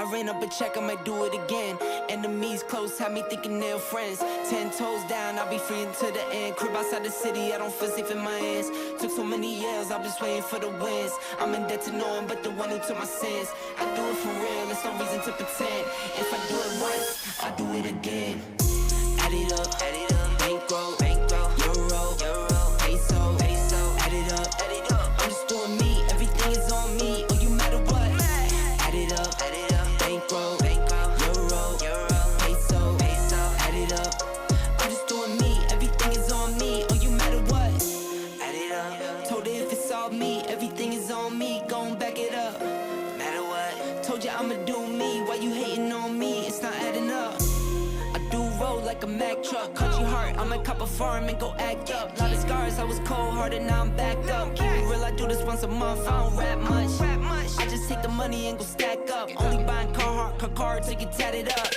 I ran up a check, I might do it again. Enemies close, had me thinking they're friends. 10 toes down, I'll be free until the end. Crib outside the city, I don't feel safe in my hands. Took so many years, I've been waiting for the wins. I'm in debt to no one but the one who took my sins. I do it for real, there's no reason to pretend. If I do it once, I'll do it again. Add it up, bankroll, euro, peso, add it up, I'm just doing me, everything is on me, oh you matter what. Add it up, bankroll, euro, peso, add it up, I'm just doing me, everything is on me, oh you matter what. Add it up, told her if it's all me, everything is on me, gon' back it up. Matter what, told you I'ma do me, why you hating on me, it's not adding up. Roll like a Mack truck, country heart, I might cop a farm and go act up. Lot of scars, I was cold-hearted, now I'm backed up. Keep it real, I do this once a month, I don't rap much. I just take the money and go stack up. Only buying car cards to get tatted up.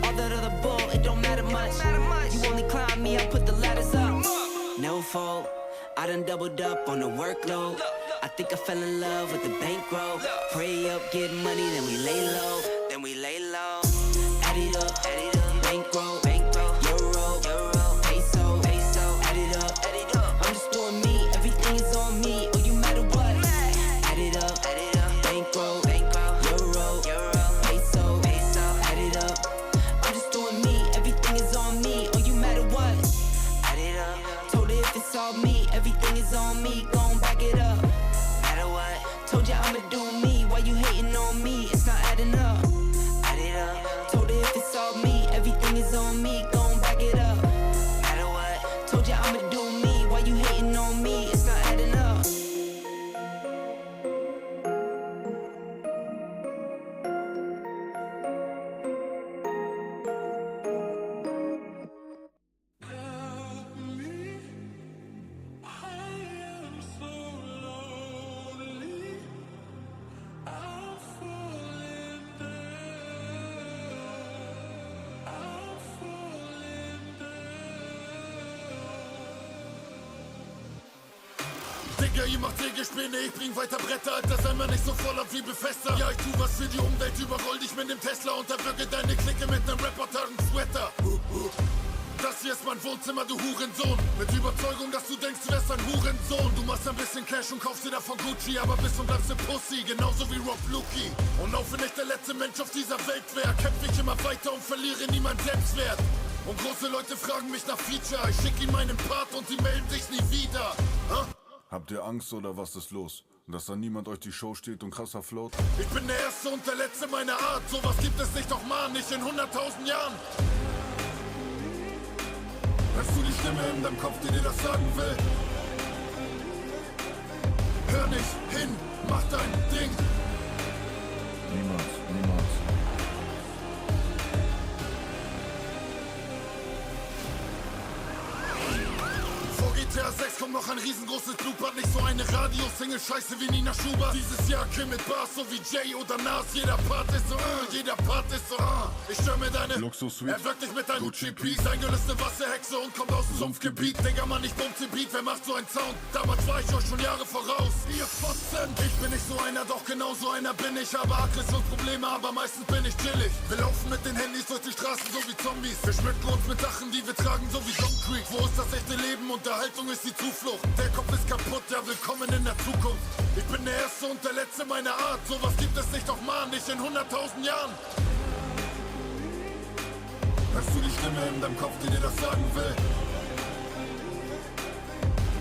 All that other bull, it don't matter much. You only climb me, I put the ladders up. No fault, I done doubled up on the workload. I think I fell in love with the bankroll. Pray up, get money, then we lay low. Add it up, bankroll, euro, peso, add it up, I'm just doing me, everything is on me, oh you matter what. Add it up, bankroll, euro, peso, add it up, I'm just doing me, everything is on me, oh you matter what. Add it up, told her if it's all me, everything is on me, gon' back it up. Matter what, told you I'ma do me, why you hating on me, it's not adding up. Add it up, told her if it's all me, everything is on me, gon' back it up. Matter what, told you I'ma do me, why you hating on me, it's not adding up. Digga, ihr macht Sägespäne, ich bring weiter Bretter, Alter, sei mal nicht so voll ab wie Befester. Ja, ich tu was für die Umwelt, überroll dich mit dem Tesla, unterwürge deine Clique mit nem Reportagen-Sweater. Das hier ist mein Wohnzimmer, du Hurensohn. Mit Überzeugung, dass du denkst, du wärst ein Hurensohn. Du machst ein bisschen Cash und kaufst dir davon Gucci, aber bist und bleibst ne Pussy, genauso wie Rob Lucky. Und auch wenn ich der letzte Mensch auf dieser Welt wär, kämpf ich immer weiter und verliere nie mein Selbstwert. Und große Leute fragen mich nach Feature, ich schick ihnen meinen Part und die melden sich nie wieder. Habt ihr Angst oder was ist los? Dass da niemand euch die Show steht und krasser float? Ich bin der Erste und der Letzte meiner Art. Sowas gibt es nicht, doch mal nicht in 100.000 Jahren. Hörst du die Stimme in deinem Kopf, die dir das sagen will? Hör nicht hin, mach dein Ding. Niemals, niemals. Vor GTA 6 kommt noch ein riesengroßes Blutbad, nicht so eine Radio-Single, scheiße wie Nina Schubert. Dieses Jahr Kill mit Bars, so wie Jay oder Nas. Jeder Part ist so, jeder Part ist so, Ich stör mir deine Luxus-Suite. Er wirkt dich mit deinem Gucci-Piece. Sein Girl ist ne Wasserhexe und kommt aus dem Sumpfgebiet. Digga, Mann, ich bumse Beat, wer macht so einen Sound? Damals war ich euch schon Jahre voraus. Ihr Pfosten, ich bin nicht so einer, doch genau so einer bin ich. Habe Aggressionsprobleme, aber meistens bin ich chillig. Wir laufen mit den Handys durch die Straßen, so wie Zombies. Wir schmücken uns mit Sachen, die wir tragen, so wie Don Creek. Wo ist das echte Leben? Unterhaltung ist die Zuflucht. Der Kopf ist kaputt, ja willkommen in der Zukunft. Ich bin der Erste und der Letzte meiner Art. Sowas gibt es nicht, doch mal nicht in 100.000 Jahren. Hörst du die Stimme in deinem Kopf, die dir das sagen will?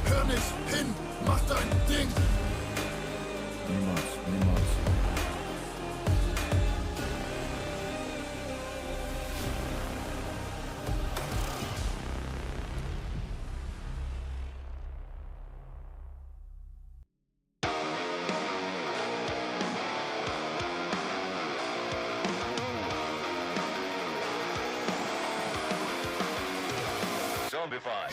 Hör nicht hin, mach dein Ding. Niemals, niemals. Zombified.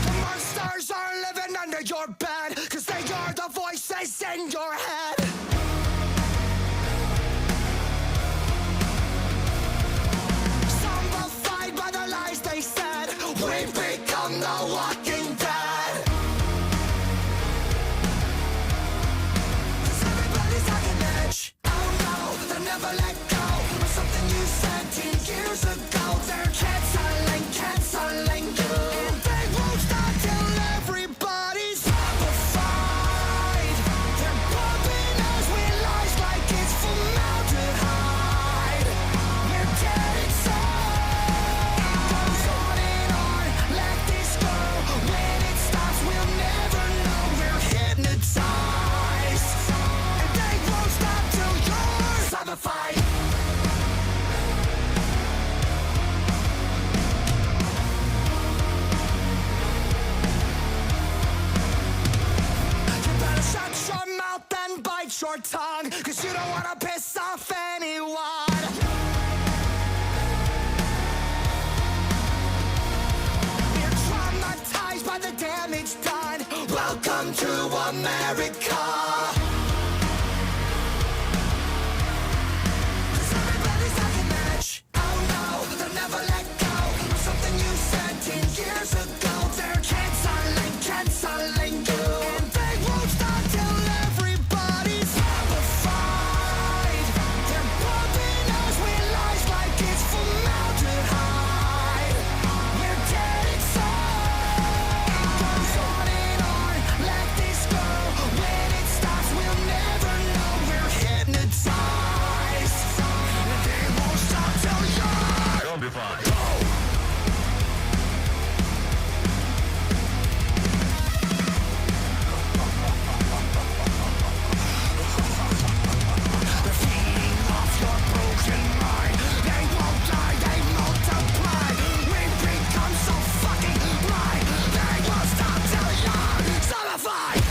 The monsters are living under your bed, 'cause they are the voices in your head. Zombified by the lies they said. We America. 'Cause everybody's like a match. Oh no, they'll never let go of something you said 10 years ago. They're canceling you, and they won't stop till everybody's horrified. They're pumping us with lies like it's formaldehyde. We're dead inside. It goes on and on like this girl. When it stops, we'll never know. We're hypnotized, and they won't stop till you're zombified. They're feeding off your broken mind. They won't die, they multiply. We become so fucking blind. They won't stop till you're zombified.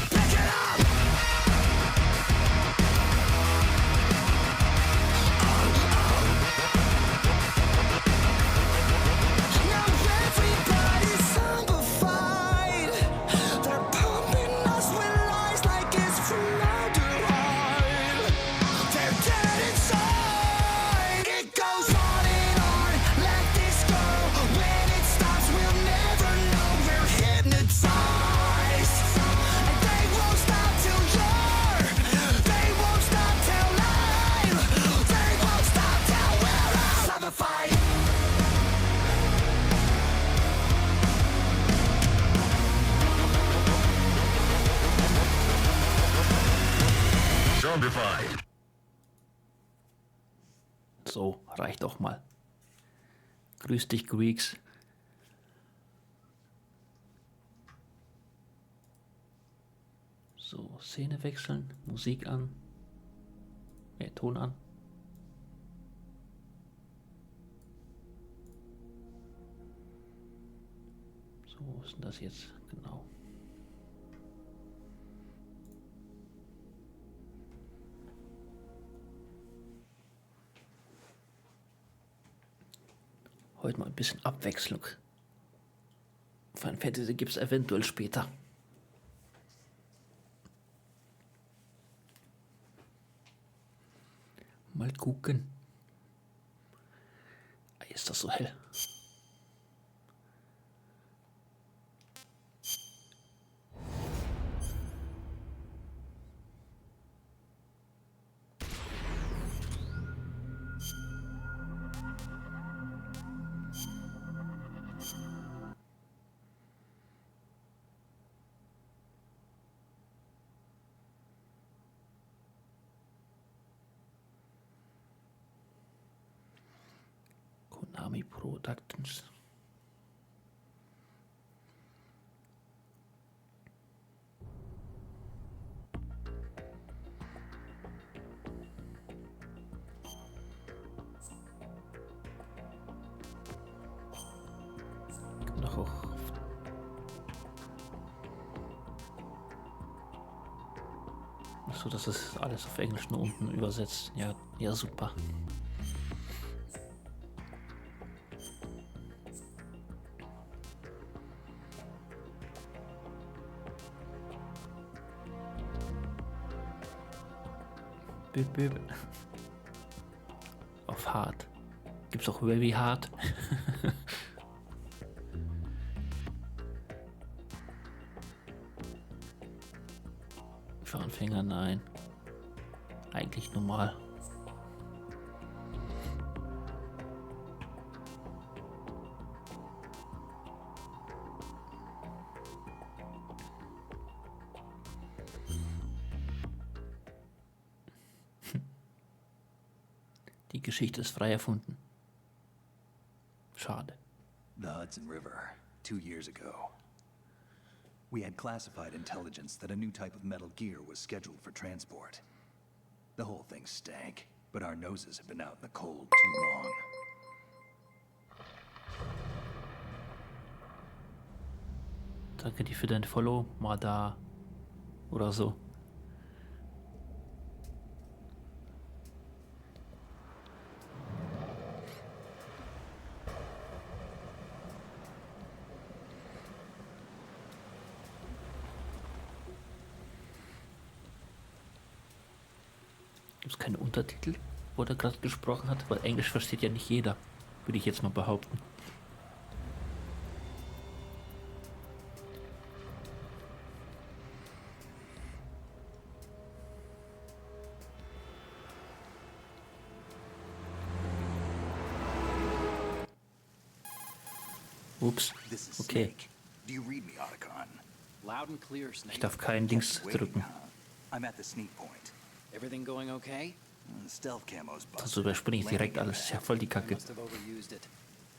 Pick it up. Now everybody's zombified. They're pumping us with lies like it's formaldehyde. They're dead inside. It goes on and on like this girl. When it stops, we'll never know. We're hypnotized, and they won't stop till you're. They won't stop till I'm. They won't stop till we're all zombified. Zombified. So, reicht doch mal. Grüß dich, Greeks. So, Szene wechseln, Musik an. Ton an. So, wo ist denn das jetzt? Genau. Heute mal ein bisschen Abwechslung. Final Fantasy gibt es eventuell später. Mal gucken. Ist das so hell? Konami Productions. Gibt noch auch. Achso, das ist alles auf Englisch nur unten übersetzt. Ja, ja, super. Auf hart. Gibt's auch very hard. Für Anfänger nein. Eigentlich normal. Die Geschichte ist frei erfunden. Schade. The Hudson River, 2 years ago. We had classified intelligence that a new type of metal gear was scheduled for transport. The whole thing stank, but our noses had been out in the cold too long. Danke dir für dein Follow, mal da oder so. Gibt es keine Untertitel, wo er gerade gesprochen hat? Weil Englisch versteht ja nicht jeder, würde ich jetzt mal behaupten. Ups, This is okay. Snake. Do you read me, Otacon? Loud and clear, Ich Snake. darf kein Dings Waiting, drücken. huh? I'm at the sneak point. Everything going okay? The stealth camo's busted. Also überspringe ich direkt alles. Ist ja voll die I Kacke. must have overused it.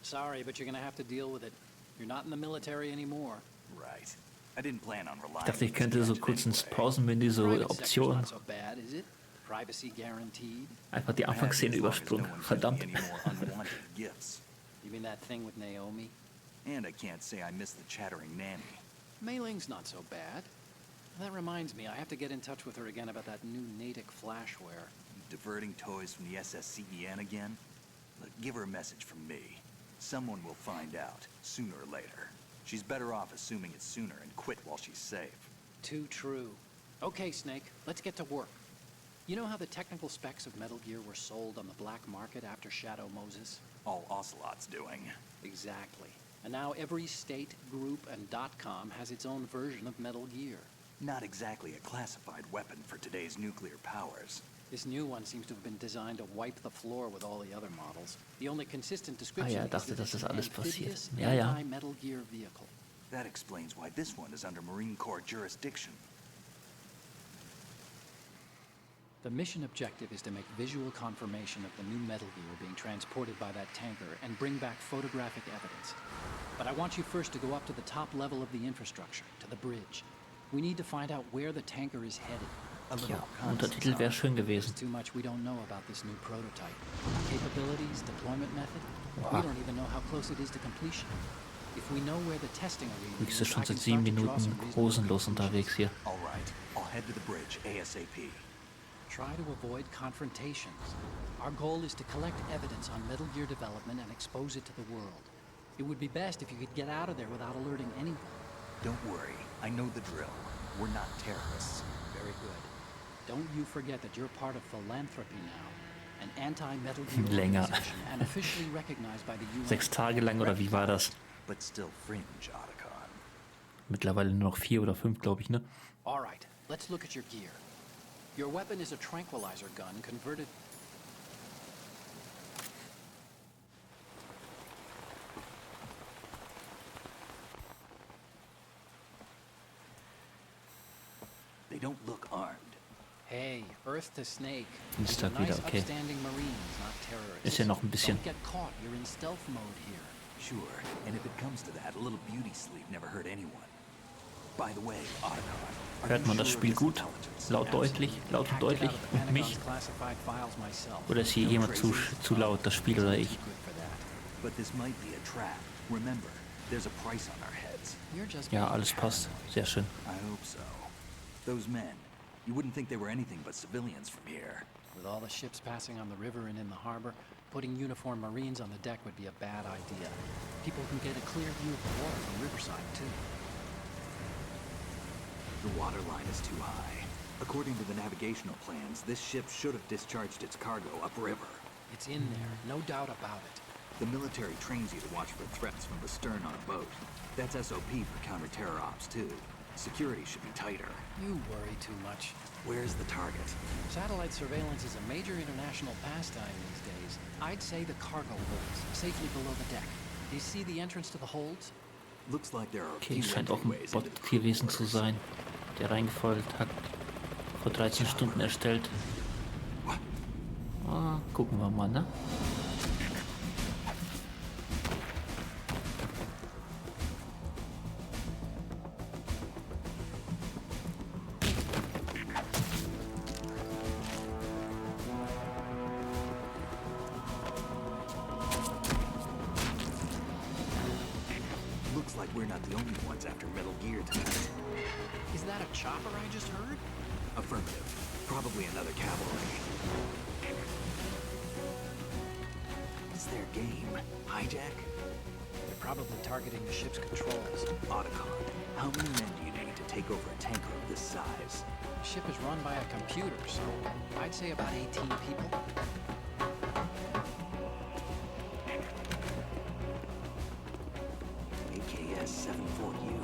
Sorry, but you're gonna have to deal with it. You're not in the military anymore. Right. I didn't plan on relying Ich dachte, ich on this könnte so gadget kurz ins anyway. Pausenmenü so Private sector's Optionen. not so bad, is it? Privacy guaranteed? Einfach die I'm happy Anfangsszene as long as übersprungen. no one gives me Verdammt. any more unwanted gifts. You mean that thing with Naomi? And I can't say I miss the chattering nanny. Mei Ling's not so bad. That reminds me, I have to get in touch with her again about that new Natick flashware. Diverting toys from the SSCEN again? Look, give her a message from me. Someone will find out, sooner or later. She's better off assuming it sooner and quit while she's safe. Too true. Okay, Snake, let's get to work. You know how the technical specs of Metal Gear were sold on the black market after Shadow Moses? All Ocelot's doing. Exactly. And now every state, group, and .com has its own version of Metal Gear. Not exactly a classified weapon for today's nuclear powers. This new one seems to have been designed to wipe the floor with all the other models. The only consistent description is dachte, that dass it's das an alles passiert. amphibious Ja, ja. anti-Metal Gear vehicle. That explains why this one is under Marine Corps jurisdiction. The mission objective is to make visual confirmation of the new Metal Gear being transported by that tanker and bring back photographic evidence. But I want you first to go up to the top level of the infrastructure, to the bridge. We need to find out where the tanker is headed. A little Ja, Untertitel wäre schön gewesen. There's too much we don't know about this new prototype. Capabilities, deployment method. Oha. We don't even know how close it is to completion. If we know where the testing arena Du bist ja is, schon I can seit 7 start to draw Minuten some reasonable hosenlos conclusions. unterwegs hier. All right, I'll head to the bridge ASAP. Try to avoid confrontations. Our goal is to collect evidence on Metal Gear development and expose it to the world. It would be best if you could get out of there without alerting anyone. Don't worry, I know the drill. We're not terrorists. Very good. Don't you forget that you're part of Philanthropy now, an anti-Metal Gear Länger. organization and officially recognized by the UN. 6 Tage lang oder wie war das? But still fringe, Otacon. Mittlerweile nur noch 4 oder 5, glaube ich, ne? All right, let's look at your gear. Your weapon is a tranquilizer gun converted... They don't look armed. Hey, Earth to Snake. Ist These da are nice, wieder, okay. upstanding Marines, not terrorists. Ist ja noch ein bisschen. Don't get caught. You're in stealth mode here. Sure, and if it comes to that, a little beauty sleep never hurt anyone. By the way, Otacon, are Hört you man das sure Spiel this gut? intelligence? Laut deutlich? Laut und Hacked it deutlich? out of the Und mich? Pentagon's classified files myself. Oder ist hier No jemand zu traces? laut, das Spiel oder ich? Too good for that. But this might be a trap. Remember, there's a price on our heads. You're just Ja, being alles passt. Sehr schön. I hope so. Those men, you wouldn't think they were anything but civilians from here. With all the ships passing on the river and in the harbor, putting uniformed Marines on the deck would be a bad idea. People can get a clear view of the water from Riverside, too. The water line is too high. According to the navigational plans, this ship should have discharged its cargo upriver. It's in there, no doubt about it. The military trains you to watch for threats from the stern on a boat. That's SOP for counter-terror ops, too. Security should be tighter. You worry too much. Where's the target? Satellite surveillance is a major international pastime these days. I'd say the cargo holds, safely below the deck. Do you see the entrance to the holds? Looks like there are a Okay, few scheint auch ein entryways Bot into the gewesen zu quarters. sein, der reingefolgt hat. Vor 13 Stunden erstellt. Ah, gucken wir mal, ne? Looks like we're not the only ones after Metal Gear tonight. Is that a chopper I just heard? Affirmative. Probably another cavalry. What's their game? Hijack? They're probably targeting the ship's controls. Otacon, how many men do you need to take over a tanker of this size? The ship is run by a computer, so I'd say about 18 people. AKS 74U.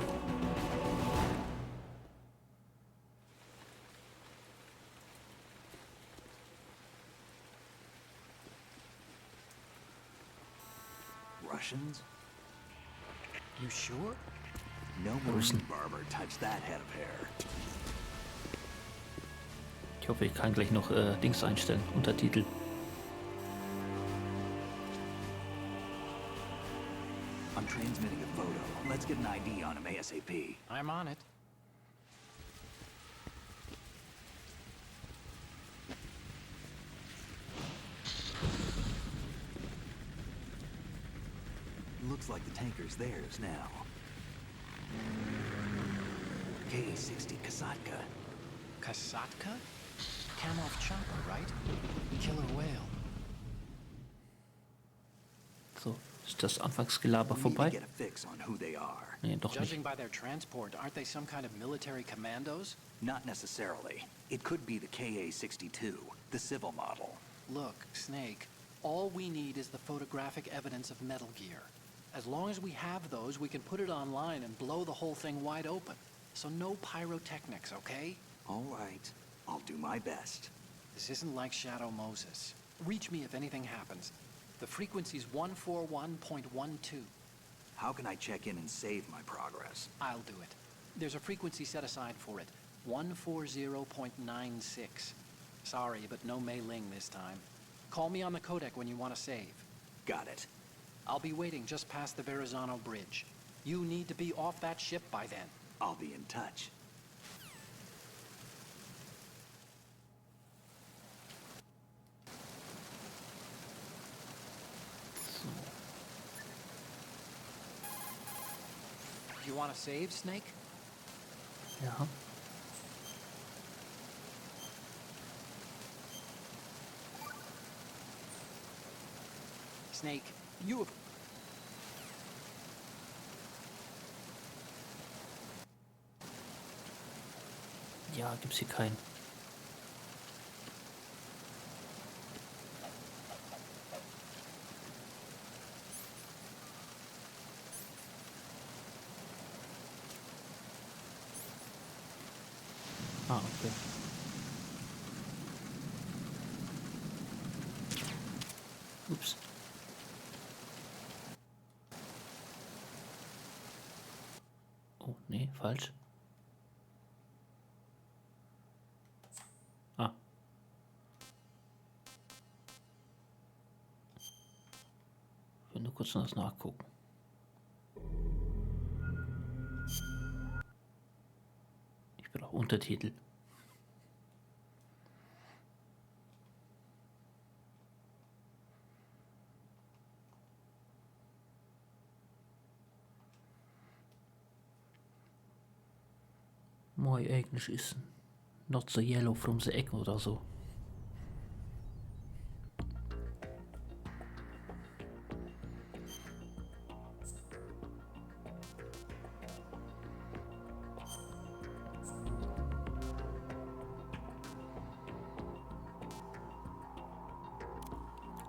Russians? You sure? No Marine barber touched that head of hair. Ich hoffe, ich kann gleich noch Dings einstellen, Untertitel. I'm transmitting a photo. Let's get an ID on him ASAP. I'm on it. Looks like the tanker's theirs now. K-60 Kasatka. Kasatka? Kamov chopper, right? Killer whale. So, ist das Anfangsgelaber We need to vorbei? get a fix on who they are. Nee, doch nicht. Judging by their transport, aren't they some kind of military commandos? Not necessarily. It could be the KA-62, the civil model. Look, Snake, all we need is the photographic evidence of Metal Gear. As long as we have those, we can put it online and blow the whole thing wide open. So no pyrotechnics, okay? All right. I'll do my best. This isn't like Shadow Moses. Reach me if anything happens. The frequency's 141.12. How can I check in and save my progress? I'll do it. There's a frequency set aside for it. 140.96. Sorry, but no Mei Ling this time. Call me on the codec when you want to save. Got it. I'll be waiting just past the Verrazano Bridge. You need to be off that ship by then. I'll be in touch. You want to save, Snake? Ja. Snake, you have... Ja, gibt's hier keinen. Ah, okay. Ups. Oh, nee, falsch. Ah. Ich will nur kurz noch was nachgucken. Ich will auch Untertitel. Mooi Englisch ist not so yellow from the egg oder so.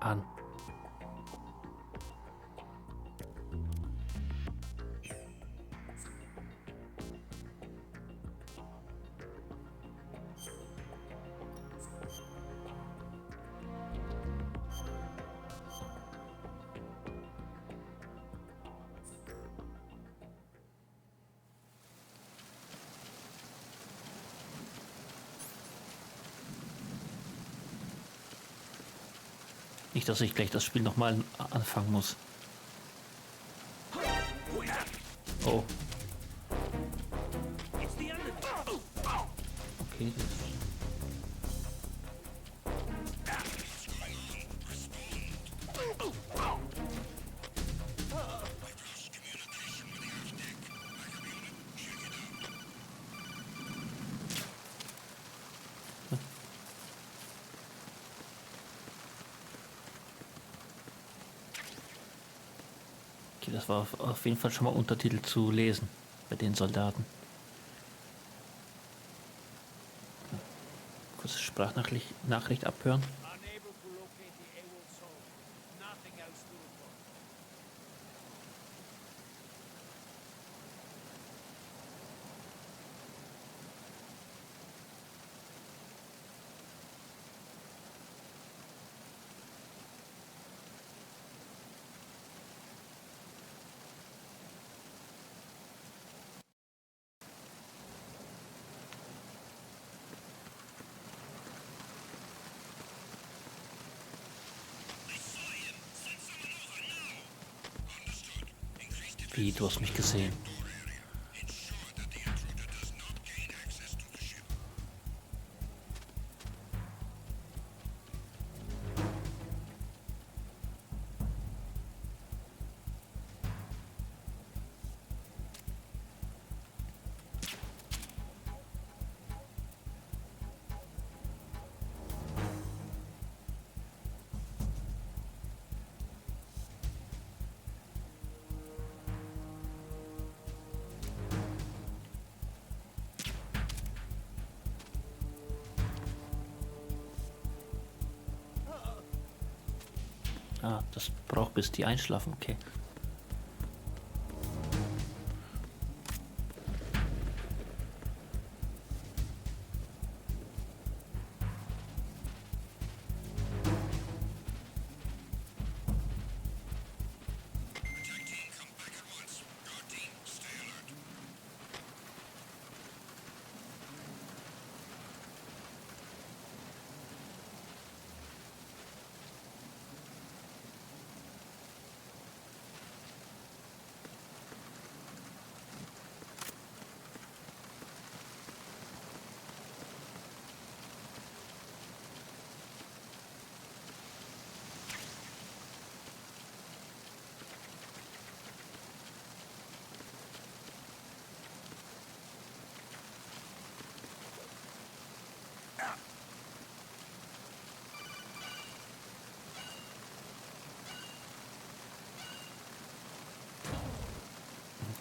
An. Nicht, dass ich gleich das Spiel nochmal anfangen muss. Oh. Okay. Okay, das war auf jeden Fall schon mal Untertitel zu lesen bei den Soldaten. Kurze Sprachnachricht abhören. Unable to locate the AWOL soul. Nothing else to report. Wie, du hast mich gesehen. Ah, das braucht bis die einschlafen, okay.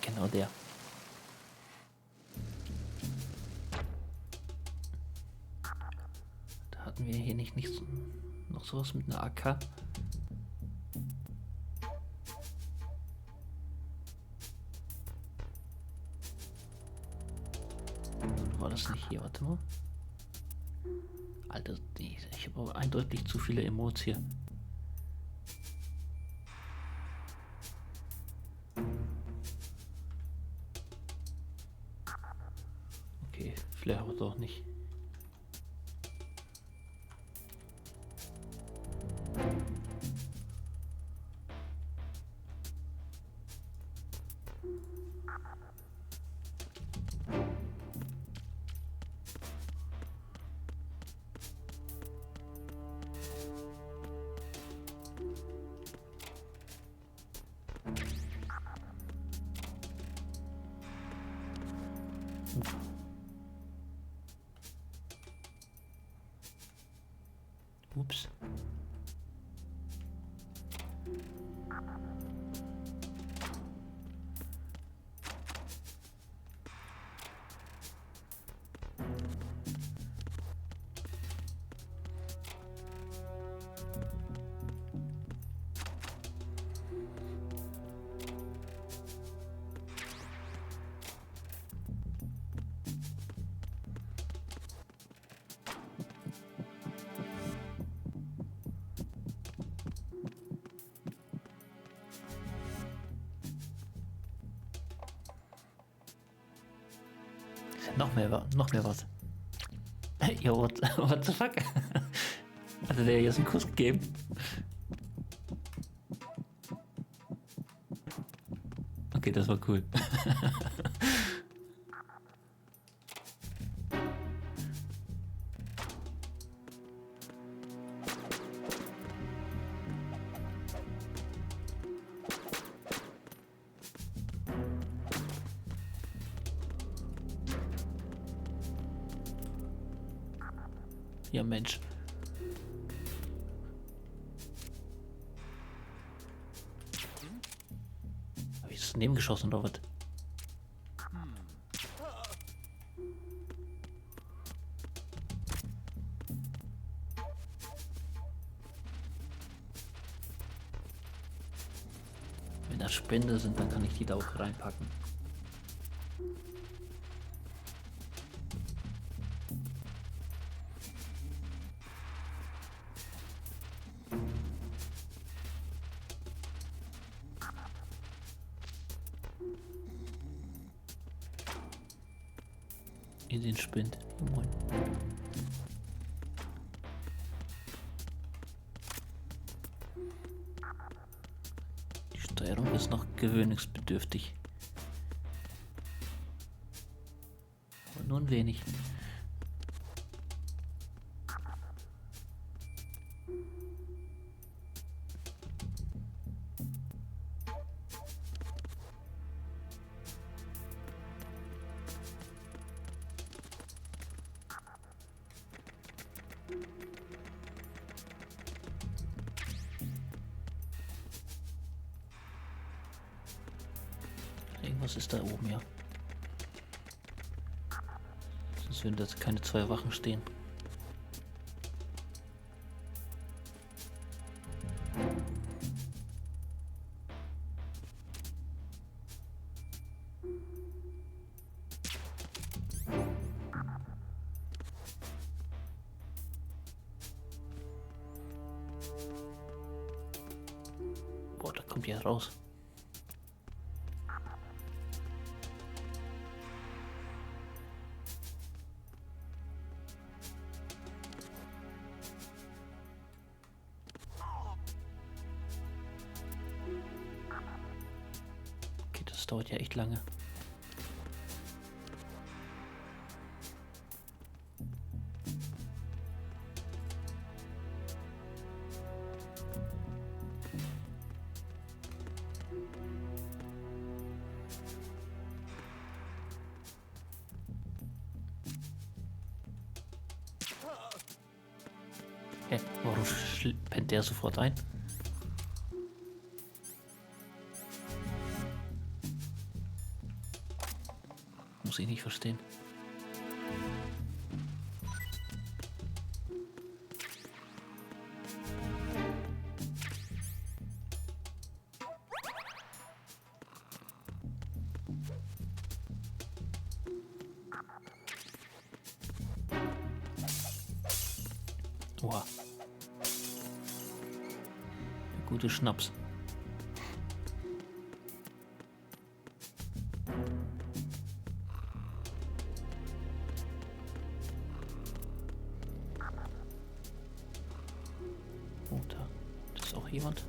Genau der. Da hatten wir hier nicht noch sowas mit einer AK. War das nicht hier? Warte mal. Alter, ich habe aber eindeutig zu viele Emotes hier. Okay, vielleicht aber doch nicht. Ups. Noch mehr was. Yo, what the fuck? Hatte der jetzt einen Kuss gegeben? Okay, das war cool. Ja, Mensch. Hab ich das daneben geschossen oder was? da Spender sind, dann kann ich die da auch reinpacken. In den Spind. Ja, moin. Die Steuerung ist noch gewöhnungsbedürftig. Aber nur ein wenig. Irgendwas ist da oben, ja. Sonst würden da keine zwei Wachen stehen. Boah, da kommt ja raus. Das dauert ja echt lange. Hä, warum pennt der sofort ein? Muss ich nicht verstehen. Oha. Der gute Schnaps. Oh, da ist auch jemand.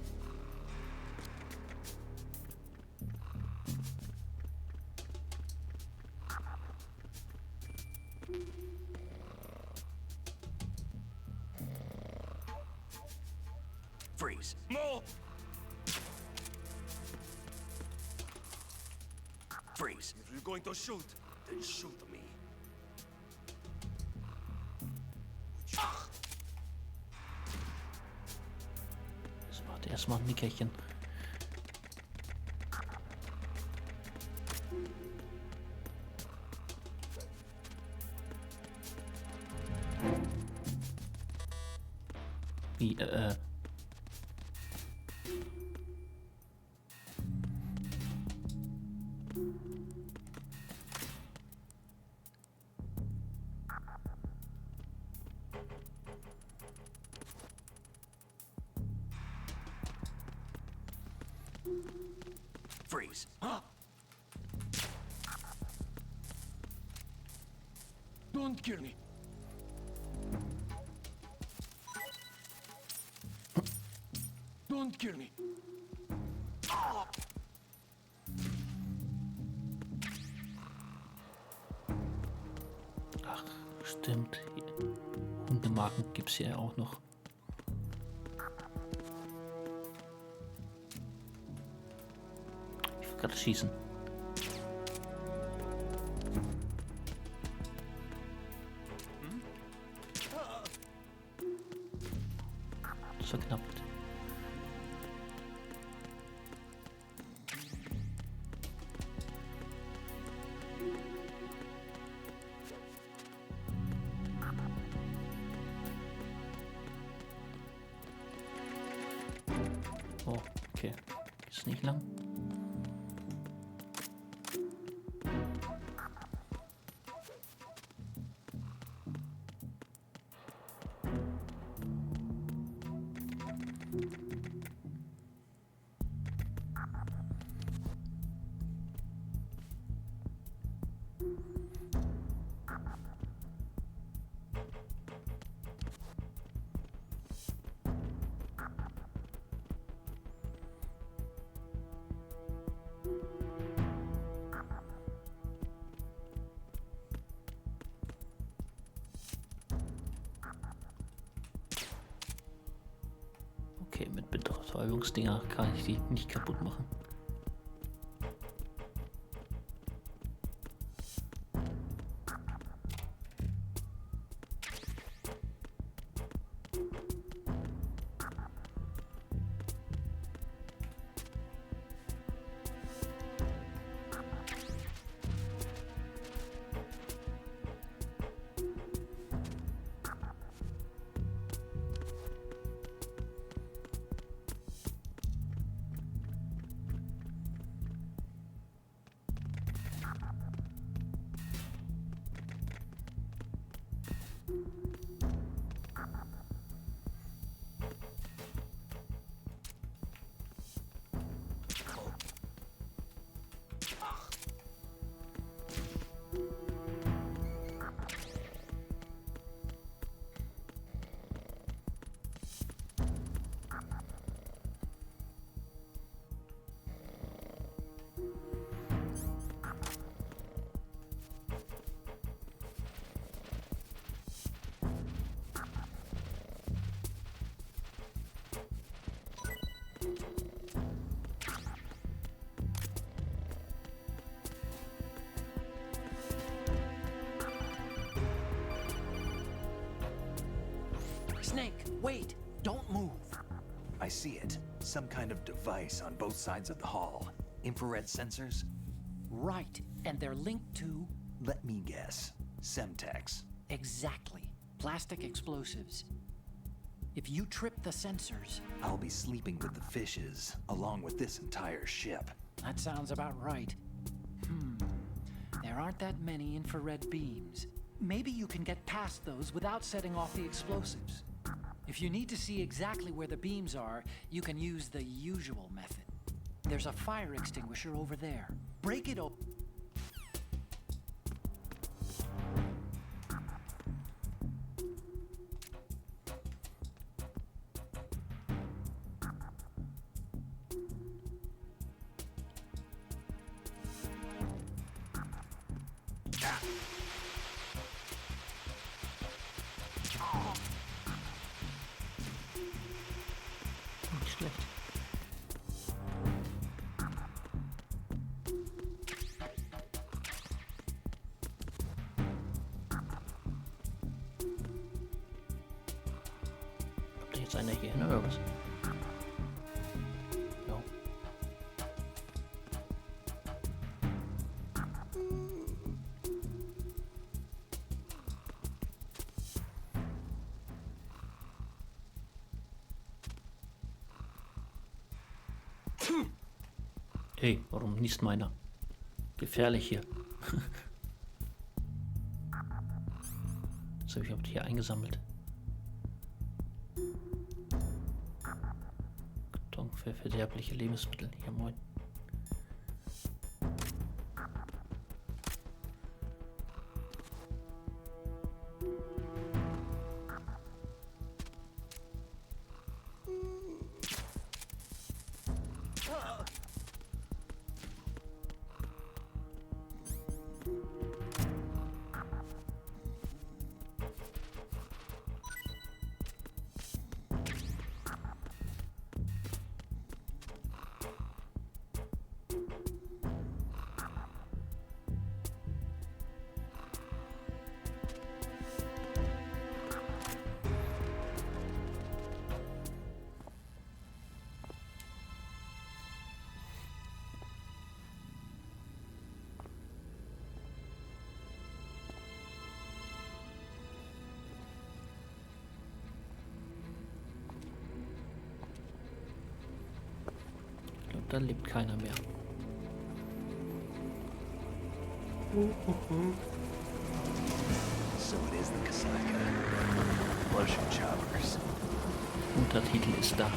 Freeze. More. Freeze. If you're going to shoot, then shoot me. Das macht erstmal ein Nickerchen. Wie, Freeze. Huh? Don't kill me. Don't kill me. ach, stimmt. Hundemarken gibt's hier auch noch. Ich will gerade schießen. Das war knapp. Oh, okay. Ist nicht lang. Mit Betäubungsdinger kann ich die nicht kaputt machen. Snake, wait! Don't move! I see it. Some kind of device on both sides of the hall. Infrared sensors? Right, and they're linked to... Let me guess. Semtex. Exactly. Plastic explosives. If you trip the sensors... I'll be sleeping with the fishes, along with this entire ship. That sounds about right. There aren't that many infrared beams. Maybe you can get past those without setting off the explosives. If you need to see exactly where the beams are, you can use the usual method. There's a fire extinguisher over there. Break it open. Nicht schlecht. Kommt da jetzt einer hier hin oder was? Ja. Hey, warum niest meiner? Gefährlich hier. So, ich habe die hier eingesammelt. Karton für verderbliche Lebensmittel. Ja, moin. Ich glaube, da lebt keiner mehr. So it is the Kasaka. Russian choppers. Untertitel ist da.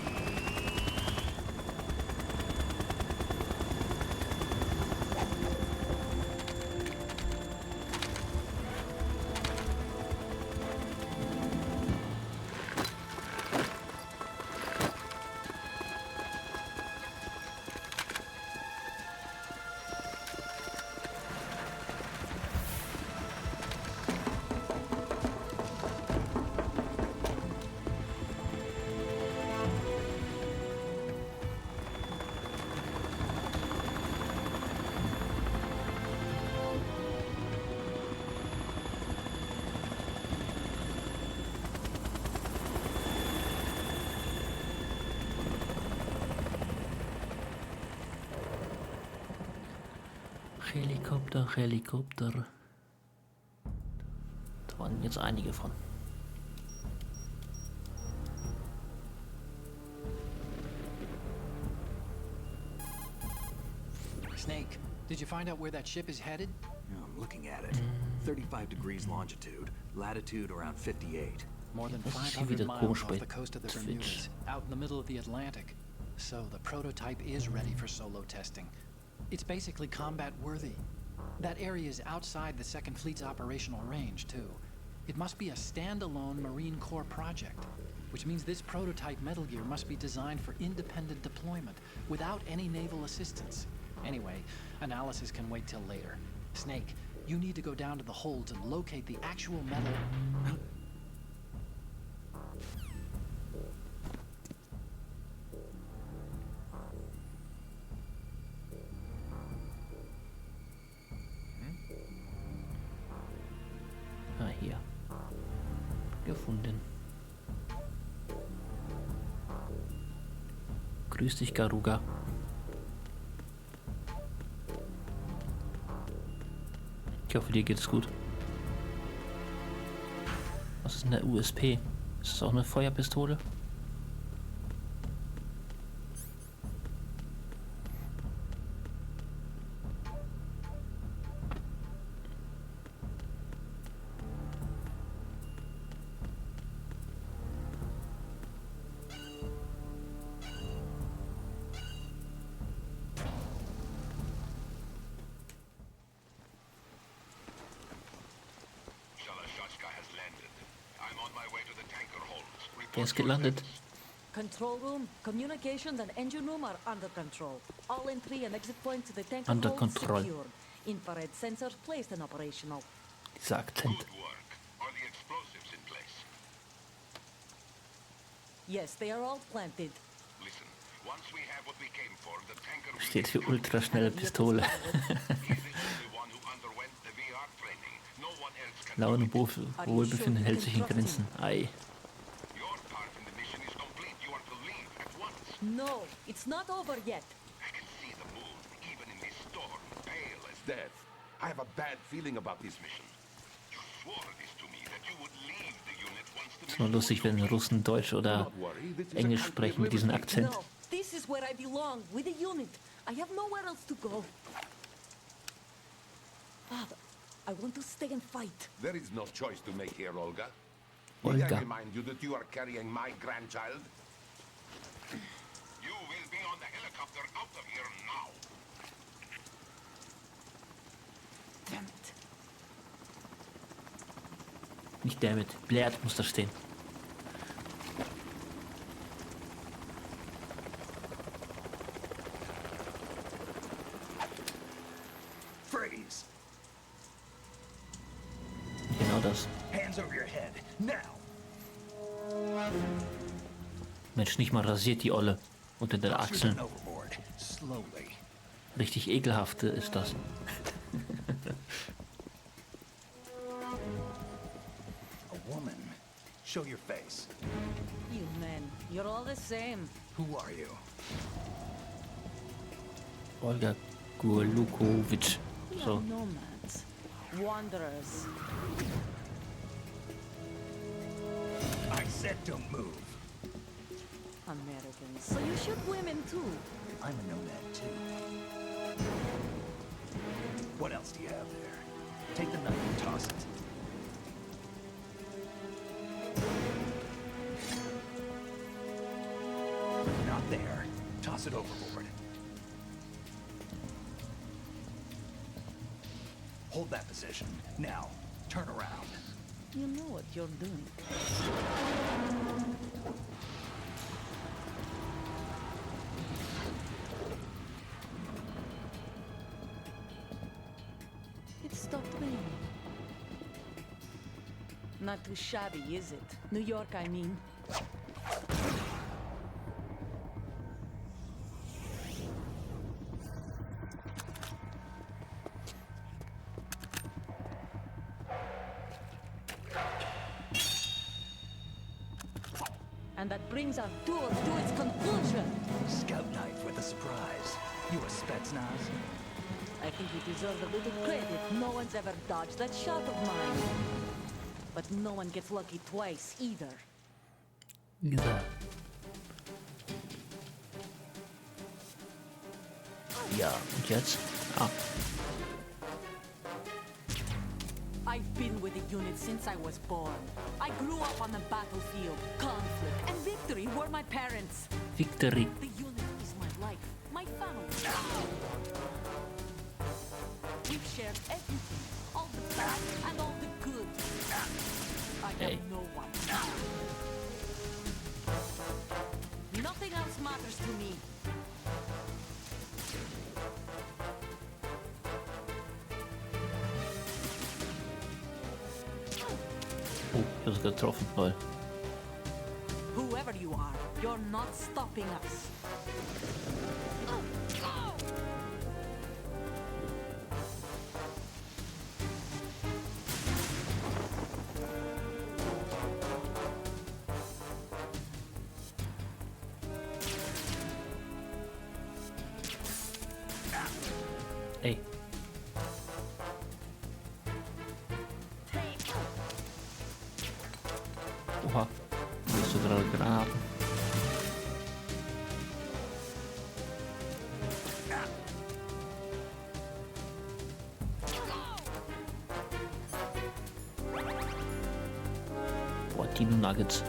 Helikopter, Helikopter. Da waren jetzt einige von. Snake, did you find out where that ship is headed? Yeah, I'm looking at it. 35 degrees longitude, latitude around 58. More than Das ist hier 500 wieder miles komisch off bei the coast of the Twitch. Bermudas, out in the middle of the Atlantic. So the prototype is ready for solo testing. It's basically combat worthy. That area is outside the Second Fleet's operational range, too. It must be a standalone Marine Corps project, which means this prototype Metal Gear must be designed for independent deployment, without any naval assistance. Anyway, analysis can wait till later. Snake, you need to go down to the holds and locate the actual metal... Ah, hier. Gefunden. Grüß dich, Garuga. Ich hoffe, dir geht es gut. Was ist denn der USP? Ist das auch eine Feuerpistole? Der ist gelandet. Control room, communications and engine room are under control. All entry and exit points to the tanker Under hold control. secured. Infrared sensors placed and operational. Dieser Akzent. Yes, they are all planted. Steht für ultraschnelle Pistole. Laune und Wohlbefinden hält sich in Grenzen. Ei. No, it's not over yet. Death. I have a bad feeling about this mission. You swore this to me that you would leave the unit once the Ist nur lustig, wenn Russen Deutsch oder Englisch sprechen mit diesem Akzent. No, this is where I belong, with the unit. I have nowhere else to go. Father, I want to stay and fight. There is no choice to make here, Olga. Olga. May I remind you that you are carrying my grandchild? You will be on the helicopter out of here now. Damn it. Nicht damit. Blatt muss da stehen. Freeze! Genau das. Hands over your head, now! Mensch, nicht mal rasiert die Olle unter den Toss your Achseln. gun overboard, slowly. Richtig ekelhafte ist das. A woman. Show your face. You men, you're all the same. Who are you? Olga Gurlukovic. We So. are nomads, wanderers. I said don't move. Americans, so you shoot women too. I'm a nomad too. What else do you have there? Take the knife and toss it. Not there. Toss it overboard. Hold that position. Now, turn around. You know what you're doing. It stopped raining. Not too shabby, is it? New York, I mean. And that brings our tour to its conclusion. Scout knife with a surprise. You a Spetsnaz? I think you deserve a little credit. No one's ever dodged that shot of mine. But no one gets lucky twice either. Dieser. Ja, und jetzt? Ah, I've been with the unit since I was born. I grew up on the battlefield. Conflict and victory were my parents. Victory. The unit is my life, my family. We've shared everything, all the bad and all the good. I have Hey. no one. Nothing else matters to me. Oh, ich hab's getroffen, lol. Whoever you are, you're not stopping us. Ey. Oha. Bist du gerade Granaten? Boah, Dino Nuggets.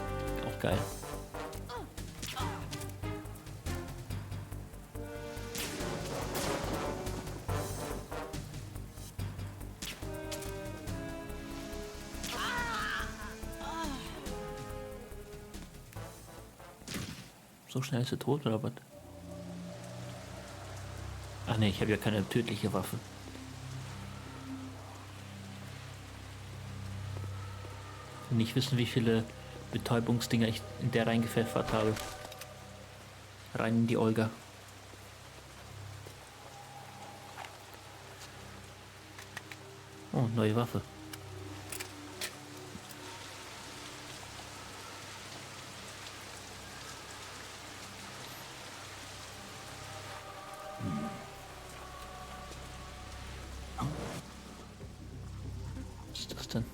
Auch geil. So schnell ist er tot oder was? Ach ne, ich habe ja keine tödliche Waffe. Nicht wissen, wie viele Betäubungsdinger ich in der reingepfeffert habe. Rein in die Olga. Oh, neue Waffe. Was ist das denn?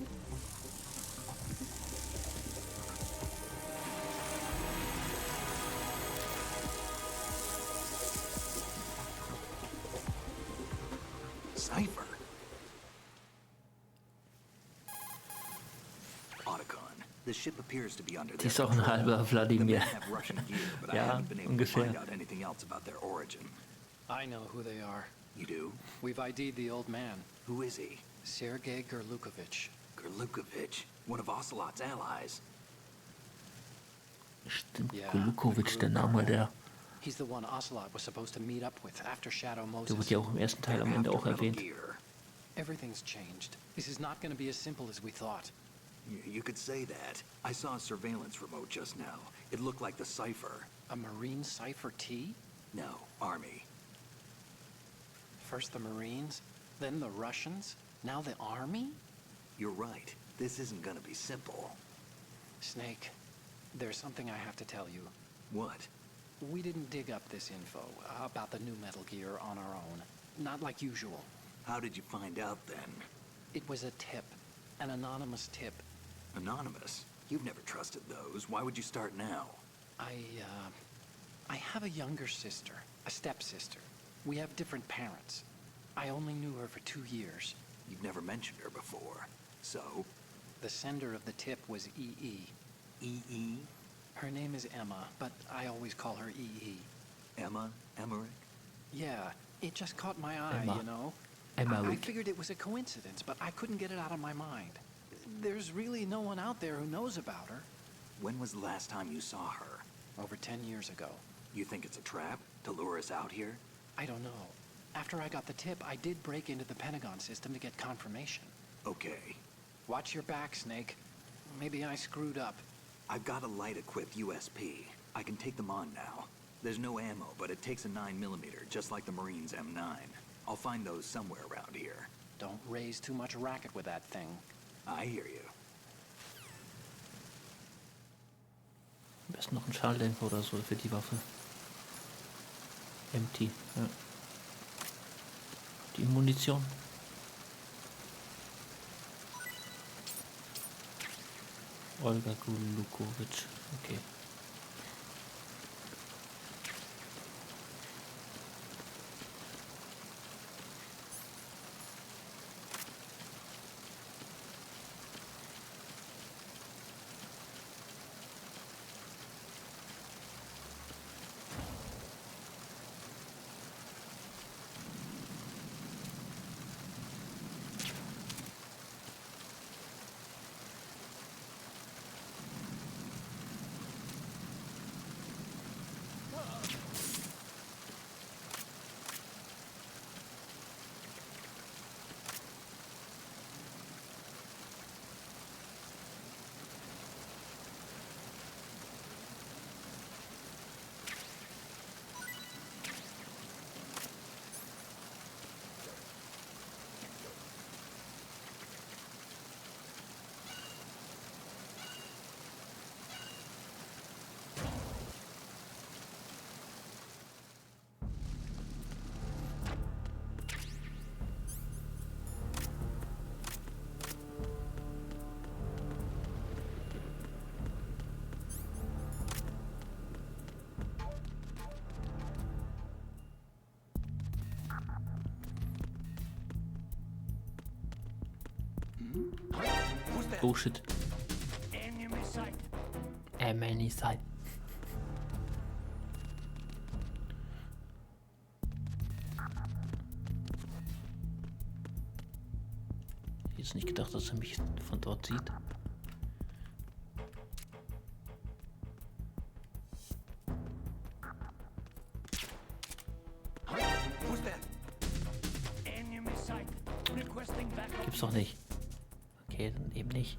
Cipher. Otacon. The ship appears to be under Die their ist auch ein control. halber The Wladimir. men have Russian gear, but I Ja, haven't been able to ungefähr. find out anything else about their origin. I know who they are. You do? We've ID'd the old man, Who is he? Sergei Gerlukovich. Gerlukovich, one of Ocelot's allies. Stimmt, Ja, Golukovic, der Name, der He's the one Ocelot was supposed to meet up with after Shadow wurde Moses. ja auch im ersten Teil am Ende auch After Metal erwähnt. Gear. Everything's changed. This is not going to be as simple as we thought. You could say that. I saw a surveillance remote just now. It looked like the Cipher. A Marine Cipher T? No, Army. First the Marines, then the Russians, now the Army? You're right. This isn't gonna be simple. Snake, there's something I have to tell you. What? We didn't dig up this info about the new Metal Gear on our own. Not like usual. How did you find out then? It was a tip. An anonymous tip. Anonymous? You've never trusted those. Why would you start now? I have a younger sister, a stepsister. We have different parents. I only knew her for 2 years. You've never mentioned her before. So? The sender of the tip was E.E. E.E.? Her name is Emma, but I always call her E.E. Emma? Emmerich? Yeah, it just caught my eye, Emma. you know? Emmerich. I figured it was a coincidence, but I couldn't get it out of my mind. There's really no one out there who knows about her. When was the last time you saw her? Over 10 years ago. You think it's a trap? To lure us out here? I don't know. After I got the tip, I did break into the Pentagon system to get confirmation. Okay. Watch your back, Snake. Maybe I screwed up. I've got a light-equipped USP. I can take them on now. There's no ammo, but it takes a 9mm, just like the Marines' M9. I'll find those somewhere around here. Don't raise too much racket with that thing. I hear you. Am besten noch ein Schalldämpfer oder so für die Waffe. Empty, ja. Die Munition. Olga Gulukovic. Okay. Oh shit. Enemy sight. Many side. Jetzt nicht gedacht, dass er mich von dort sieht. Who's there? Enemy sight. Requesting backup. Gibt's doch nicht. Okay, dann eben nicht.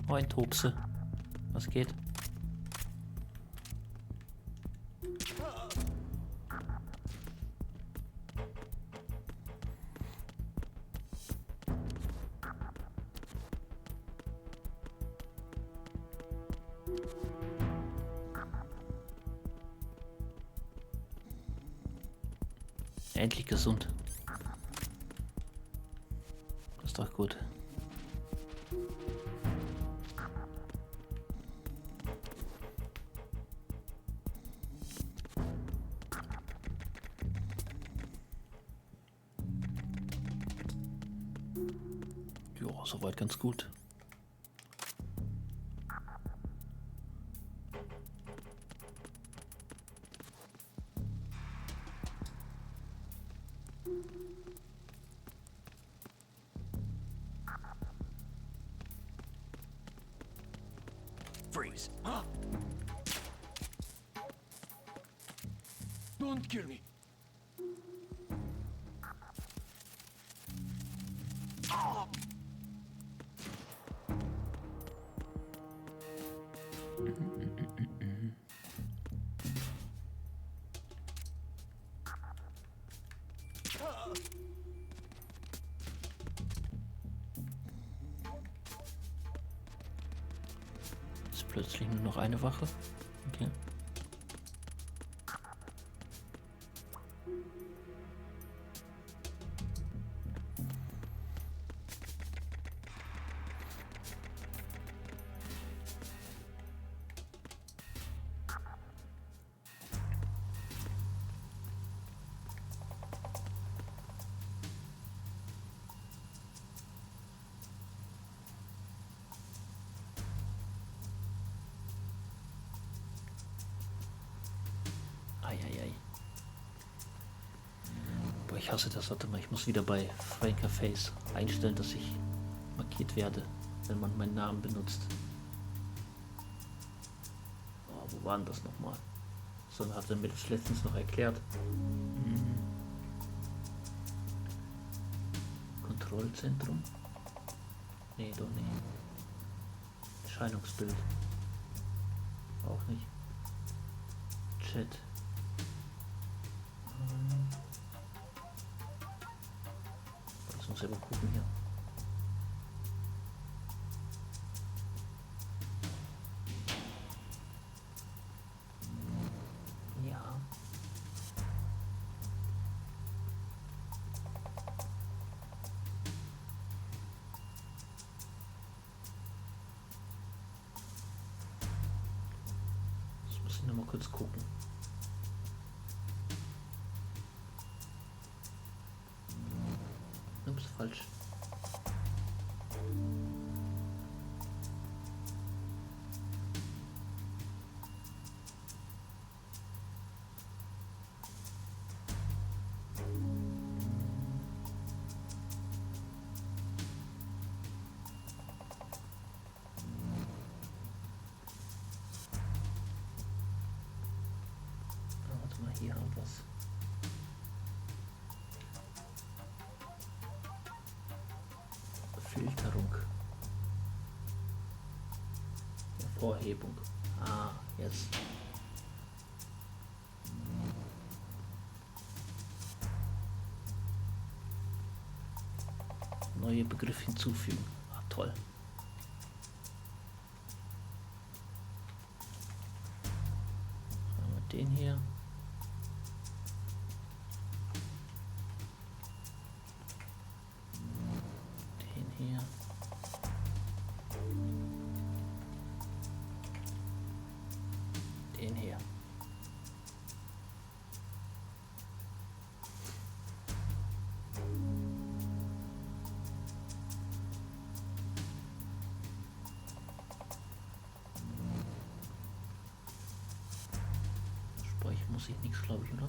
Oh, ein Topse. Was geht? Endlich gesund. Ist doch gut. Ja, soweit ganz gut. Freeze. Huh? Don't kill me. Ist plötzlich nur noch eine Wache. Okay. ich hasse das. Warte mal, ich muss wieder bei Franker Face einstellen, dass ich markiert werde, wenn man meinen Namen benutzt. Oh, wo war denn das nochmal? So, hat er mir das letztens noch erklärt. Kontrollzentrum? Nee, doch nicht. Erscheinungsbild. Auch nicht. Chat. Das muss ich aber gucken hier. Ja. Ich muss noch mal kurz gucken. Ups, falsch. Warte mal, hier haben wir was. Filterung. Hervorhebung. Ah, jetzt. Neue Begriff hinzufügen. Ah, toll. Haben wir den hier. Den hier. Den hier. Speichern muss ich nichts, glaube ich, oder?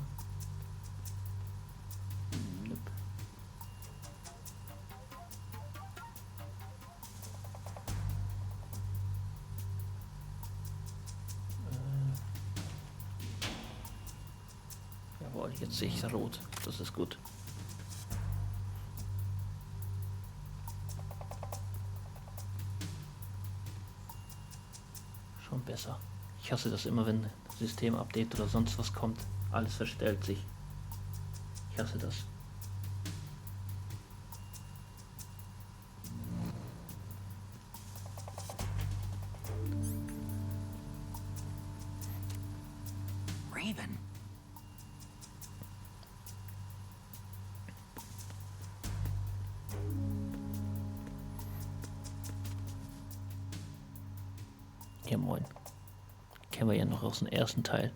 Nope. Jawohl, jetzt sehe ich rot. Das ist gut. Schon besser. Ich hasse das immer, wenn Systemupdate oder sonst was kommt. Alles verstellt sich. Ich hasse das. Raven. Ja, moin. Kennen wir ja noch aus dem ersten Teil.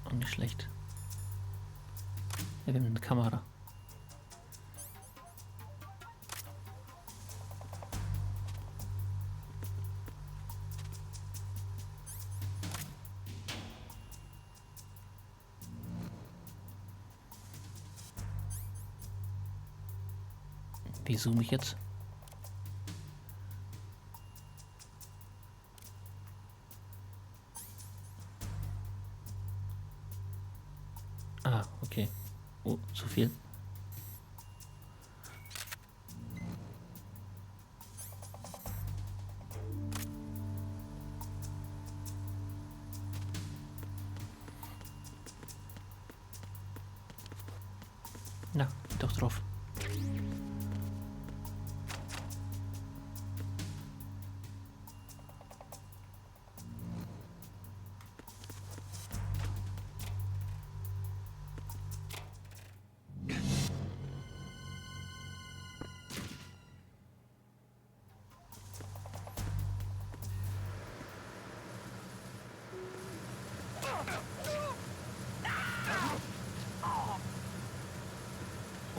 Auch nicht schlecht. Ja, wir haben eine Kamera. Wie zoome ich jetzt? Ah, okay. Oh, zu viel. Na, doch drauf.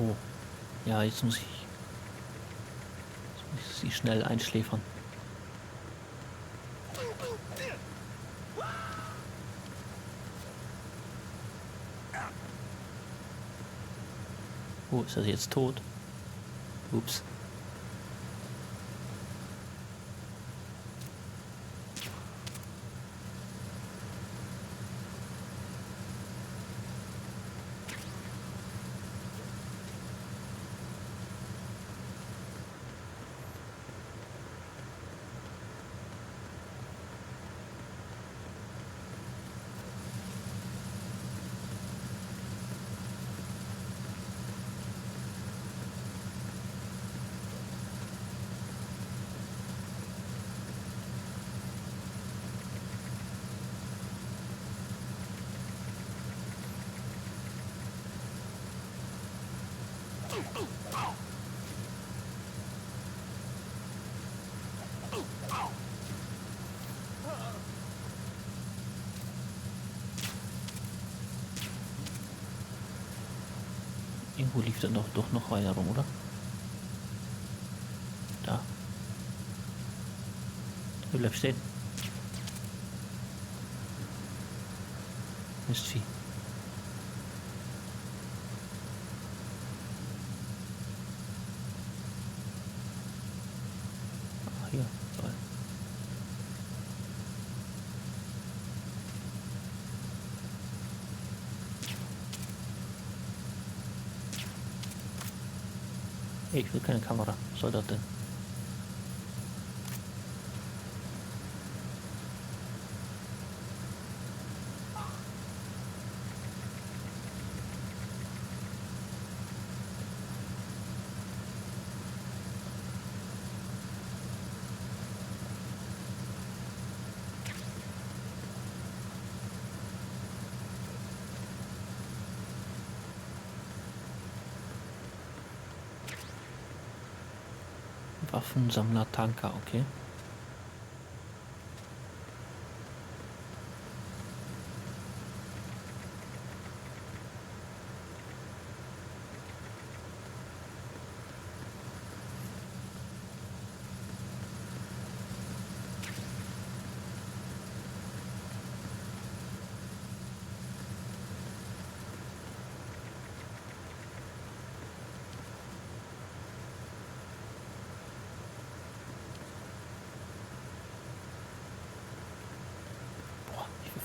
Oh, ja, jetzt muss ich sie schnell einschläfern. Oh, ist er jetzt tot? Ups. Irgendwo lief dann doch noch einer rum, oder? Da. Du bleibst stehen. Mistvieh. Ah, hier. Toll. Hey, ich will keine Kamera. Was soll das denn? Waffensammler Tanker, okay.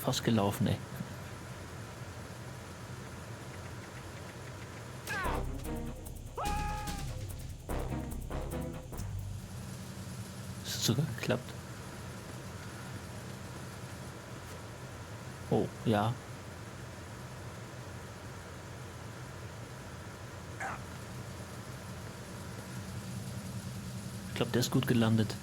Fast gelaufen, ey. Es hat sogar geklappt. Oh, ja. Ich glaube, der ist gut gelandet.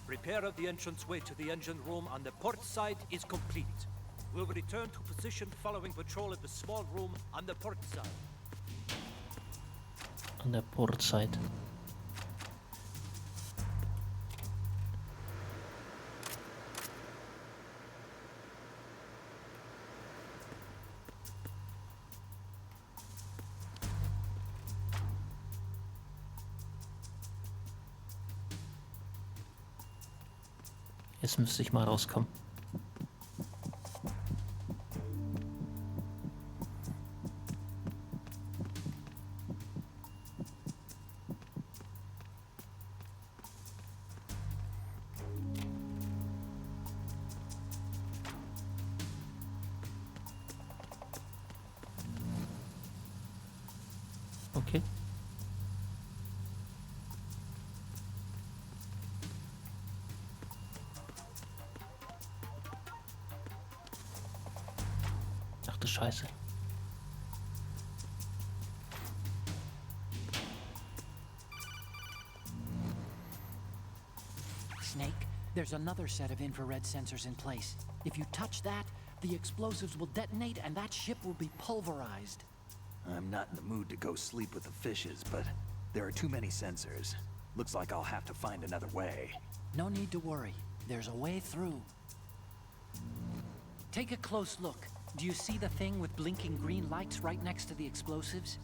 Repair of the entranceway to the engine room on the port side is complete. We'll return to position following patrol at the small room on the port side. An der Portseite. Jetzt müsste ich mal rauskommen. Okay. Ach du Scheiße. Snake, there's another set of infrared sensors in place. If you touch that, The explosives will detonate and that ship will be pulverized. I'm not in the mood to go sleep with the fishes, but there are too many sensors. Looks like I'll have to find another way. No need to worry. There's a way through. Take a close look. Do you see the thing with blinking green lights right next to the explosives?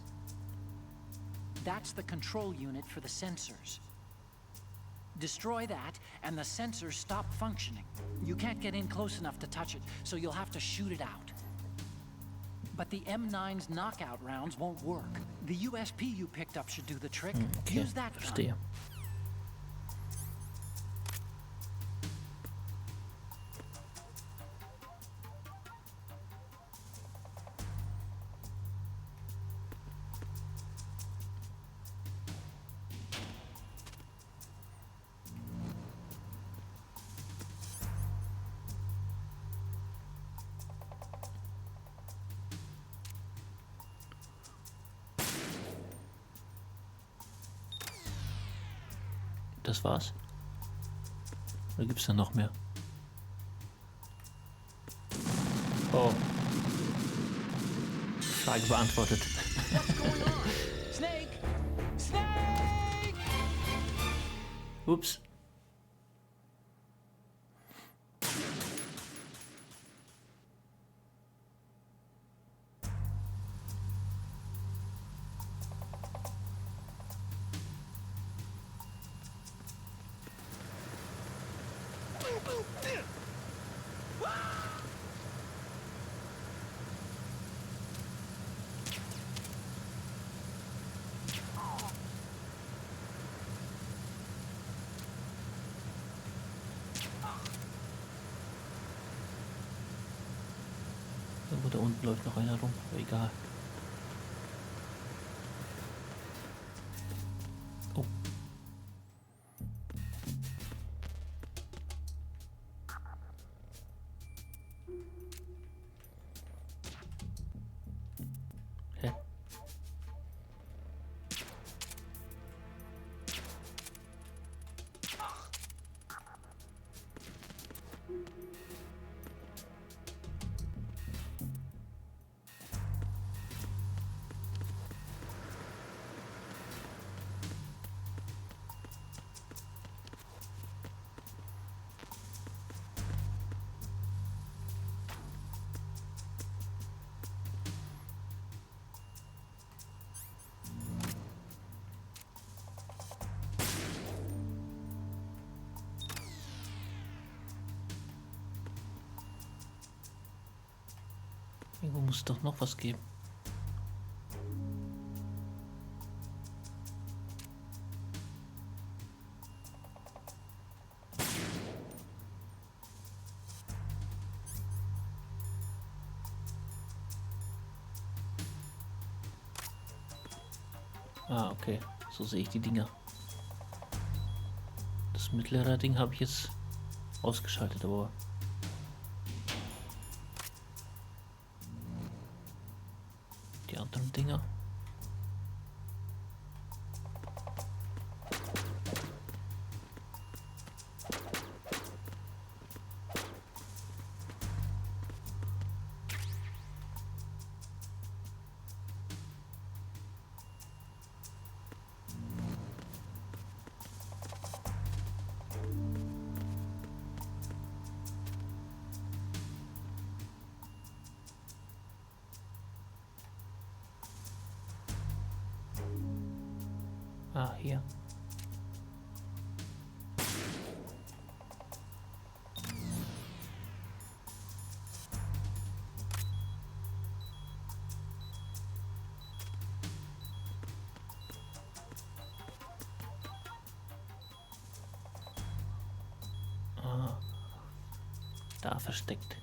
That's the control unit for the sensors. Destroy that, and the sensors stop functioning. You can't get in close enough to touch it, so you'll have to shoot it out. But the M9's knockout rounds won't work. The USP you picked up should do the trick. Okay, Use that gun. verstehe. Das war's. Oder gibt's da noch mehr? Oh. Frage beantwortet. Snake! Snake! Ups. Irgendwo da unten läuft noch einer rum, aber egal. Oh. Hä? Irgendwo muss es doch noch was geben. Ah, okay. So sehe ich die Dinger. Das mittlere Ding habe ich jetzt ausgeschaltet, aber... Die anderen Dinger. Ah, hier. Ah, da versteckt.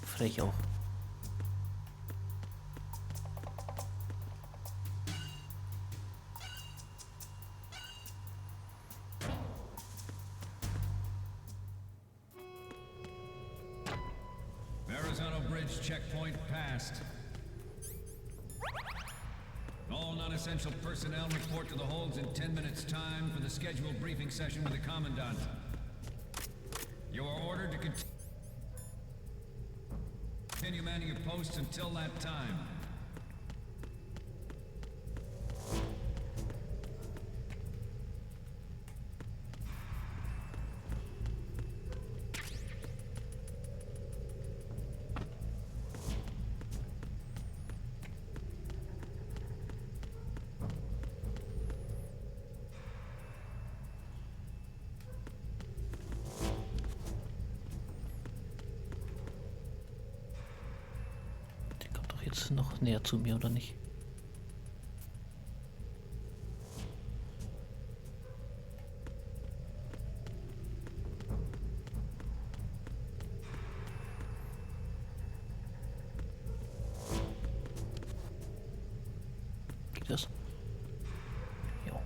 Frech auch. Checkpoint passed. All non-essential personnel report to the holds in 10 minutes' time for the scheduled briefing session with the Commandant. You are ordered to continue manning your posts until that time. Noch näher zu mir, oder nicht? Geht das? Jo.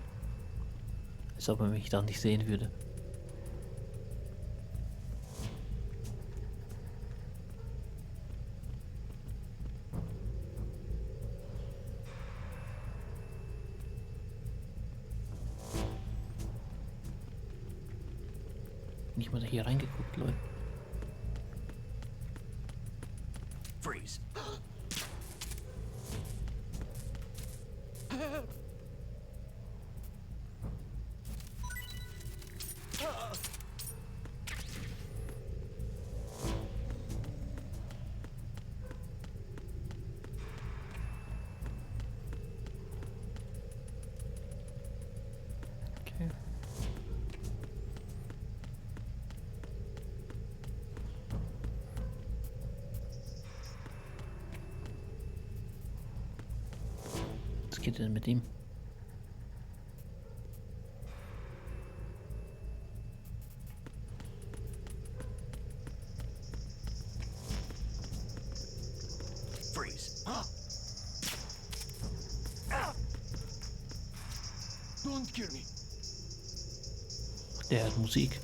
Als ob er mich da nicht sehen würde. Nicht mal hier reingeguckt, Leute. Freeze. Okay. Was geht denn mit ihm? Freeze. Don't kill me. Der hat Musik.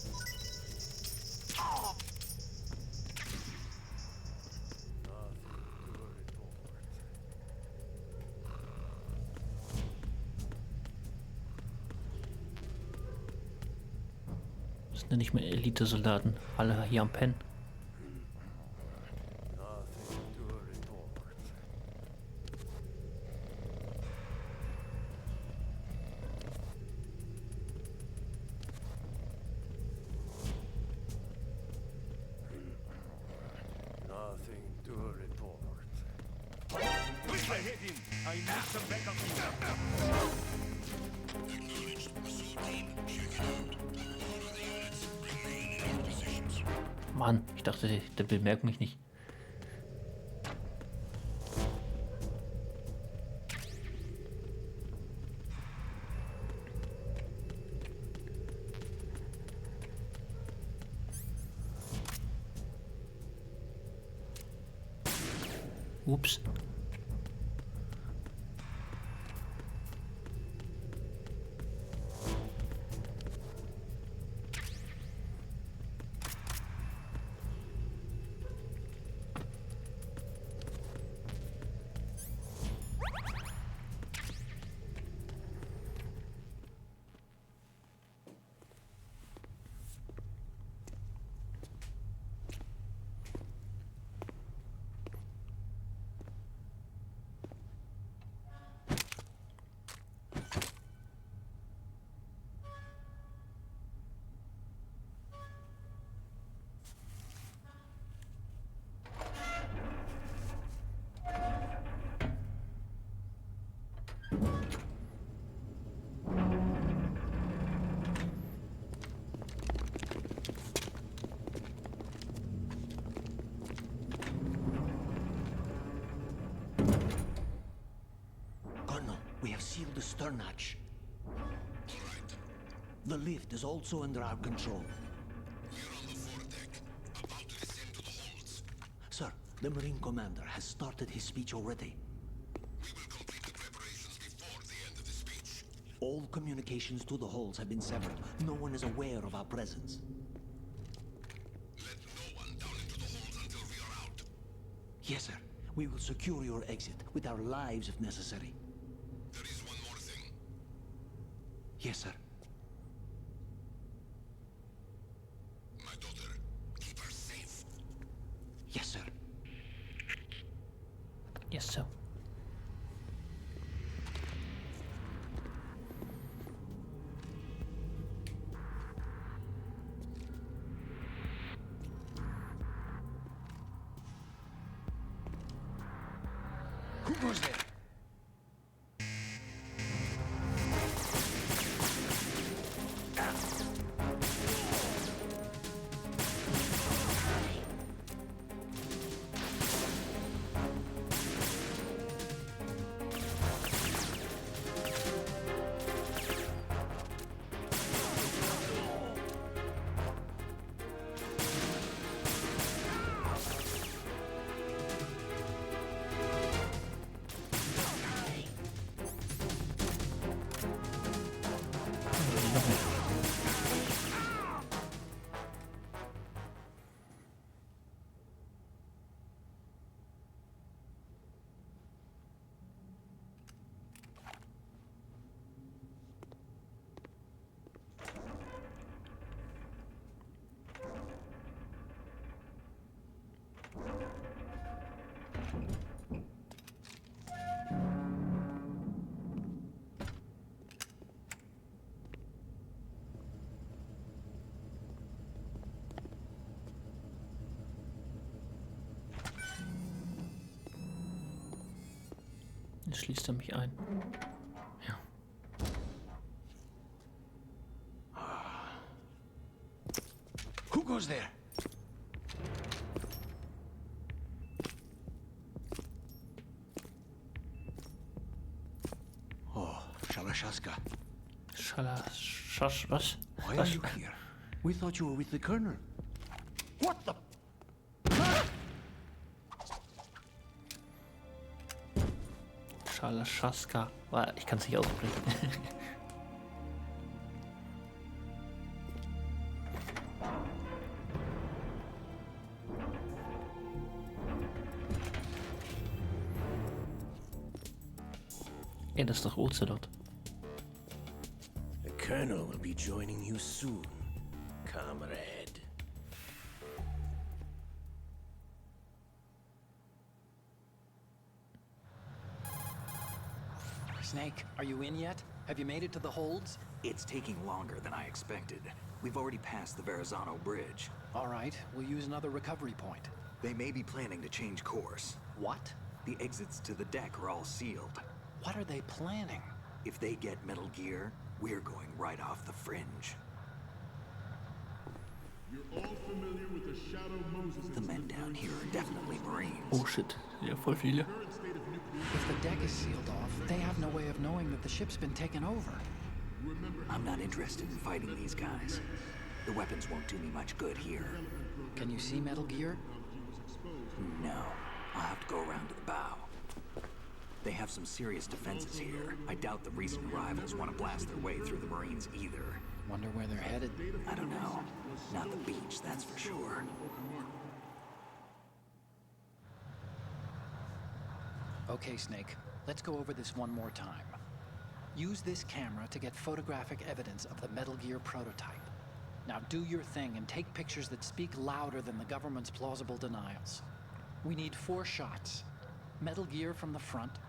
Das sind ja nicht mehr Elite-Soldaten. Alle hier am Pennen. Mann, ich dachte, der bemerkt mich nicht. Ups. We have sealed the stern hatch. The lift is also under our control. We're on the foredeck, about to descend to the holds. Sir, the Marine Commander has started his speech already. We will complete the preparations before the end of the speech. All communications to the holds have been severed. No one is aware of our presence. Let no one down into the holds until we are out. Yes, sir. We will secure your exit with our lives if necessary. There is one Yes, sir. My daughter, keep her safe. Yes, sir. Yes, sir. Who goes there? Jetzt schließt er mich ein. Ja. Who goes there? Oh, Shalashaska. Schasch, was? Why are you here? We thought you were with the Colonel. What the? Schalaschaska. Ich kann es nicht aussprechen. Ey, das ist doch Ocelot. The Colonel will be joining you soon, comrade. Snake, are you in yet? Have you made it to the holds? It's taking longer than I expected. We've already passed the Verrazano Bridge. All right, we'll use another recovery point. They may be planning to change course. What? The exits to the deck are all sealed. What are they planning? If they get Metal Gear, we're going right off the fringe. You're all familiar with the Shadow Moses. The men down here are definitely Marines. Oh shit, ja, voll viele. If the deck is sealed off, they have no way of knowing that the ship's been taken over. I'm not interested in fighting these guys. The weapons won't do me much good here. Can you see Metal Gear? No. I'll have to go around to the bow. They have some serious defenses here. I doubt the recent arrivals want to blast their way through the Marines either. Wonder where they're headed. I don't know. Not the beach, that's for sure. Okay, Snake. Let's go over this one more time. Use this camera to get photographic evidence of the Metal Gear prototype. Now do your thing and take pictures that speak louder than the government's plausible denials. We need 4 shots. Metal Gear from the front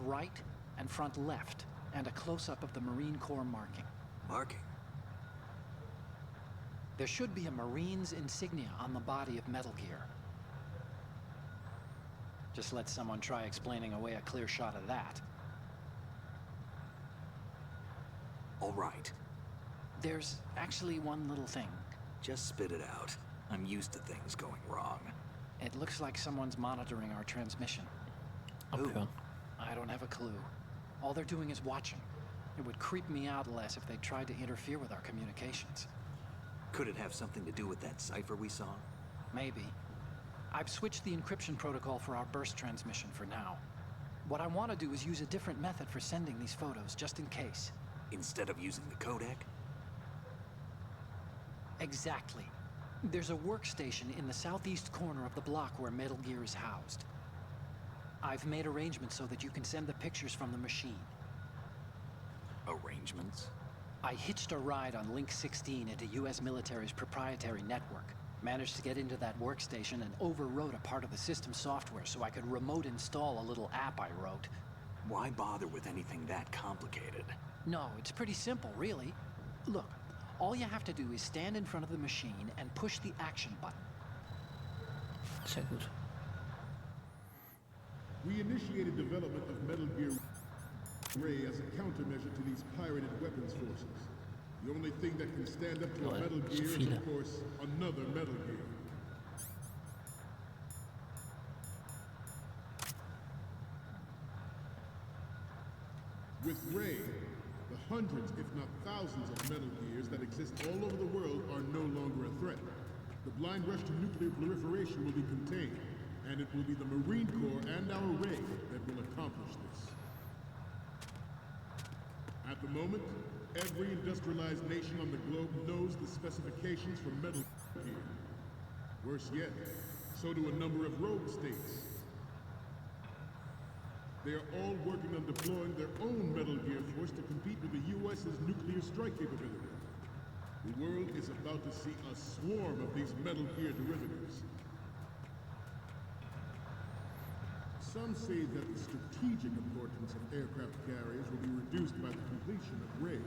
right, and front left, and a close-up of the Marine Corps marking. Marking? There should be a Marine's insignia on the body of Metal Gear. Just let someone try explaining away a clear shot of that. All right. There's actually one little thing. Just spit it out. I'm used to things going wrong. It looks like someone's monitoring our transmission. Abhören. I don't have a clue. All they're doing is watching. It would creep me out less if they tried to interfere with our communications. Could it have something to do with that cipher we saw? Maybe. I've switched the encryption protocol for our burst transmission for now. What I want to do is use a different method for sending these photos, just in case. Instead of using the codec? Exactly. There's a workstation in the southeast corner of the block where Metal Gear is housed. I've made arrangements so that you can send the pictures from the machine. Arrangements? I hitched a ride on Link 16 into US military's proprietary network. Managed to get into that workstation and overwrote a part of the system software so I could remote install a little app I wrote. Why bother with anything that complicated? No, it's pretty simple, really. Look, all you have to do is stand in front of the machine and push the action button. Sehr gut. We initiated development of Metal Gear Ray as a countermeasure to these pirated weapons forces. The only thing that can stand up to a Metal Gear is, of course, another Metal Gear. With Ray, the hundreds, if not thousands, of Metal Gears that exist all over the world are no longer a threat. The blind rush to nuclear proliferation will be contained, and it will be the Marine Corps and our Ray that will accomplish this. At the moment, every industrialized nation on the globe knows the specifications for Metal Gear. Worse yet, so do a number of rogue states. They are all working on deploying their own Metal Gear force to compete with the US's nuclear strike capability. The world is about to see a swarm of these Metal Gear derivatives. Some say that the strategic importance of aircraft carriers will be reduced by the completion of Ray.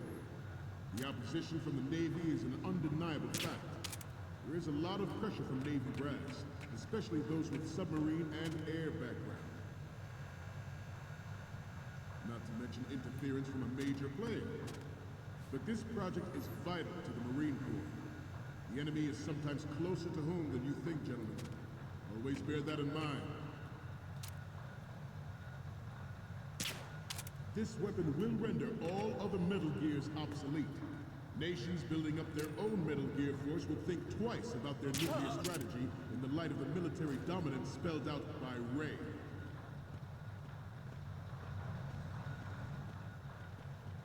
The opposition from the Navy is an undeniable fact. There is a lot of pressure from Navy brass, especially those with submarine and air background. Not to mention interference from a major player. But this project is vital to the Marine Corps. The enemy is sometimes closer to home than you think, gentlemen. Always bear that in mind. This weapon will render all other Metal Gears obsolete. Nations building up their own Metal Gear force will think twice about their nuclear strategy in the light of the military dominance spelled out by Ray.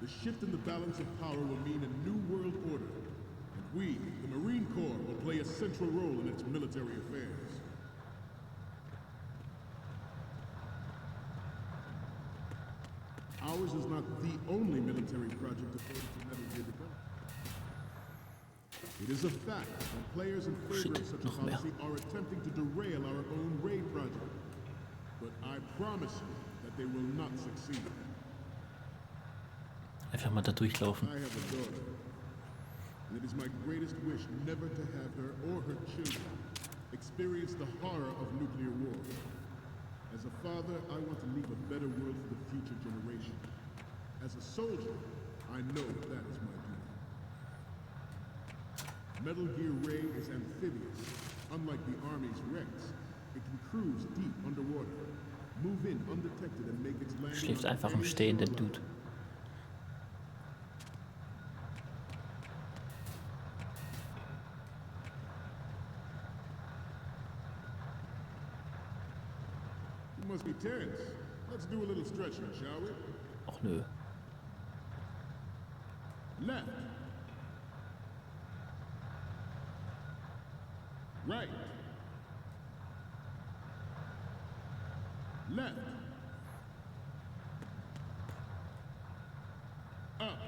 The shift in the balance of power will mean a new world order, and we, the Marine Corps, will play a central role in its military affairs. Ours is not the only military project afforded to Metal Gear development. It is a fact that players in favor of such a policy are attempting to derail our own Ray project. But I promise you that they will not succeed. Einfach mal da durchlaufen. I have a daughter, and it is my greatest wish never to have her or her children experience the horror of nuclear war. As a father, I want to leave a better world for the future generation. As a soldier, I know that is my duty. Metal Gear Ray is amphibious. Unlike the Army's Rex, it can cruise deep underwater, move in undetected and make its landing. Schläft einfach im Stehen, der Dude. You must be tense. Let's do a little stretching, shall we? Och nö. Left. Right. Left. Up.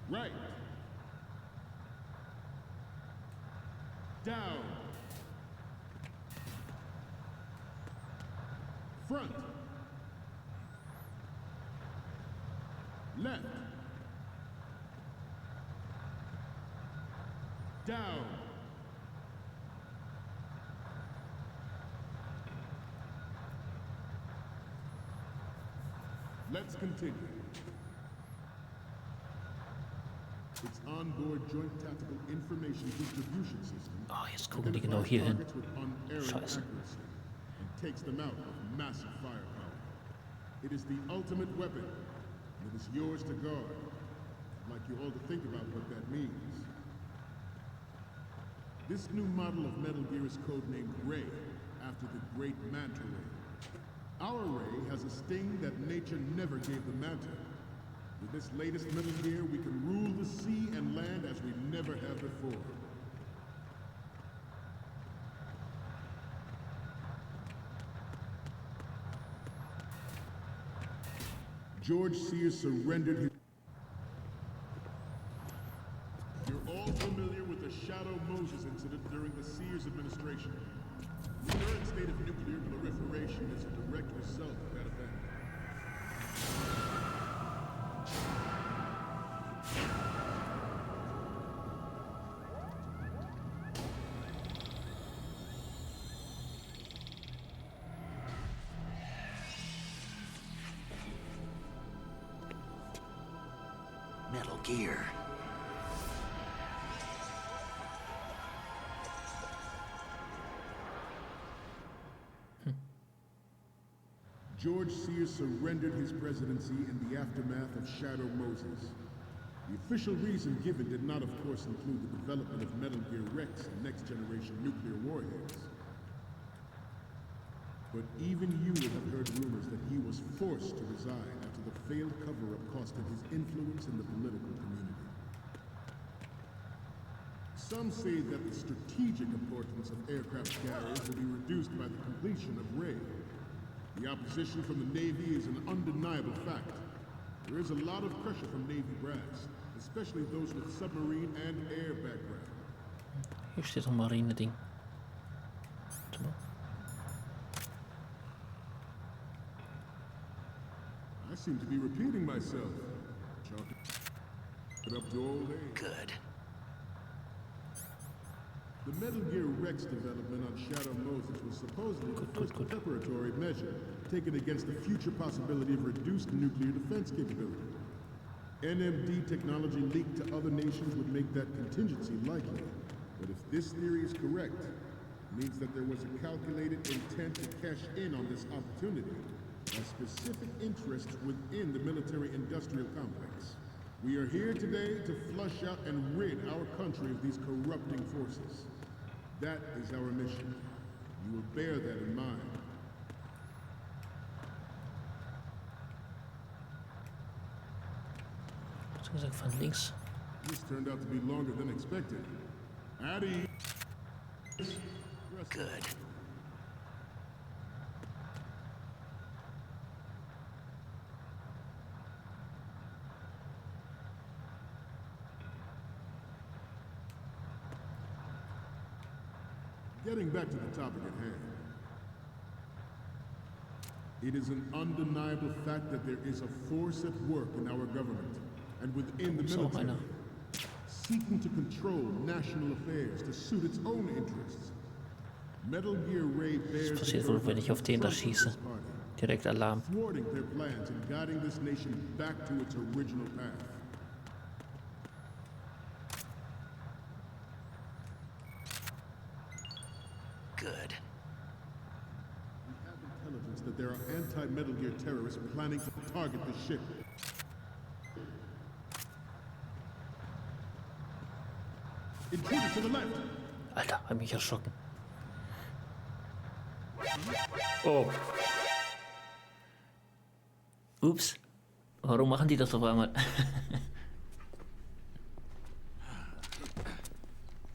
Right. Down. Front. Left. Down. Let's continue. Its onboard joint tactical information distribution system. Oh, jetzt gucken die genau hier hin. Scheiße. Takes them out of massive firepower. It is the ultimate weapon, and it is yours to guard. I'd like you all to think about what that means. This new model of Metal Gear is codenamed Ray, after the great Manta Ray. Our Ray has a sting that nature never gave the Manta. With this latest Metal Gear, we can rule the sea and land as we never have before. George Sears surrendered his... You're all familiar with the Shadow Moses incident during the Sears administration. The current state of nuclear proliferation is a direct result of that event. Metal Gear. George Sears surrendered his presidency in the aftermath of Shadow Moses. The official reason given did not, of course, include the development of Metal Gear Rex and next-generation nuclear warheads. But even you would have heard rumors that he was forced to resign after the failed cover-up cost him his influence in the political community. Some say that the strategic importance of aircraft carriers will be reduced by the completion of Ray. The opposition from the Navy is an undeniable fact. There is a lot of pressure from Navy brass, especially those with submarine and air background. Hier zit een marine ding. I seem to be repeating myself. Chalk it up to old age. Good. The Metal Gear Rex development on Shadow Moses was supposedly the first preparatory measure taken against the future possibility of reduced nuclear defense capability. NMD technology leaked to other nations would make that contingency likely. But if this theory is correct, it means that there was a calculated intent to cash in on this opportunity by specific interests within the military-industrial complex. We are here today to flush out and rid our country of these corrupting forces. That is our mission. You will bear that in mind. Van links. This turned out to be longer than expected. Addy. Good. Getting back to the topic at hand. It is an undeniable fact that there is a force at work in our government and within the military, seeking to control national affairs to suit its own interests. Metal Gear Ray bears Passiert wohl, wenn ich auf den da schieße. Direkt Alarm. thwarting their plans and guiding this nation back to its original path. Good. We have intelligence that there are anti-Metal Gear terrorists planning to target the ship. Intruder to the left! Alter, hab mich erschrocken. Oh. Ups. Warum machen die das auf einmal?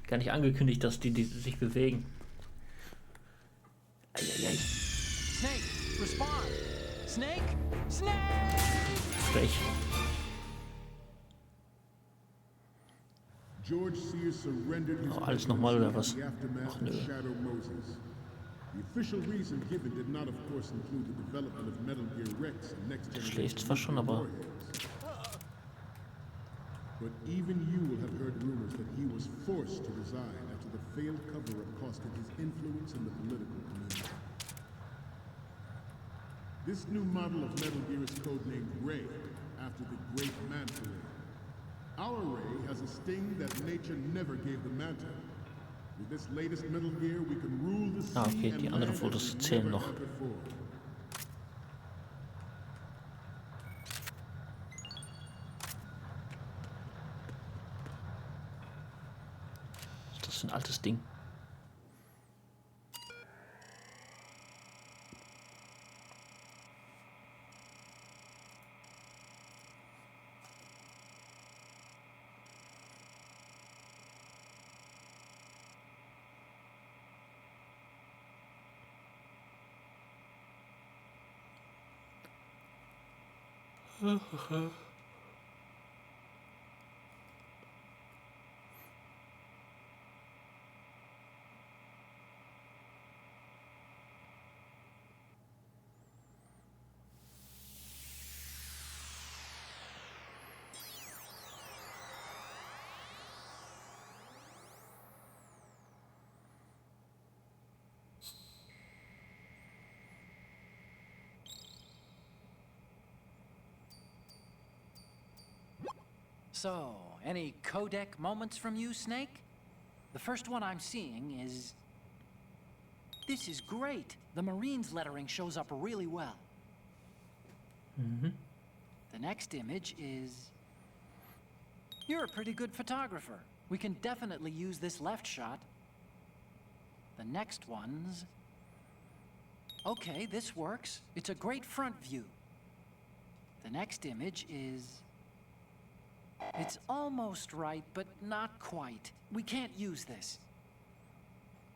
Gar nicht angekündigt, dass die sich bewegen. Eieiei. Snake, respond! Snake! Snake! Frech. George Sears surrendered his Alles nochmal oder was? in the aftermath Ach nö. of Shadow Moses. The official reason given did not, of course, include the development of Metal Gear Rex and next generation. Schläft zwar schon, aber But even you will have heard rumors that he was forced to resign after the failed cover-up cost him his influence in the political community. This new model of Metal Gear is codenamed Ray, after the Great Manta Ray. Our Ray has a sting that nature never gave the Manta. With this latest Metal Gear, we can rule the sea okay, die and anderen land Fotos as we zählen never noch. have before. Das ist ein altes Ding. So, any codec moments from you, Snake? The first one I'm seeing is... This is great. The Marines lettering shows up really well. The next image is... You're a pretty good photographer. We can definitely use this left shot. The next one's... Okay, this works. It's a great front view. The next image is... It's almost right, but not quite. We can't use this.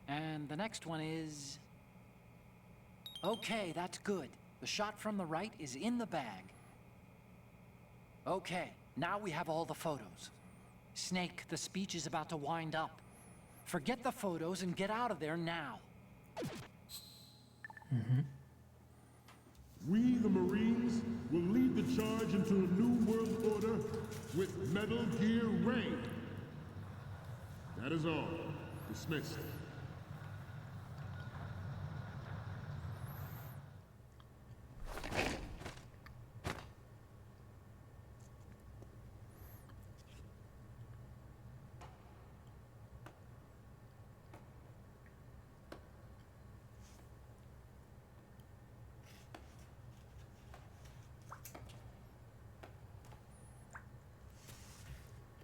And the next one is... Okay, that's good. The shot from the right is in the bag. Okay, now we have all the photos. Snake, the speech is about to wind up. Forget the photos and get out of there now. We, the Marines, will lead the charge into a new world order with Metal Gear Ray. That is all. Dismissed.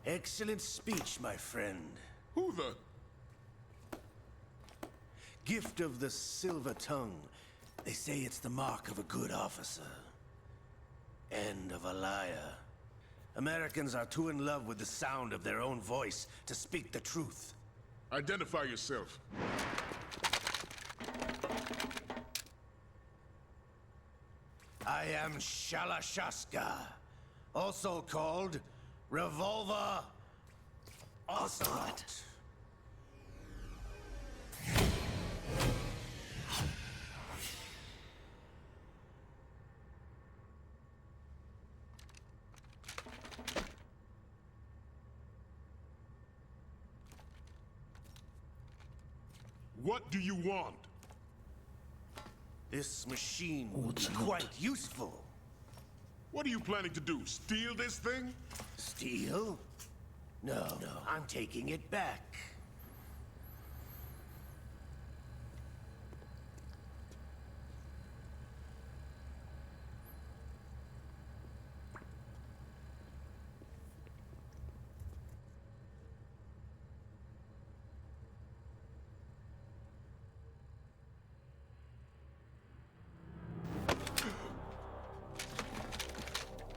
Excellent speech, my friend. Who the? Gift of the silver tongue. They say it's the mark of a good officer. And of a liar. Americans are too in love with the sound of their own voice to speak the truth. Identify yourself. I am Shalashaska, also called Revolver Ocelot. What do you want? This machine would be quite useful. What are you planning to do? Steal this thing? Steal? No, I'm taking it back.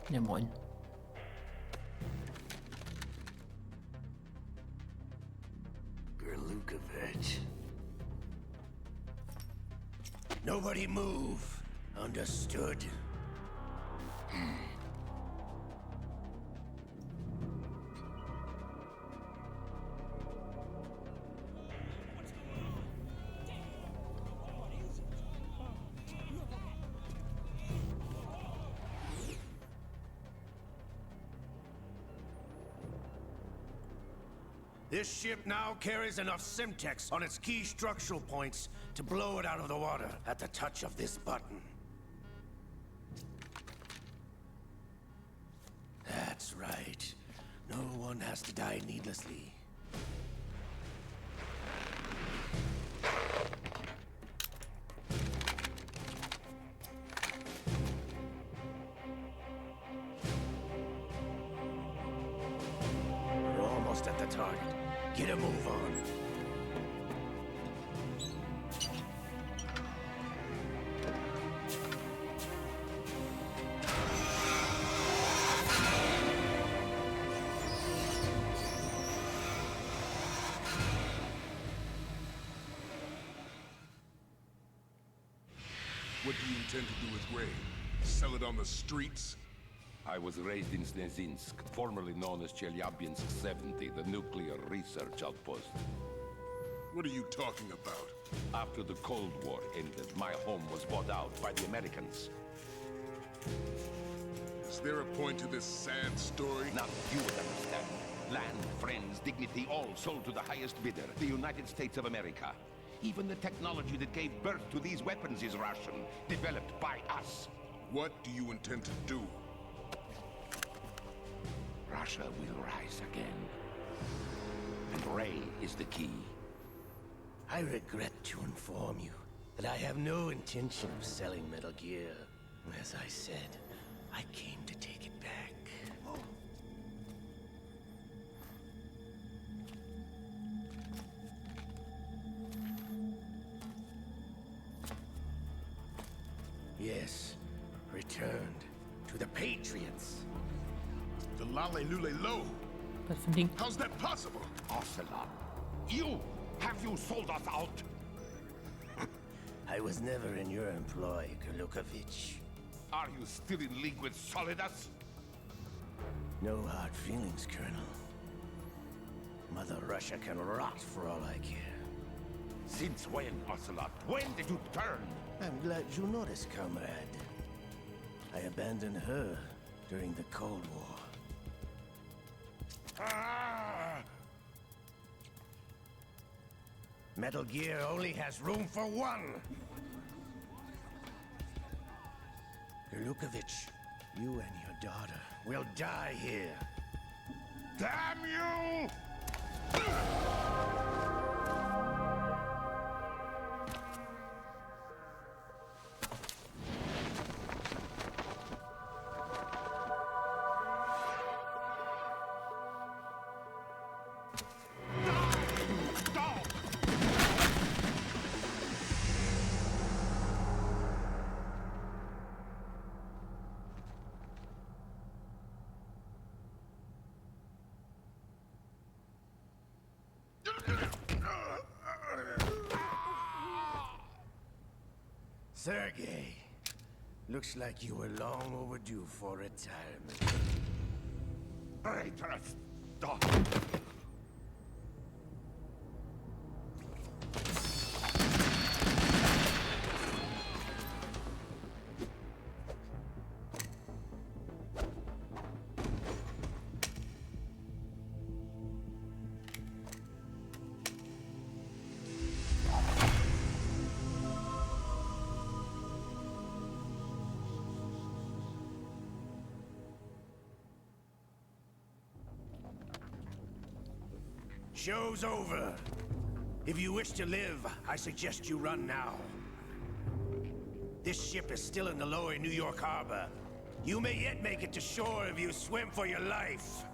Ja, moin. Gerlukovich. Nobody move. Understood? This ship now carries enough Simtex on its key structural points to blow it out of the water at the touch of this button. That's right. No one has to die needlessly. We're almost at the target. Get a move on. What do you intend to do with Ray? Sell it on the streets? I was raised in Snezinsk, formerly known as Chelyabinsk 70, the nuclear research outpost. What are you talking about? After the Cold War ended, my home was bought out by the Americans. Is there a point to this sad story? Now you would understand. Land, friends, dignity, all sold to the highest bidder, the United States of America. Even the technology that gave birth to these weapons is Russian, developed by us. What do you intend to do? Russia will rise again. And Ray is the key. I regret to inform you that I have no intention of selling Metal Gear. As I said, I came to take it back. Yes, returned to the Patriots. The Lale Lule Lo? How's that possible? Ocelot, have you sold us out? I was never in your employ, Golukovich. Are you still in league with Solidus? No hard feelings, Colonel. Mother Russia can rot for all I care. Since when, Ocelot? When did you turn? I'm glad you noticed, comrade. I abandoned her during the Cold War. Ah! Metal Gear only has room for one! Golukovich, you and your daughter will die here. Damn you! Sergei, looks like you were long overdue for retirement. Traitorous dog! Show's over. If you wish to live, I suggest you run now. This ship is still in the lower New York harbor. You may yet make it to shore if you swim for your life.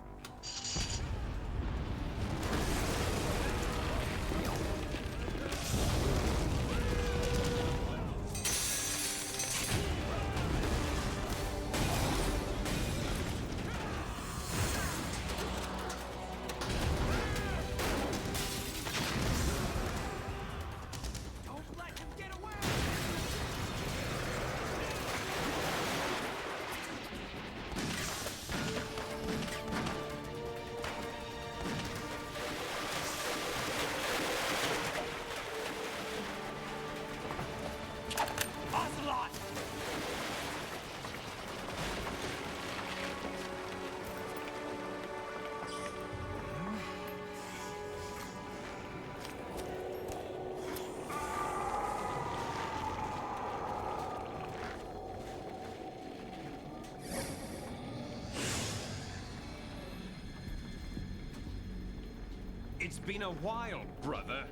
It's been a while, brother.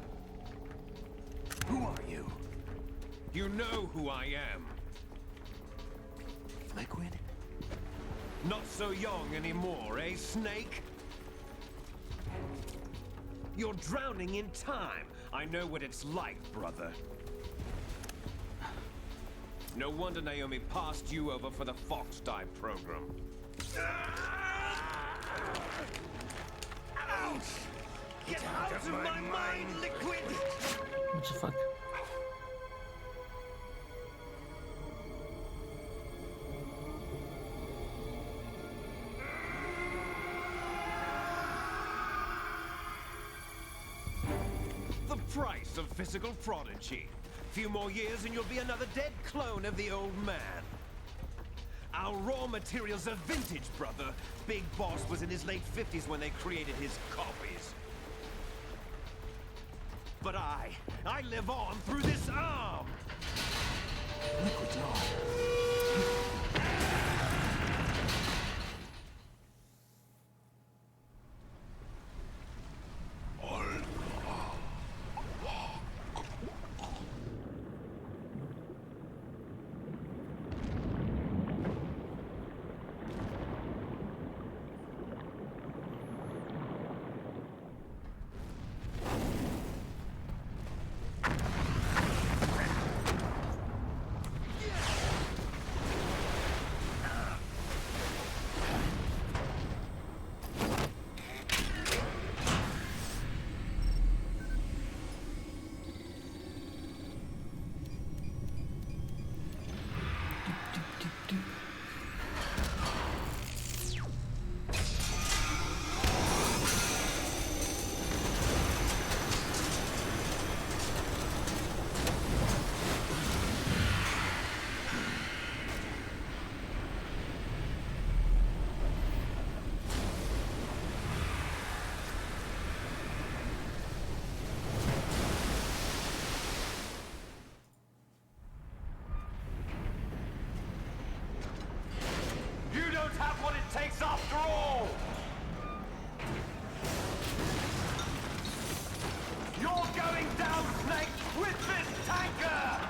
Who are you? You know who I am. Liquid? Not so young anymore, eh, Snake? You're drowning in time. I know what it's like, brother. No wonder Naomi passed you over for the Fox Die program. Ouch! Get out of my mind, Liquid! What the fuck? price of physical prodigy. Few more years and you'll be another dead clone of the old man. Our raw materials are vintage, brother. Big Boss was in his late 50s when they created his copies. But I live on through this arm! Liquid's on. Have what it takes after all! You're going down, Snake, with this tanker!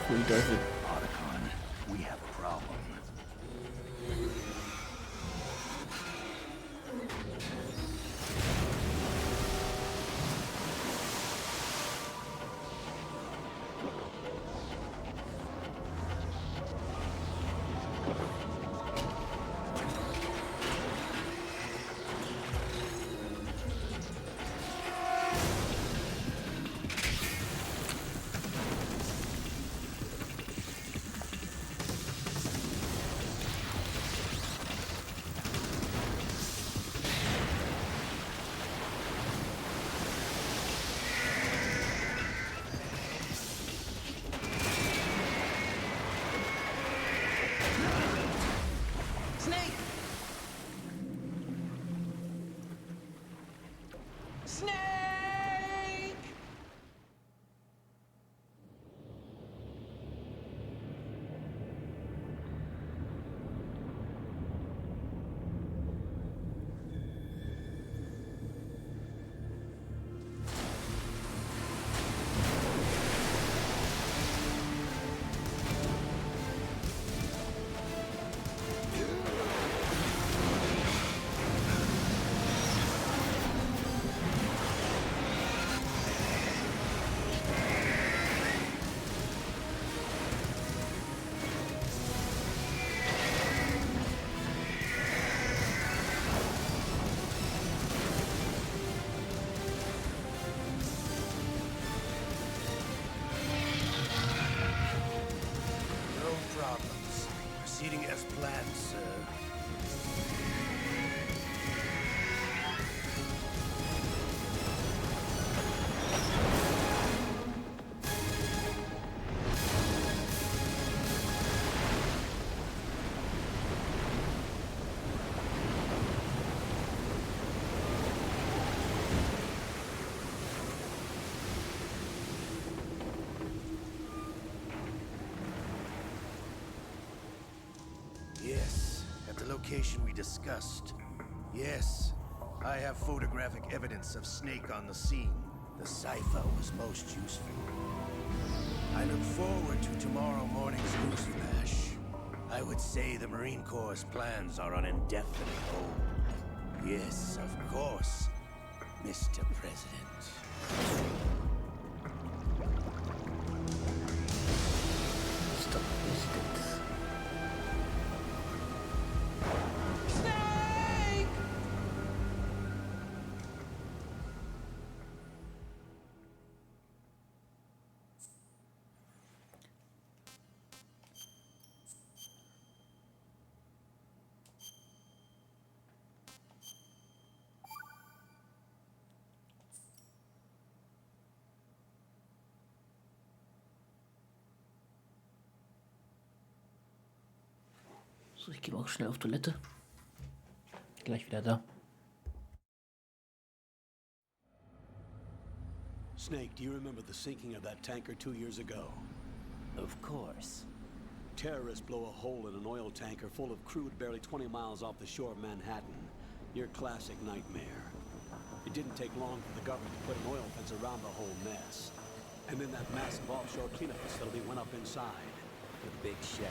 Who does it? Otacon, we have a problem. Snake! Snake! No problems. Proceeding as planned, sir. at the location we discussed. Yes, I have photographic evidence of Snake on the scene. The cipher was most useful. I look forward to tomorrow morning's newsflash. I would say the Marine Corps' plans are on indefinite hold. Yes, of course, Mr. President. Stop President. So, ich gehe auch schnell auf Toilette. Gleich wieder da. Snake, do you remember the sinking of that tanker 2 years ago? Of course. Terrorists blow a hole in an oil tanker full of crude barely 20 miles off the shore of Manhattan. Your classic nightmare. It didn't take long for the government to put an oil fence around the whole mess. And then that massive offshore cleanup facility went up inside. The big shell.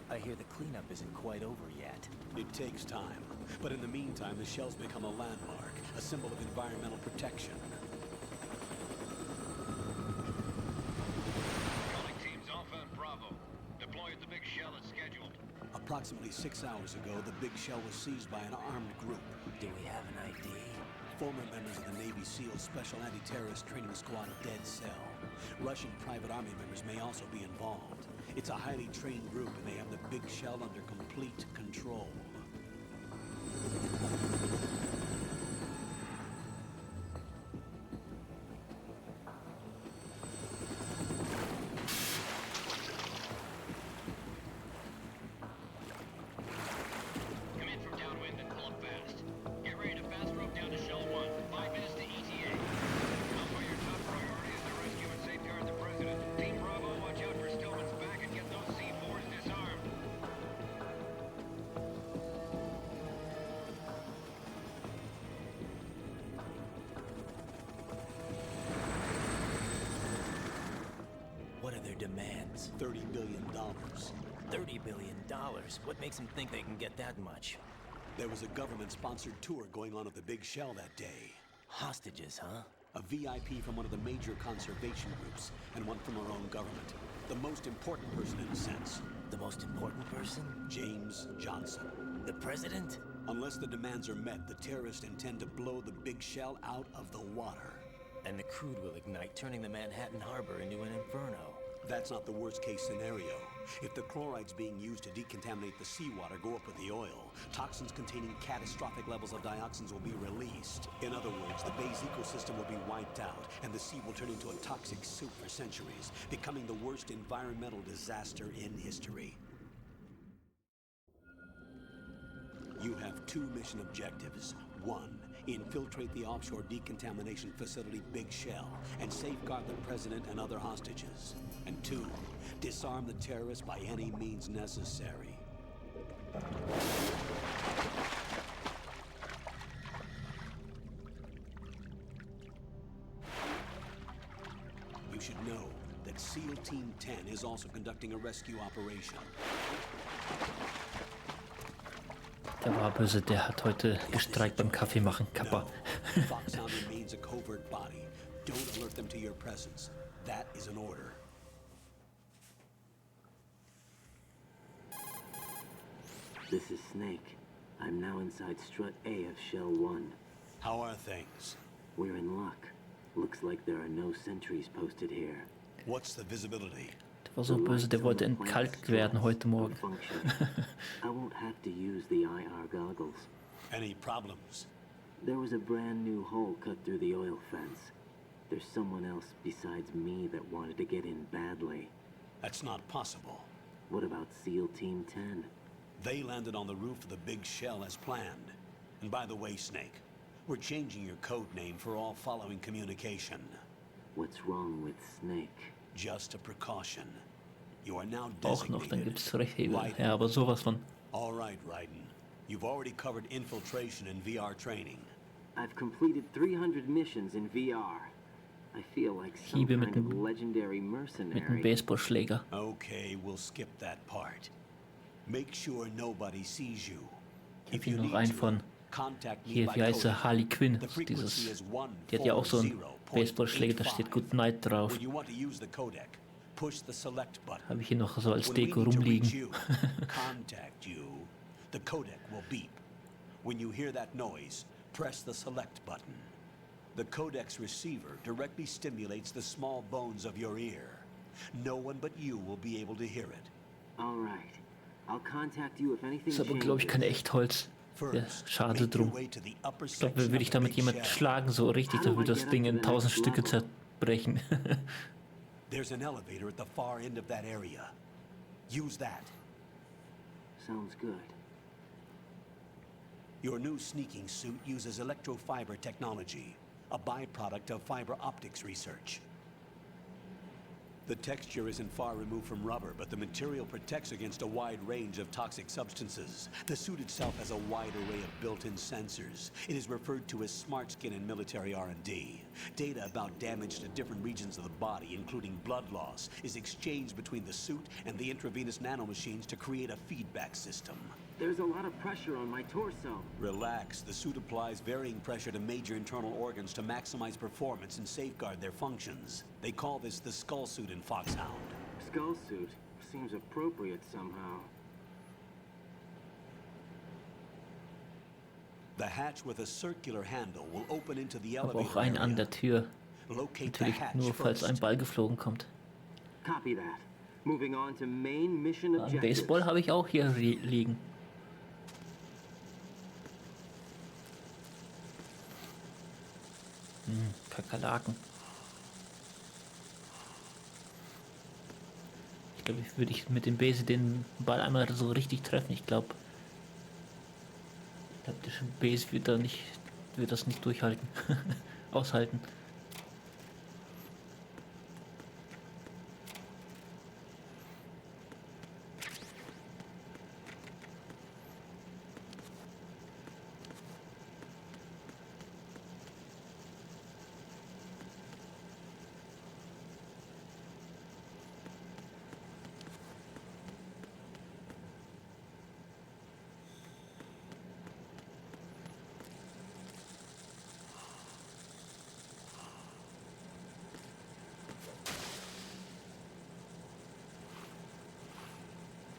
I hear the cleanup isn't quite over yet. It takes time. But in the meantime, the shell's become a landmark, a symbol of environmental protection. Calling teams Alpha and Bravo. Deploy at the big shell as scheduled. Approximately 6 hours ago, the big shell was seized by an armed group. Do we have an ID? Former members of the Navy SEAL Special Anti-Terrorist Training Squad Dead Cell. Russian private army members may also be involved. It's a highly trained group, and they have the big shell under complete control. Come in from downwind and pull up fast. Get ready to fast rope down to Shell 1. 5 minutes to ETA. Now for your top priority is to rescue and safeguard the President. Team Bravo, watch out for Stillman's back and get those C4s disarmed. What are their demands? $30 billion. $30 billion? What makes them think they can get that much? There was a government-sponsored tour going on at the big shell that day. Hostages, huh? A VIP from one of the major conservation groups, and one from our own government. The most important person in a sense. The most important person? James Johnson. The president? Unless the demands are met, the terrorists intend to blow the big shell out of the water. And the crude will ignite, turning the Manhattan Harbor into an inferno. That's not the worst-case scenario. If the chlorides being used to decontaminate the seawater go up with the oil, toxins containing catastrophic levels of dioxins will be released. In other words, the bay's ecosystem will be wiped out, and the sea will turn into a toxic soup for centuries, becoming the worst environmental disaster in history. You have 2 mission objectives. 1, infiltrate the offshore decontamination facility Big Shell and safeguard the president and other hostages. And 2, disarm the terrorists by any means necessary. You should know that SEAL Team 10 is also conducting a rescue operation. Der war böse, der hat heute gestreikt beim Kaffee machen. Kappa. Foxhound remains a covert body. Don't alert them to your presence. That is an order. This is Snake. I'm now inside Strut A of Shell 1. How are things? We're in luck. Looks like there are no sentries posted here. What's the visibility? Der war so böse, der wollte entkalkt werden heute Morgen. I won't have to use the IR goggles. Any problems? There was a brand new hole cut through the oil fence. There's someone else besides me that wanted to get in badly. That's not possible. What about SEAL Team 10? They landed on the roof of the Big Shell as planned. And by the way, Snake, we're changing your code name for all following communication. What's wrong with Snake? Just a precaution. You are now Auch noch, dann designated gibt's Rechtshebel. Raiden. Ja, aber sowas von. All right, Raiden. You've already covered infiltration and VR training. I've completed 300 missions in VR. I feel like some Hiebe mit kind of dem legendary mit dem mercenary. Baseballschläger. Okay, we'll skip that part. Make sure nobody sees you. Ich hab hier noch einen von hier, wie heißt er? Harley Quinn. Dieses, die hat ja auch so einen Baseballschläger, da steht Good Night drauf. When you want to use the codec, push the select button. Habe ich hier noch so als When we Deko need to reach rumliegen. you, contact you. The codec will beep. When you hear that noise, press the select button. The codec's receiver directly stimulates the small bones of your ear. No one but you will be able to hear it. All right. I'll contact you if anything Ist aber, glaube ich, kein changes. Echtholz. Ja, schade drum. Ich glaube, würde ich damit jemand schlagen, so richtig, dann würde das Ding in 1000 Stücke zerbrechen. There's an elevator at the far end of that area. Use that. Sounds good. Your new sneaking suit uses electrofiber technology, a byproduct of fiber optics research. The texture isn't far removed from rubber, but the material protects against a wide range of toxic substances. The suit itself has a wide array of built-in sensors. It is referred to as smart skin in military R&D. Data about damage to different regions of the body, including blood loss, is exchanged between the suit and the intravenous nanomachines to create a feedback system. There's a lot of pressure on my torso. Relax. The suit applies varying pressure to major internal organs to maximize performance and safeguard their functions. They call this the skull suit in Foxhound. Skull suit seems appropriate somehow. The hatch with a circular handle will open into the Aber elevator auch einen an der Tür. Locate the Natürlich hatch nur, falls ein first. Ball geflogen kommt. Copy that. Moving on to main mission Ein objectives. Baseball habe ich auch hier liegen. Kakerlaken. Ich glaube, ich würde mit dem Base den Ball einmal so richtig treffen. Ich glaube, der Base wird das nicht durchhalten. Aushalten.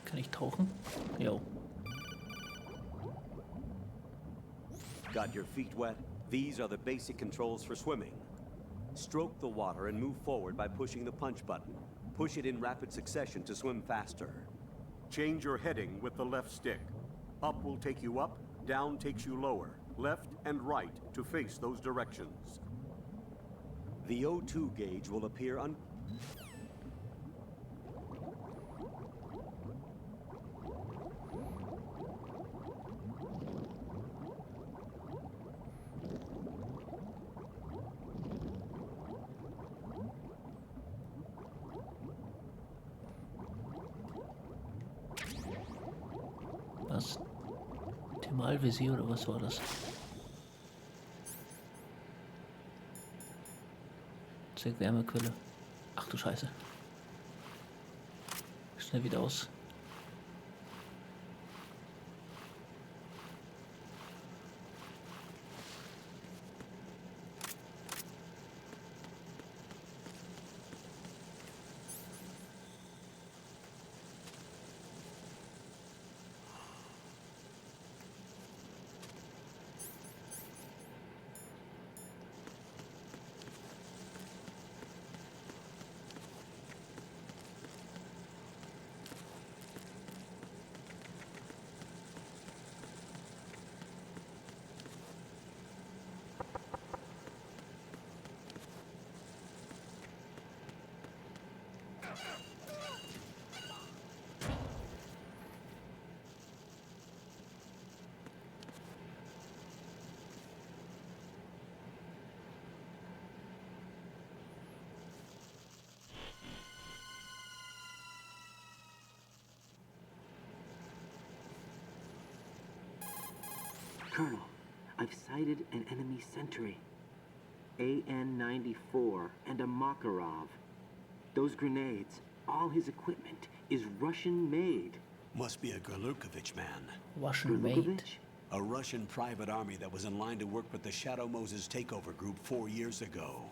Kann ich tauchen? Jo. Got your feet wet? These are the basic controls for swimming. Stroke the water and move forward by pushing the punch button. Push it in rapid succession to swim faster. Change your heading with the left stick. Up will take you up, down takes you lower. Left and right to face those directions. The O2 gauge will appear on... Was? Thermalvisier oder was war das? Wärmequelle. Ach du Scheiße. Schnell wieder aus. Colonel, I've sighted an enemy sentry. AN-94 and a Makarov. Those grenades, all his equipment, is Russian-made. Must be a Gurlukovich man. Russian-made? A Russian private army that was in line to work with the Shadow Moses takeover group 4 years ago.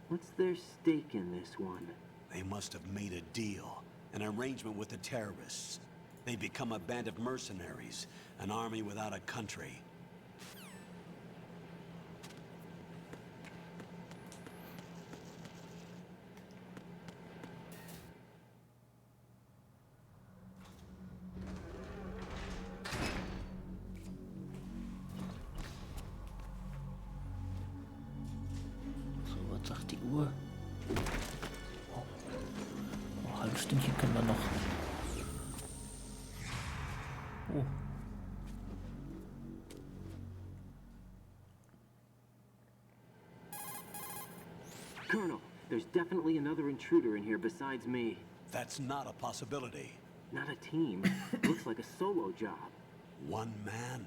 What's their stake in this one? They must have made a deal, an arrangement with the terrorists. They become a band of mercenaries, an army without a country. So, was sagt die Uhr? Oh, ein halbes Stündchen können wir noch. Oh. Colonel, there's definitely another intruder in here besides me. That's not a possibility. Not a team. Looks like a solo job. One man.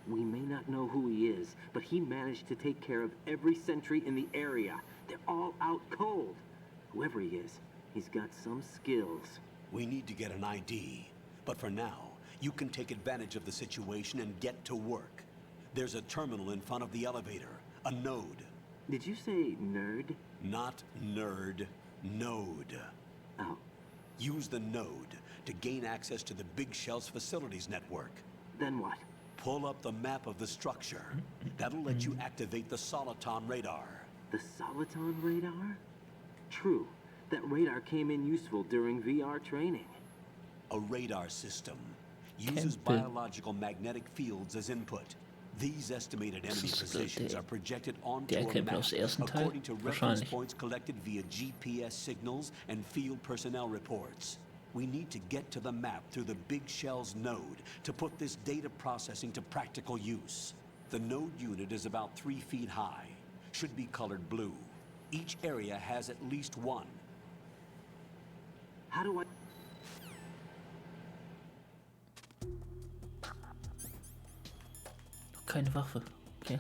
We may not know who he is, but he managed to take care of every sentry in the area. They're all out cold. Whoever he is, he's got some skills. We need to get an ID. But for now, you can take advantage of the situation and get to work. There's a terminal in front of the elevator. A node. Did you say nerd? Not nerd. Node. Oh. Use the node to gain access to the Big Shell's facilities network. Then what? Pull up the map of the structure. That'll let you activate the Soliton radar. The Soliton radar? True. That radar came in useful during VR training. A radar system uses biological magnetic fields as input. These estimated enemy positions are projected onto a map according to reference points collected via GPS signals and field personnel reports. We need to get to the map through the Big Shell's node to put this data processing to practical use. The node unit is about 3 feet high, should be colored blue. Each area has at least one. How do I... Keine Waffe. Okay.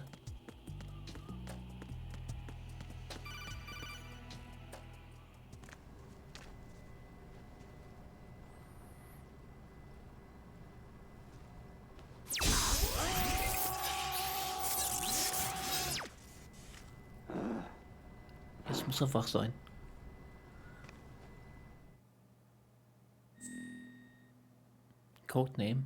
Jetzt muss er wach sein. Codename.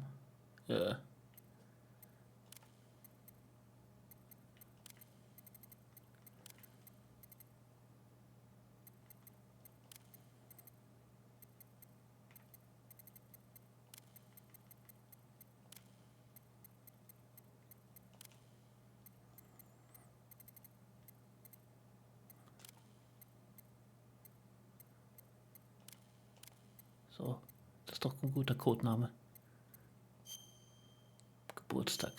So, das ist doch ein guter Codename. Geburtstag.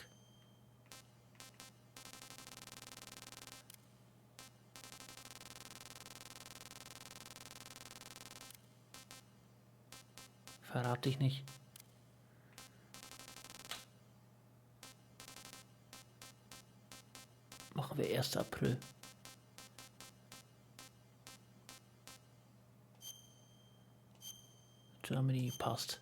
Verrate ich nicht. Machen wir 1. April. Germany passt.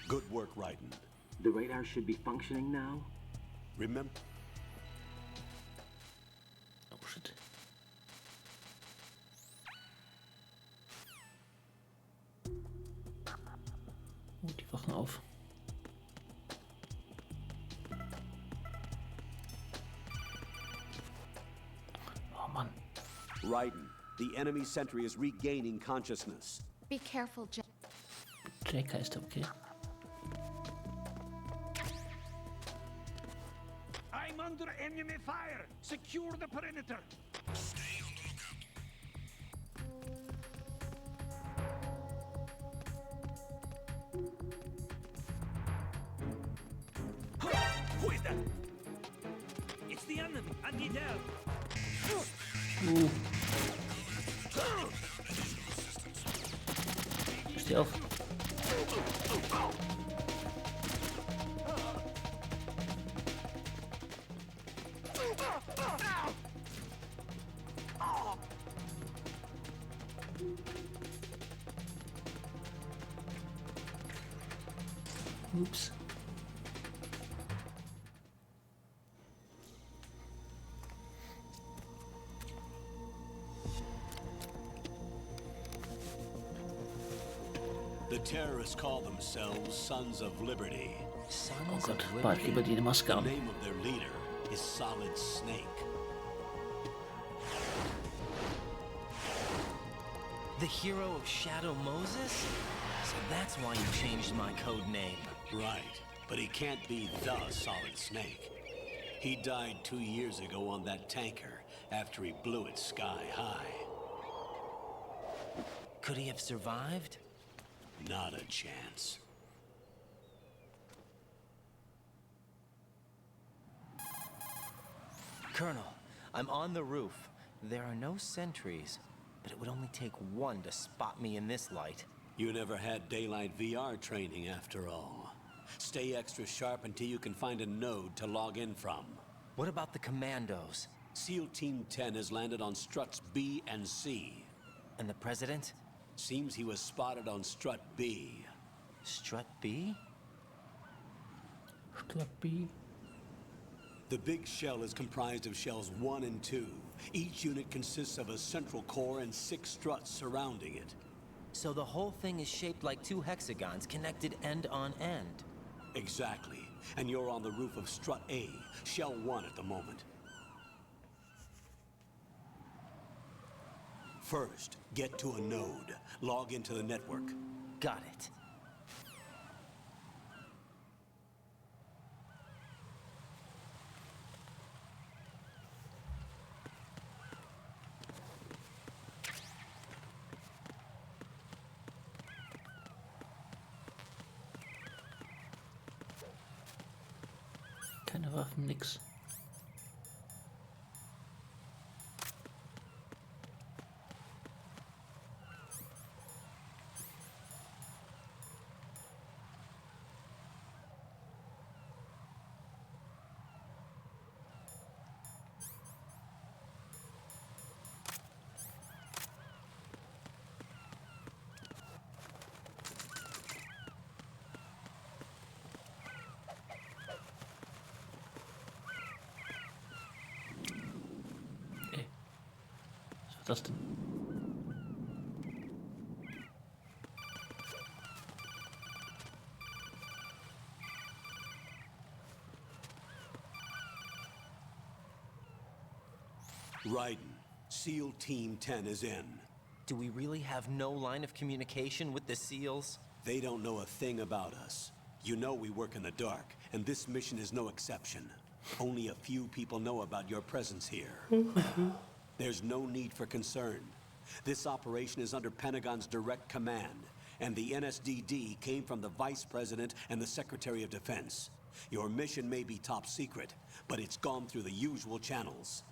Good work, Raiden. The radar should be functioning now? Remember... Oh shit. Oh, die wachen auf. Oh Mann. Raiden, the enemy sentry is regaining consciousness. Be careful, Jack. Jack heißt er, okay. I'm under enemy fire. Secure the perimeter. Stay on the lookout. Who is that? It's the enemy. I need help. Steh auf. Oops. The terrorists call themselves Sons of Liberty. Oh Gott, bald lieber die Maske The an. name of their leader is Solid Snake. The hero of Shadow Moses? So that's why you changed my code name. Right, but he can't be the Solid Snake. He died 2 years ago on that tanker after he blew it sky high. Could he have survived? Not a chance. Colonel, I'm on the roof. There are no sentries, but it would only take one to spot me in this light. You never had daylight VR training after all. Stay extra sharp until you can find a node to log in from. What about the commandos? SEAL Team 10 has landed on struts B and C. And the President? Seems he was spotted on strut B. Strut B? Strut B. The big shell is comprised of shells 1 and 2. Each unit consists of a central core and 6 struts surrounding it. So the whole thing is shaped like 2 hexagons connected end on end. Exactly. And you're on the roof of strut A, shell 1 at the moment. First, get to a node. Log into the network. Got it. Keine Waffen, nix. Was ist das denn? Raiden, SEAL Team 10 is in. Do we really have no line of communication with the SEALs? They don't know a thing about us. You know we work in the dark, and this mission is no exception. Only a few people know about your presence here. There's no need for concern. This operation is under Pentagon's direct command, and the NSDD came from the Vice President and the Secretary of Defense. Your mission may be top secret, but it's gone through the usual channels.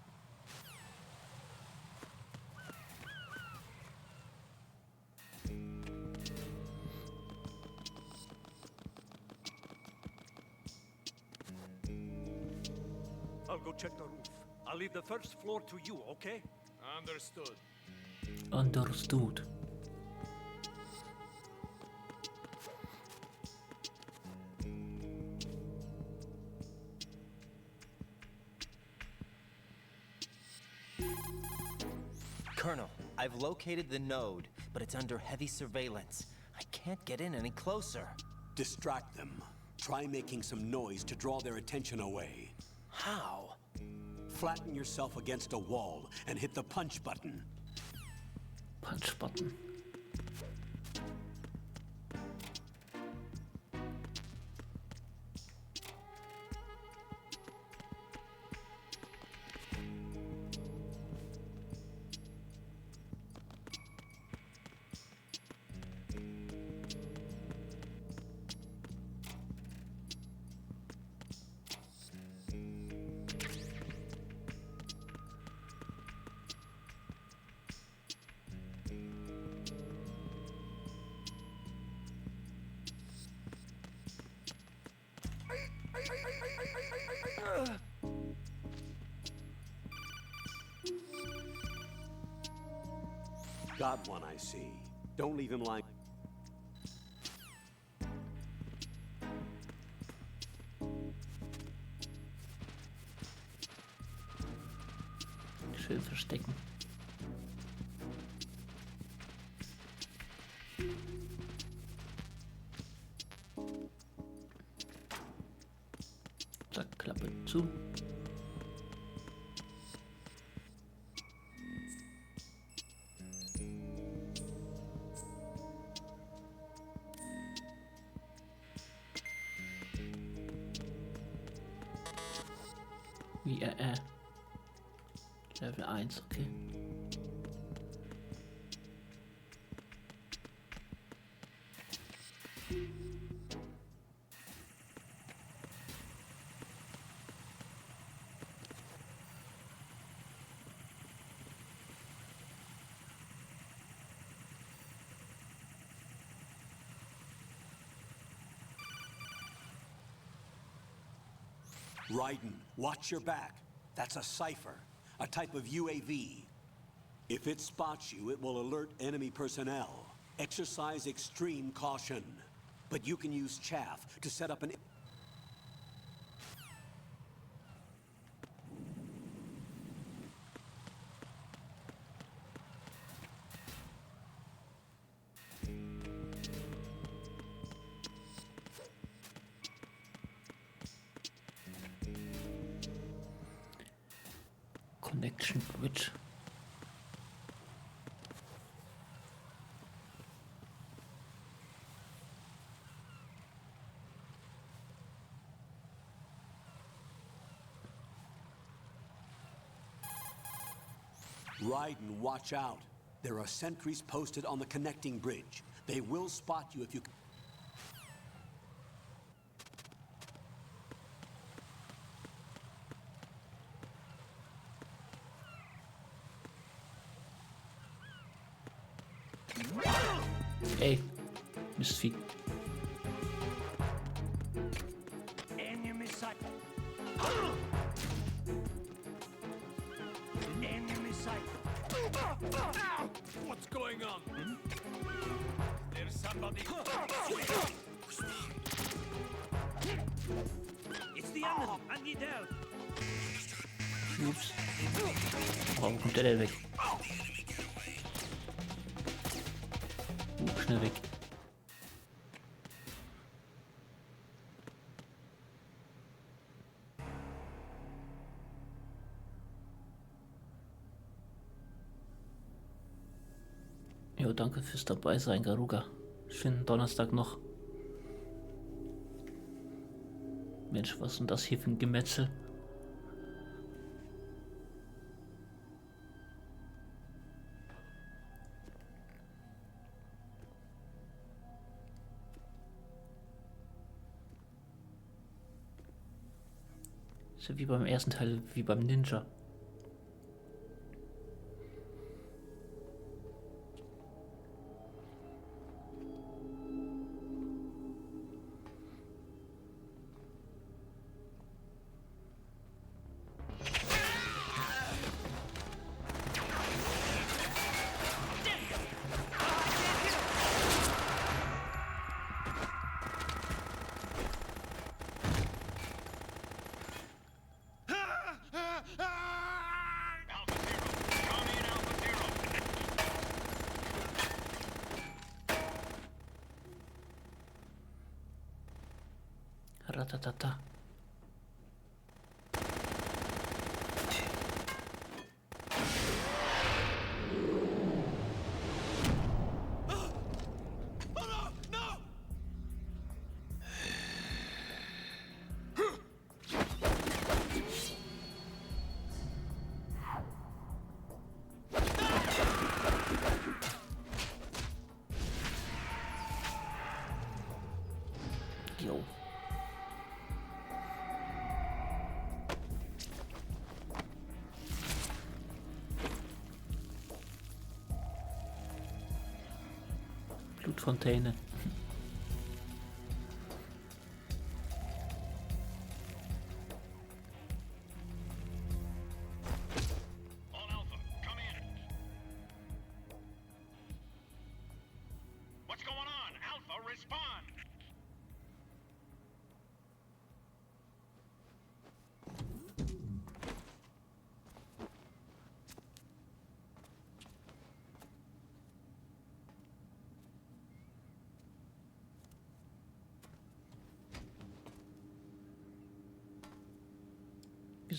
I'll go check the roof. I'll leave the first floor to you, okay? Understood. Understood. Colonel, I've located the node, but it's under heavy surveillance. I can't get in any closer. Distract them. Try making some noise to draw their attention away. How? Flatten yourself against a wall and hit the punch button. Punch button. Got one, I see. Don't leave him lying. Schön verstecken. Zack, Klappe zu. Wie Level 1, okay. Raiden, watch your back. That's a cipher, a type of UAV. If it spots you, it will alert enemy personnel. Exercise extreme caution. But you can use chaff to set up an... Connection Bridge. Raiden, watch out. There are sentries posted on the connecting bridge. They will spot you if you... Ey, Mistvieh. Enemy sight. Enemy sight. What's going on? There's somebody. It's the enemy. I need help. Ups. Warum kommt der denn weg? Schnell weg. Jo, danke fürs dabei sein, Garuga. Schönen Donnerstag noch. Mensch, was ist denn das hier für ein Gemetzel? Ist ja wie beim ersten Teil, wie beim Ninja. Ratatata. Jo. Blutfontäne.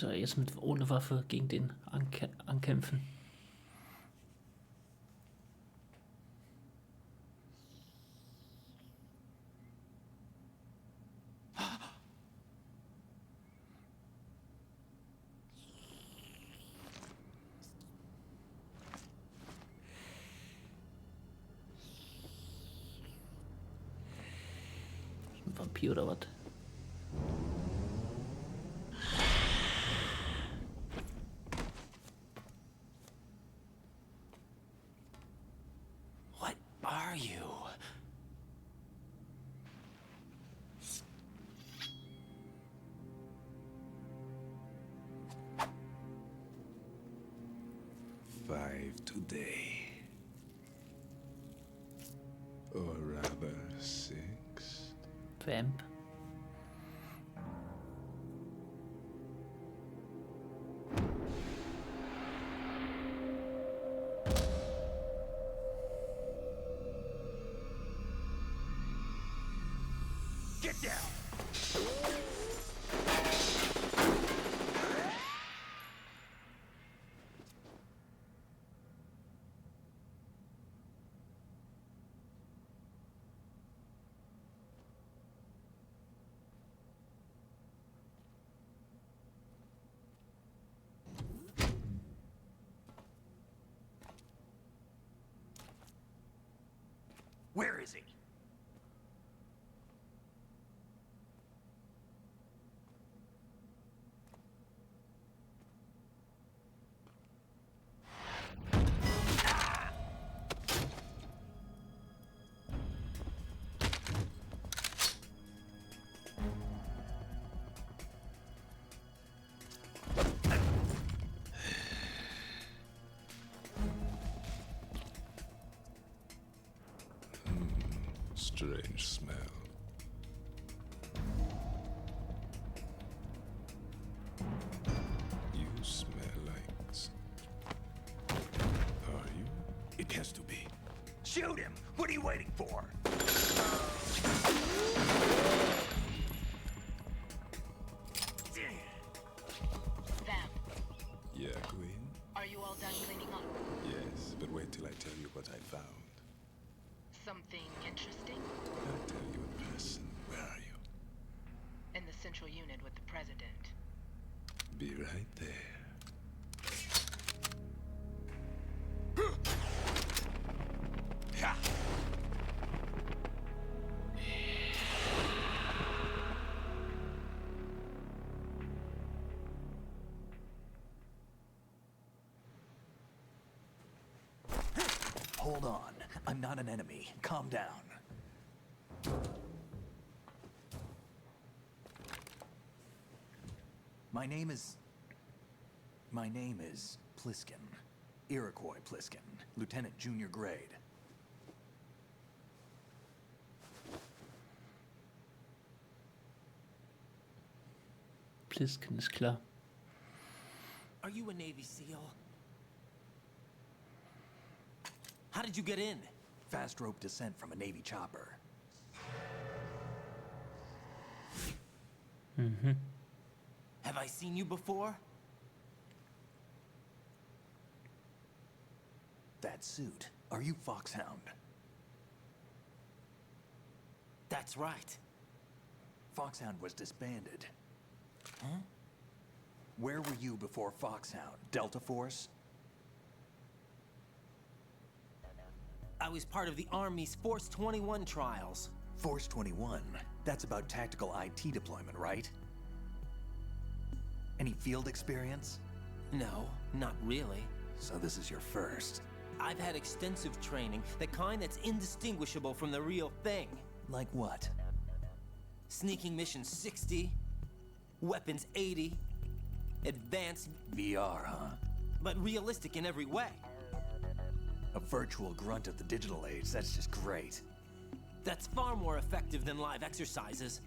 soll jetzt ohne Waffe gegen den ankämpfen. Ein Vampir oder was? What are you? Five today. Or rather, 6. Vamp. Get down! Where is he? Strange smell. You smell like... Are you? It has to be. Shoot him! What are you waiting for? Vamp, Yeah, Queen? are you all done cleaning up? Yes, but wait till I tell you what I found. Something interesting? I'll tell you in person. Where are you? In the central unit with the president. Be right there. Hold on. I'm not an enemy. Calm down. My name is Pliskin. Iroquois Pliskin. Lieutenant Junior Grade. Pliskin ist klar. Are you a Navy SEAL? How did you get in? Fast rope descent from a Navy chopper. Mhm. Have I seen you before? That suit. Are you Foxhound? That's right. Foxhound was disbanded. Huh? Where were you before Foxhound? Delta Force? I was part of the Army's Force 21 trials. Force 21? That's about tactical IT deployment, right? Any field experience? No, not really. So this is your first. I've had extensive training, the kind that's indistinguishable from the real thing. Like what? Sneaking mission 60, weapons 80, advanced... VR, huh? But realistic in every way. A virtual grunt of the digital age, that's just great. That's far more effective than live exercises.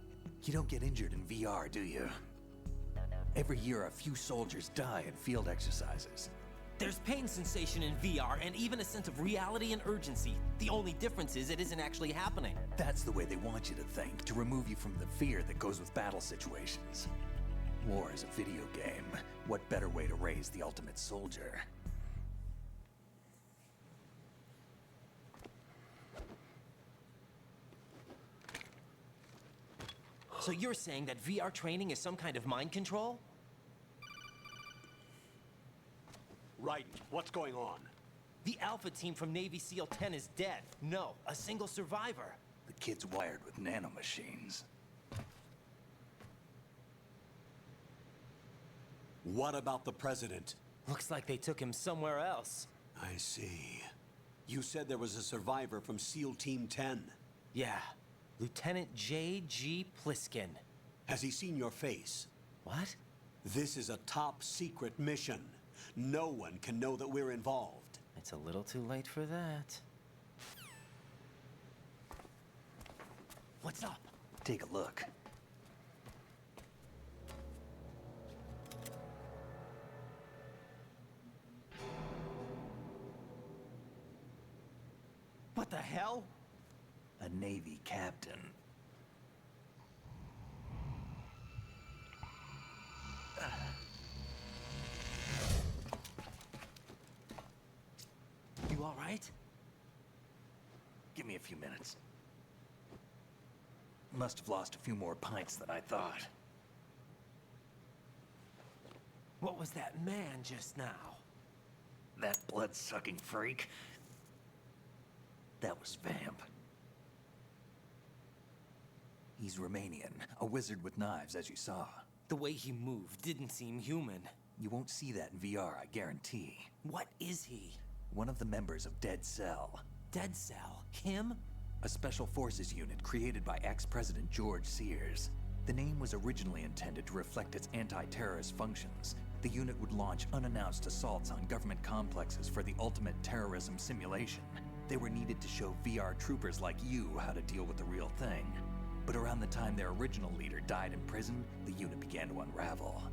You don't get injured in VR, do you? Every year, a few soldiers die in field exercises. There's pain sensation in VR and even a sense of reality and urgency. The only difference is it isn't actually happening. That's the way they want you to think, to remove you from the fear that goes with battle situations. War is a video game. What better way to raise the ultimate soldier? So you're saying that VR training is some kind of mind control? Right. What's going on? The Alpha team from Navy SEAL 10 is dead. No, a single survivor. The kid's wired with nanomachines. What about the president? Looks like they took him somewhere else. I see. You said there was a survivor from SEAL Team 10. Yeah, Lieutenant J.G. Pliskin. Has he seen your face? What? This is a top secret mission. No one can know that we're involved. It's a little too late for that. What's up? Take a look. What the hell? A Navy captain. You all right? Give me a few minutes. Must have lost a few more pints than I thought. What was that man just now? That blood-sucking freak? That was Vamp. He's Romanian, a wizard with knives, as you saw. The way he moved didn't seem human. You won't see that in VR, I guarantee. What is he? One of the members of Dead Cell. Dead Cell? Him? A special forces unit created by ex-President George Sears. The name was originally intended to reflect its anti-terrorist functions. The unit would launch unannounced assaults on government complexes for the ultimate terrorism simulation. They were needed to show VR troopers like you how to deal with the real thing. But around the time their original leader died in prison, the unit began to unravel.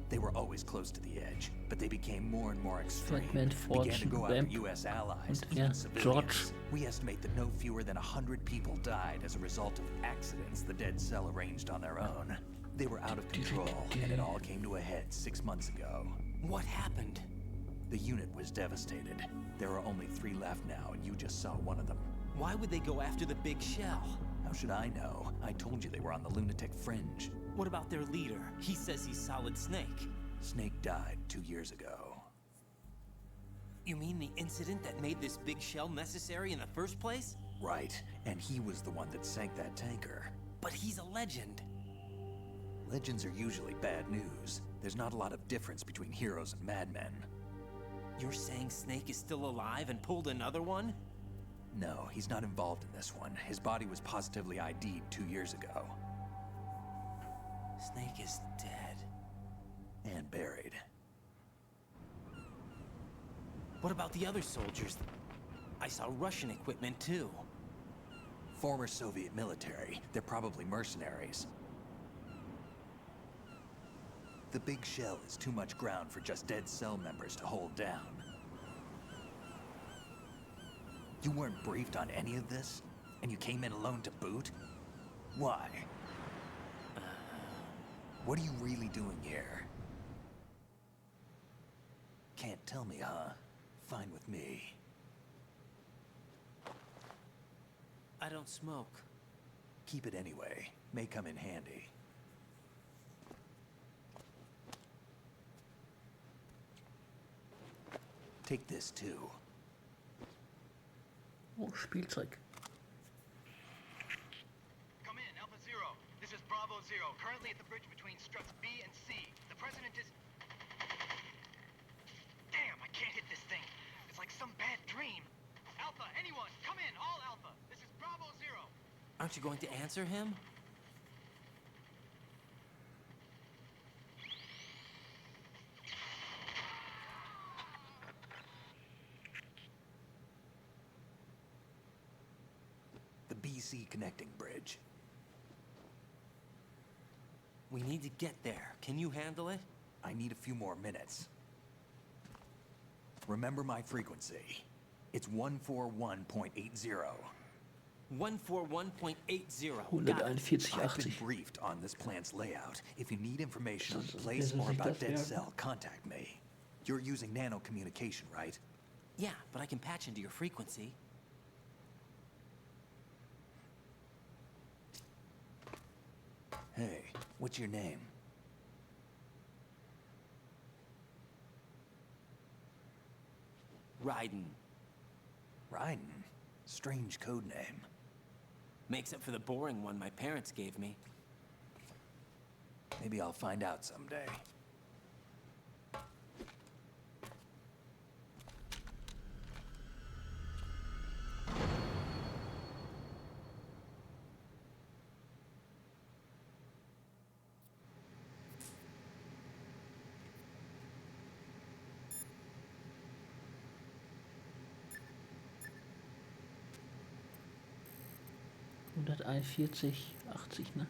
They were always close to the edge, but they became more and more extreme. Began to go after U.S. allies, even civilians. We estimate that no fewer than 100 people died as a result of accidents the Dead Cell arranged on their own. They were out of control, and it all came to a head 6 months ago. What happened? The unit was devastated. There are only 3 left now, and you just saw one of them. Why would they go after the big shell? How should I know? I told you they were on the lunatic fringe. What about their leader? He says he's Solid Snake. Snake died 2 years ago. You mean the incident that made this big shell necessary in the first place? Right, and he was the one that sank that tanker. But he's a legend. Legends are usually bad news. There's not a lot of difference between heroes and madmen. You're saying Snake is still alive and pulled another one? No, he's not involved in this one. His body was positively ID'd 2 years ago. Snake is dead. And buried. What about the other soldiers? I saw Russian equipment too. Former Soviet military. They're probably mercenaries. The big shell is too much ground for just Dead Cell members to hold down. You weren't briefed on any of this? And you came in alone to boot? Why? What are you really doing here? Can't tell me, huh? Fine with me. I don't smoke. Keep it anyway. May come in handy. Take this too. Oh, Spielzeug. Come in, Alpha Zero. This is Bravo Zero, currently at the bridge between struts B and C. The president is... Damn, I can't hit this thing. It's like some bad dream. Alpha, anyone, come in, all Alpha. This is Bravo Zero. Aren't you going to answer him? The BC connecting bridge. We need to get there. Can you handle it? I need a few more minutes. Remember my frequency. It's 141.80. 141.80. 141,80. I've been briefed on this plant's layout. If you need information on the Das- place das or ist about das Dead Werk. Cell, contact me. You're using nano communication, right? Yeah, but I can patch into your frequency. Hey, what's your name? Raiden. Raiden? Strange code name. Makes up for the boring one my parents gave me. Maybe I'll find out someday. Ne?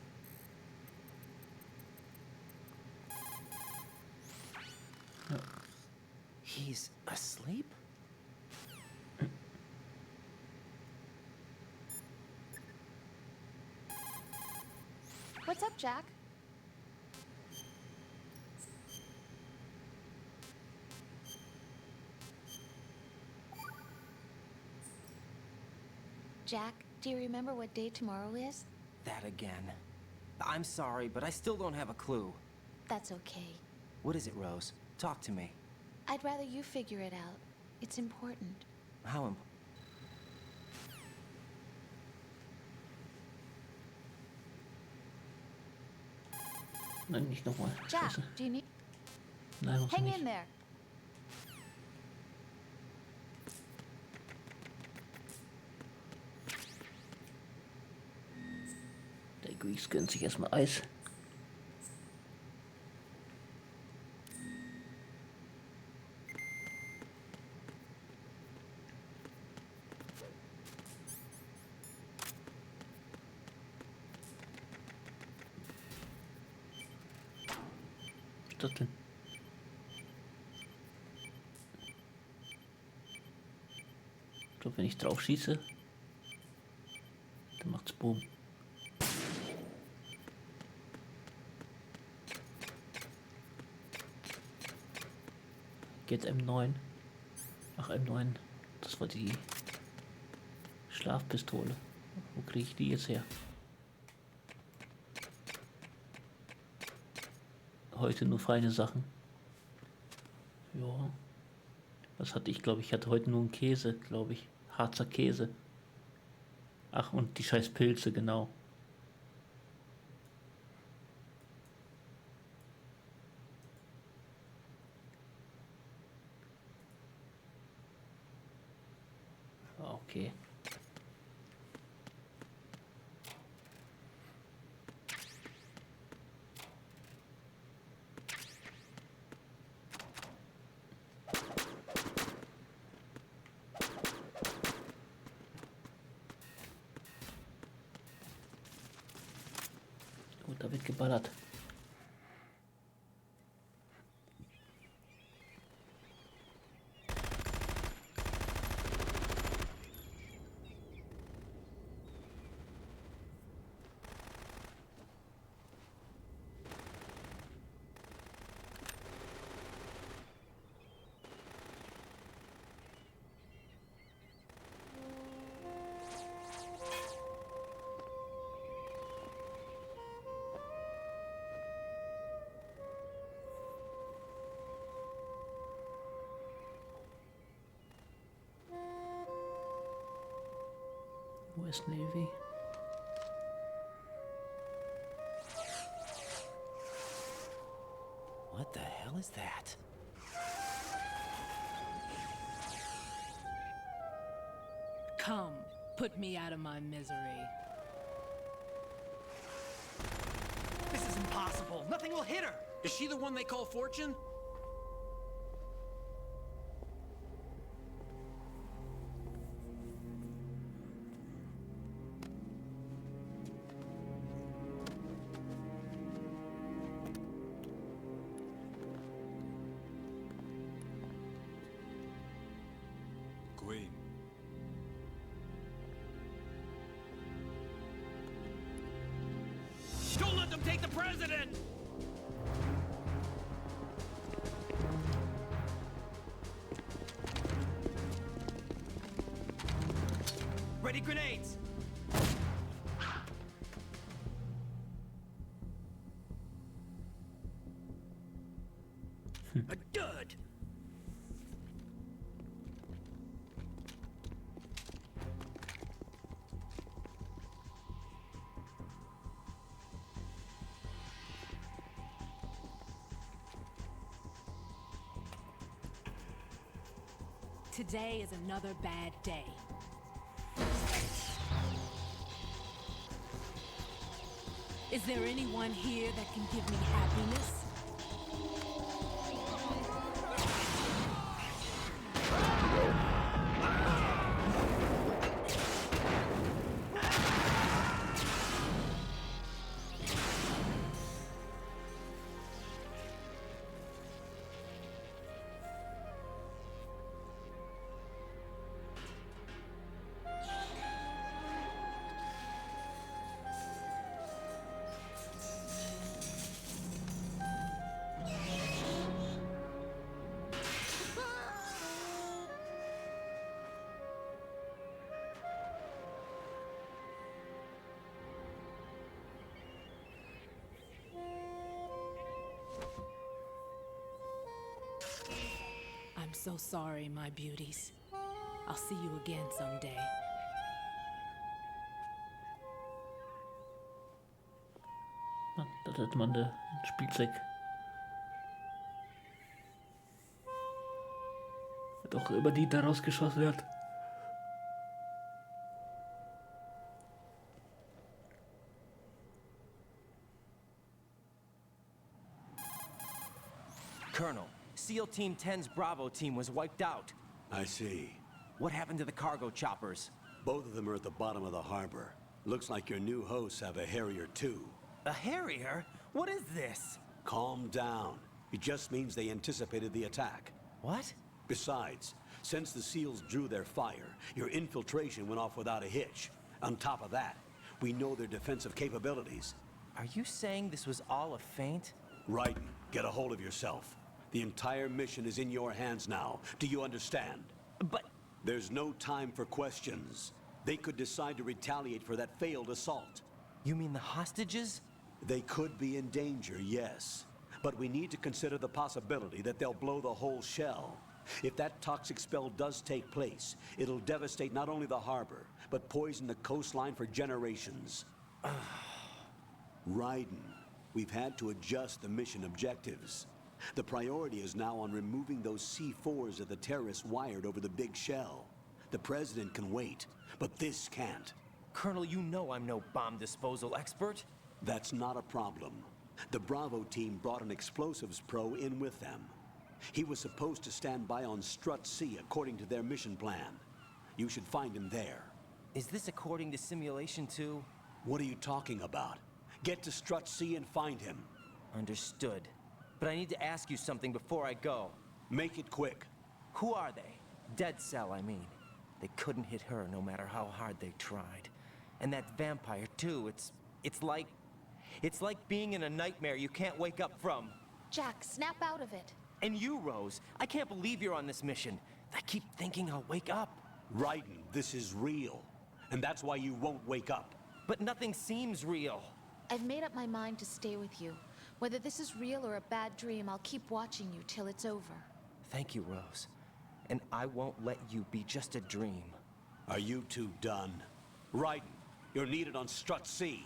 Ja. He's asleep? What's up, Jack? Jack, do you remember what day tomorrow is? That again. I'm sorry, but I still don't have a clue. That's okay. What is it, Rose? Talk to me. I'd rather you figure it out. It's important. How am... Nein, nicht nochmal. Jack, Scheiße. do you need... Nein, muss Hang nicht. in there. Der Grease gönnt sich erstmal Eis. Was ist das denn? Ich glaube, wenn ich drauf schieße, dann macht's Boom. Geht M9. Ach, M9. Das war die Schlafpistole. Wo kriege ich die jetzt her? Heute nur feine Sachen. Ja. Was hatte ich, glaube ich? Hatte heute nur einen Käse, glaube ich. Harzer Käse. Ach, und die scheiß Pilze, genau. Okay. Gut, da wird geballert. Wo ist Navy? What the hell is that? Come, put me out of my misery. This is impossible. Nothing will hit her. Is she the one they call Fortune? Queen. the president! Ready grenades! A dud! Today is another bad day. Is there anyone here that can give me happiness? I'm so sorry, my beauties. I'll see you again someday. Mann, das hätte man ein Spielzeug. Doch immer die da rausgeschossen wird. Colonel, SEAL Team 10's Bravo team was wiped out. I see. What happened to the cargo choppers? Both of them are at the bottom of the harbor. Looks like your new hosts have a Harrier too. A Harrier? What is this? Calm down. It just means they anticipated the attack. What? Besides, since the SEALs drew their fire, your infiltration went off without a hitch. On top of that, we know their defensive capabilities. Are you saying this was all a feint? Raiden, get a hold of yourself. The entire mission is in your hands now. Do you understand? But... There's no time for questions. They could decide to retaliate for that failed assault. You mean the hostages? They could be in danger, yes. But we need to consider the possibility that they'll blow the whole shell. If that toxic spell does take place, it'll devastate not only the harbor, but poison the coastline for generations. Raiden, we've had to adjust the mission objectives. The priority is now on removing those C4s that the terrorists wired over the big shell. The president can wait, but this can't. Colonel, you know I'm no bomb disposal expert. That's not a problem. The Bravo team brought an explosives pro in with them. He was supposed to stand by on Strut C according to their mission plan. You should find him there. Is this according to Simulation 2? What are you talking about? Get to Strut C and find him. Understood. But I need to ask you something before I go. Make it quick. Who are they? Dead Cell, I mean. They couldn't hit her no matter how hard they tried. And that vampire, too, it's like being in a nightmare you can't wake up from. Jack, snap out of it. And you, Rose, I can't believe you're on this mission. I keep thinking I'll wake up. Raiden, this is real. And that's why you won't wake up. But nothing seems real. I've made up my mind to stay with you. Whether this is real or a bad dream, I'll keep watching you till it's over. Thank you, Rose. And I won't let you be just a dream. Are you two done? Raiden, you're needed on Strut C.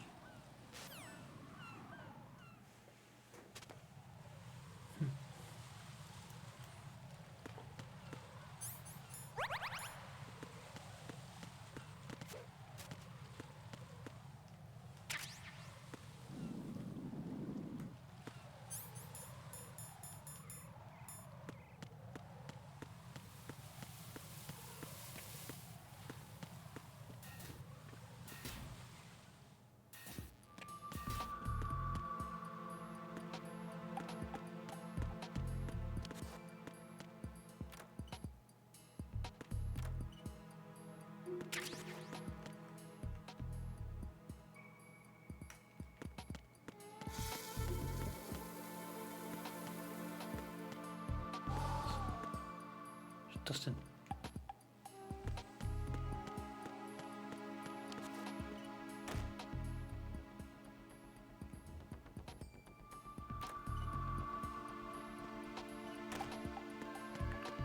das denn?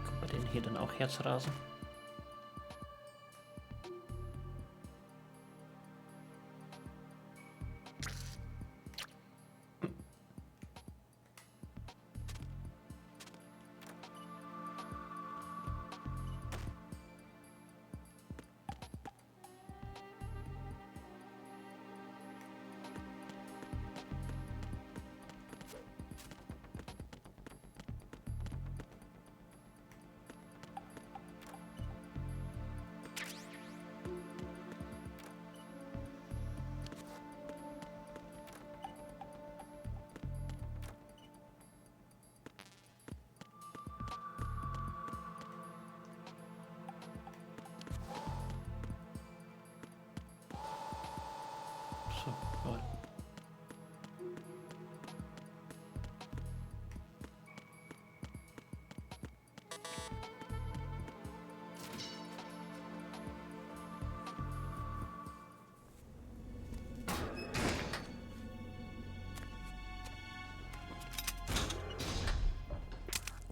Können wir den hier dann auch Herzrasen? So, lol.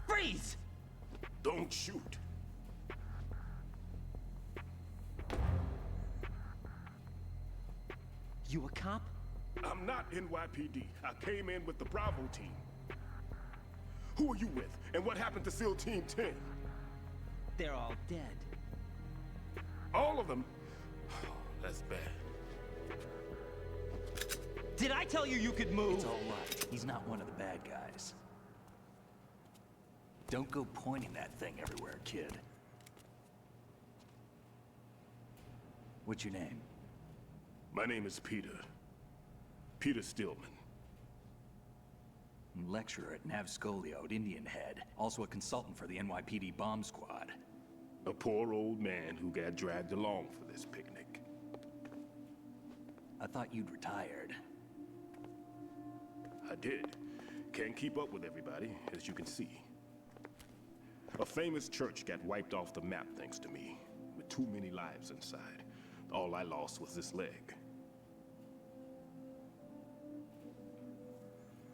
Freeze! Don't shoot. You a cop? I'm not NYPD. I came in with the Bravo team. Who are you with? And what happened to SEAL Team 10? They're all dead. All of them? That's bad. Did I tell you you could move? It's all right. He's not one of the bad guys. Don't go pointing that thing everywhere, kid. What's your name? My name is Peter. Peter Stillman. Lecturer at Nav Scolio at Indian Head. Also a consultant for the NYPD bomb squad. A poor old man who got dragged along for this picnic. I thought you'd retired. I did. Can't keep up with everybody, as you can see. A famous church got wiped off the map thanks to me, with too many lives inside. All I lost was this leg.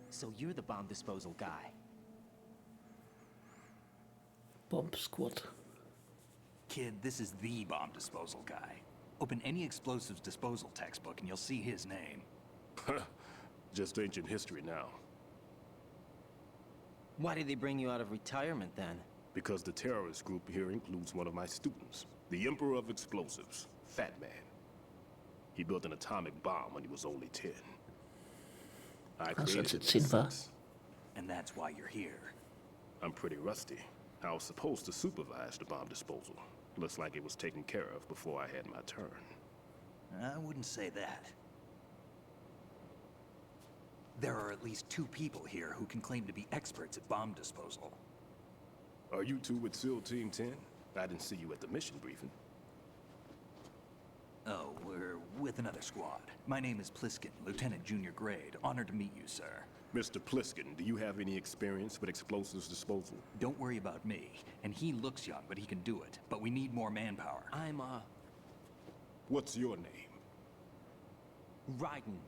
So you're the bomb disposal guy. Bomb squad. Kid, this is the bomb disposal guy. Open any explosives disposal textbook and you'll see his name. Just ancient history now. Why did they bring you out of retirement then? Because the terrorist group here includes one of my students, the Emperor of Explosives, Fat Man. He built an atomic bomb when he was only 10. I created it. And that's why you're here. I'm pretty rusty. I was supposed to supervise the bomb disposal. Looks like it was taken care of before I had my turn. I wouldn't say that. There are at least 2 people here who can claim to be experts at bomb disposal. Are you two with SEAL Team 10? I didn't see you at the mission briefing. Oh, we're with another squad. My name is Pliskin, Lieutenant Junior Grade. Honored to meet you, sir. Mr. Pliskin, do you have any experience with explosives disposal? Don't worry about me. And he looks young, but he can do it. But we need more manpower. I'm, What's your name? Raiden.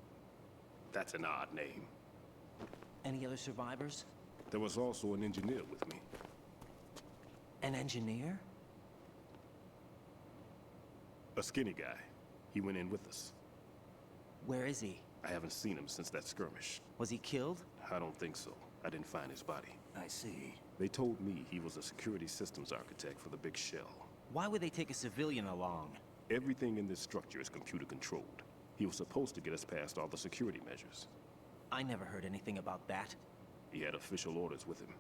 That's an odd name. Any other survivors? There was also an engineer with me. An engineer? A skinny guy. He went in with us. Where is he? I haven't seen him since that skirmish. Was he killed? I don't think so. I didn't find his body. I see. They told me he was a security systems architect for the big shell. Why would they take a civilian along? Everything in this structure is computer controlled. He was supposed to get us past all the security measures. I never heard anything about that. He had official orders with him.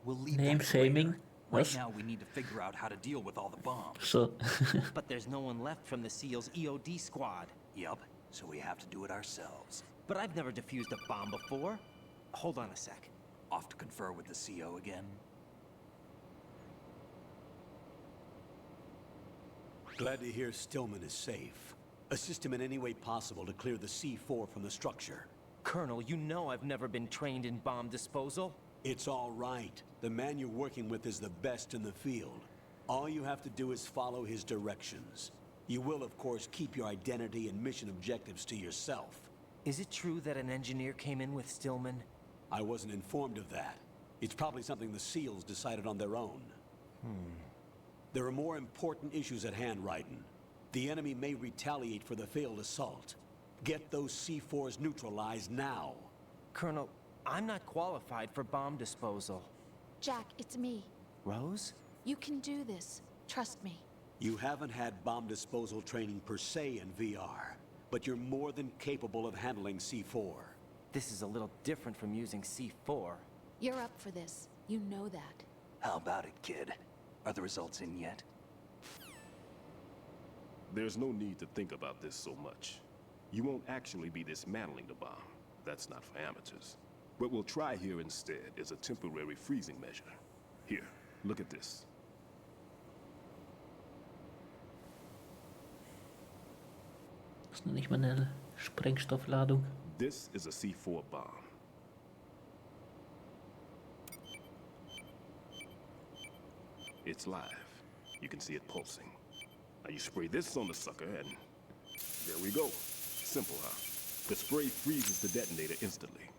We'll leave Name that shaming. later. Right Was? now, we need to figure out how to deal with all the bombs. So. But there's no one left from the SEAL's EOD squad. Yup, so we have to do it ourselves. But I've never defused a bomb before. Hold on a sec. Off to confer with the CO again? Glad to hear Stillman is safe. Assist him in any way possible to clear the C4 from the structure. Colonel, you know I've never been trained in bomb disposal. It's all right. The man you're working with is the best in the field. All you have to do is follow his directions. You will, of course, keep your identity and mission objectives to yourself. Is it true that an engineer came in with Stillman? I wasn't informed of that. It's probably something the SEALs decided on their own. There are more important issues at hand, Raiden. The enemy may retaliate for the failed assault. Get those C4s neutralized now. Colonel, I'm not qualified for bomb disposal. Jack, it's me. Rose? You can do this. Trust me. You haven't had bomb disposal training per se in VR, but you're more than capable of handling C4. This is a little different from using C4. You're up for this. You know that. How about it, kid? Are the results in yet? There's no need to think about this so much. You won't actually be dismantling the bomb. That's not for amateurs. What we'll try here instead is a temporary freezing measure. Here, look at this. Das ist noch nicht mal eine Sprengstoffladung. This is a C4 bomb. It's live. You can see it pulsing. Now you spray this on the sucker and there we go. Simple, huh? The spray freezes the detonator instantly.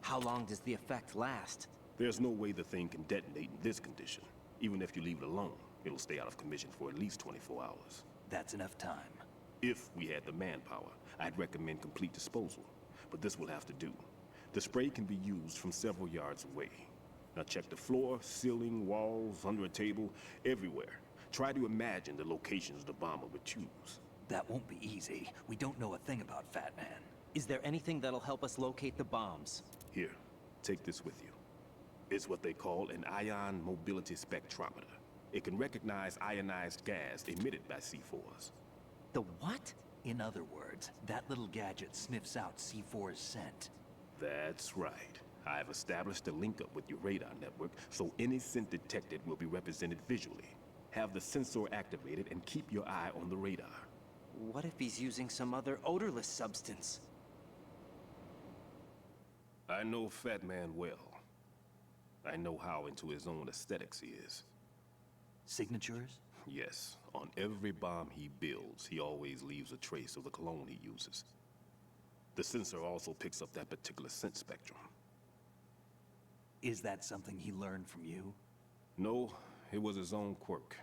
How long does the effect last? There's no way the thing can detonate in this condition. Even if you leave it alone, it'll stay out of commission for at least 24 hours. That's enough time. If we had the manpower, I'd recommend complete disposal. But this will have to do. The spray can be used from several yards away. Now check the floor, ceiling, walls, under a table, everywhere. Try to imagine the locations the bomber would choose. That won't be easy. We don't know a thing about Fat Man. Is there anything that'll help us locate the bombs? Here, take this with you. It's what they call an ion mobility spectrometer. It can recognize ionized gas emitted by C4s. The what? In other words, that little gadget sniffs out C4's scent. That's right. I've established a link up with your radar network, so any scent detected will be represented visually. Have the sensor activated and keep your eye on the radar. What if he's using some other odorless substance? I know Fat Man well. I know how into his own aesthetics he is. Signatures? Yes. On every bomb he builds, he always leaves a trace of the cologne he uses. The sensor also picks up that particular scent spectrum. Is that something he learned from you? No, it was his own quirk.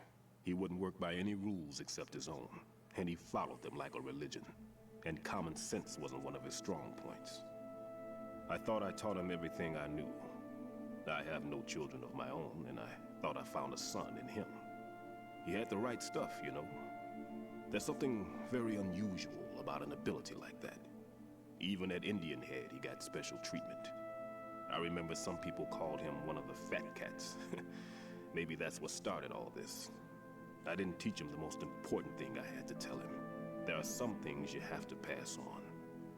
He wouldn't work by any rules except his own, and he followed them like a religion. And common sense wasn't one of his strong points. I thought I taught him everything I knew. I have no children of my own, and I thought I found a son in him. He had the right stuff, you know. There's something very unusual about an ability like that. Even at Indian Head, he got special treatment. I remember some people called him one of the fat cats. Maybe that's what started all this. I didn't teach him the most important thing I had to tell him. There are some things you have to pass on.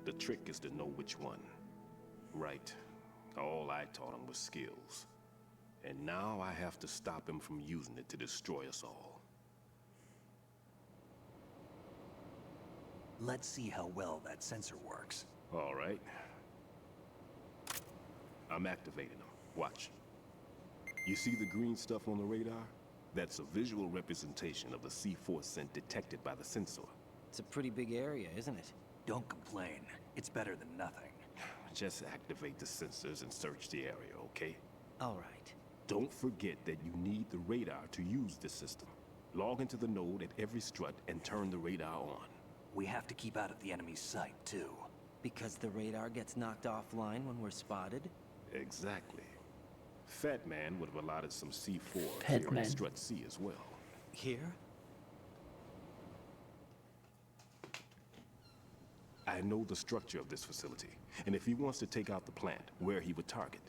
The trick is to know which one. Right. All I taught him was skills. And now I have to stop him from using it to destroy us all. Let's see how well that sensor works. All right. I'm activating them. Watch. You see the green stuff on the radar? That's a visual representation of the C4 scent detected by the sensor. It's a pretty big area, isn't it? Don't complain. It's better than nothing. Just activate the sensors and search the area, okay? All right. Don't forget that you need the radar to use this system. Log into the node at every strut and turn the radar on. We have to keep out of the enemy's sight, too. Because the radar gets knocked offline when we're spotted? Exactly. Fat Man would have allotted some C4 Fat here Man. in Strut C as well. Here? I know the structure of this facility, and if he wants to take out the plant, where he would target.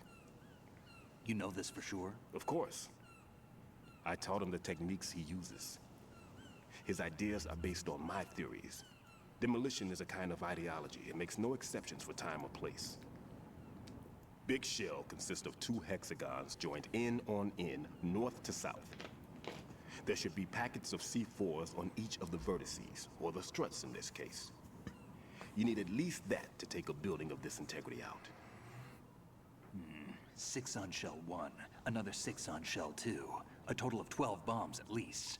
You know this for sure? Of course. I taught him the techniques he uses. His ideas are based on my theories. Demolition is a kind of ideology. It makes no exceptions for time or place. Big Shell consists of 2 hexagons joined end on end, north to south. There should be packets of C4s on each of the vertices, or the struts in this case. You need at least that to take a building of this integrity out. 6 on Shell 1, another 6 on Shell 2. A total of 12 bombs at least.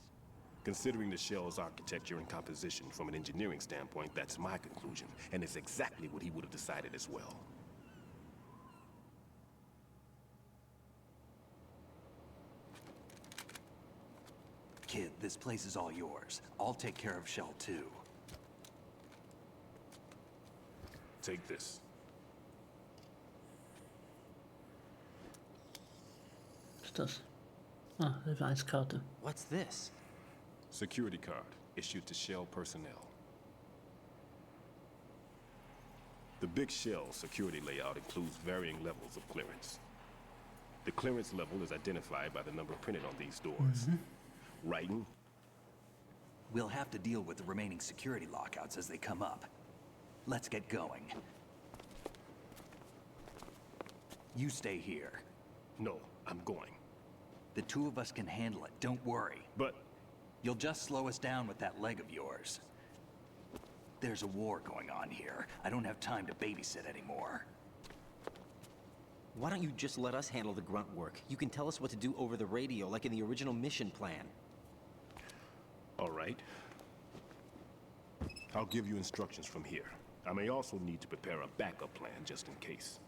Considering the shell's architecture and composition from an engineering standpoint, that's my conclusion, and it's exactly what he would have decided as well. Kid, this place is all yours. I'll take care of Shell 2. Take this. Was ist das? Ah, Level 1 Karte. What's this? Security card, issued to Shell personnel. The big Shell security layout includes varying levels of clearance. The clearance level is identified by the number printed on these doors. Writing? We'll have to deal with the remaining security lockouts as they come up. Let's get going. You stay here. No, I'm going. The two of us can handle it, don't worry. But... You'll just slow us down with that leg of yours. There's a war going on here. I don't have time to babysit anymore. Why don't you just let us handle the grunt work? You can tell us what to do over the radio, like in the original mission plan. All right. I'll give you instructions from here. I may also need to prepare a backup plan just in case.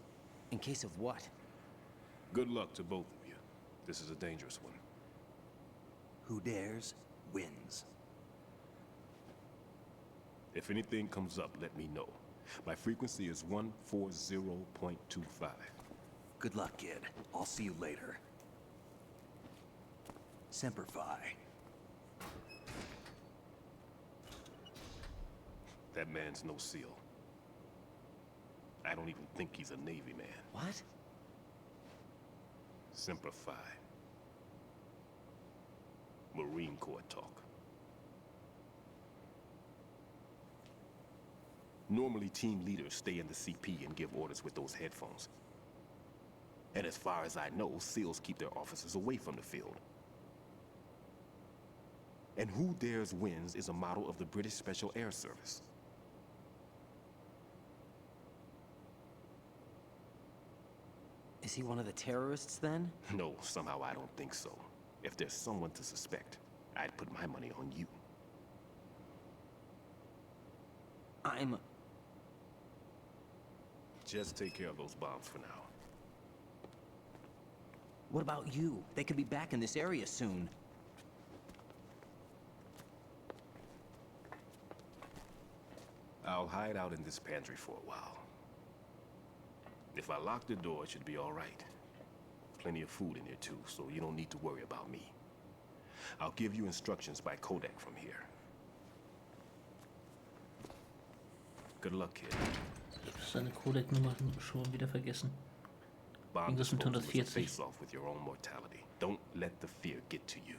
In case of what? Good luck to both of you. This is a dangerous one. Who dares, wins. If anything comes up, let me know. My frequency is 140.25. Good luck, kid. I'll see you later. Semper Fi. That man's no SEAL. I don't even think he's a Navy man. What? Semper Fi. Marine Corps talk. Normally, team leaders stay in the CP and give orders with those headphones. And as far as I know, SEALs keep their officers away from the field. And Who Dares Wins is a model of the British Special Air Service. Is he one of the terrorists, then? No, somehow I don't think so. If there's someone to suspect, I'd put my money on you. Just take care of those bombs for now. What about you? They could be back in this area soon. I'll hide out in this pantry for a while. If I lock the door, it should be all right. Plenty of food in here too, so you don't need to worry about me. I'll give you instructions by codec from here. Good luck, kid. Ich habe seine Codec-Nummer schon wieder vergessen. Bomb Irgendwas mit disposal is a 140. face-off with your own mortality. Don't let the fear get to you.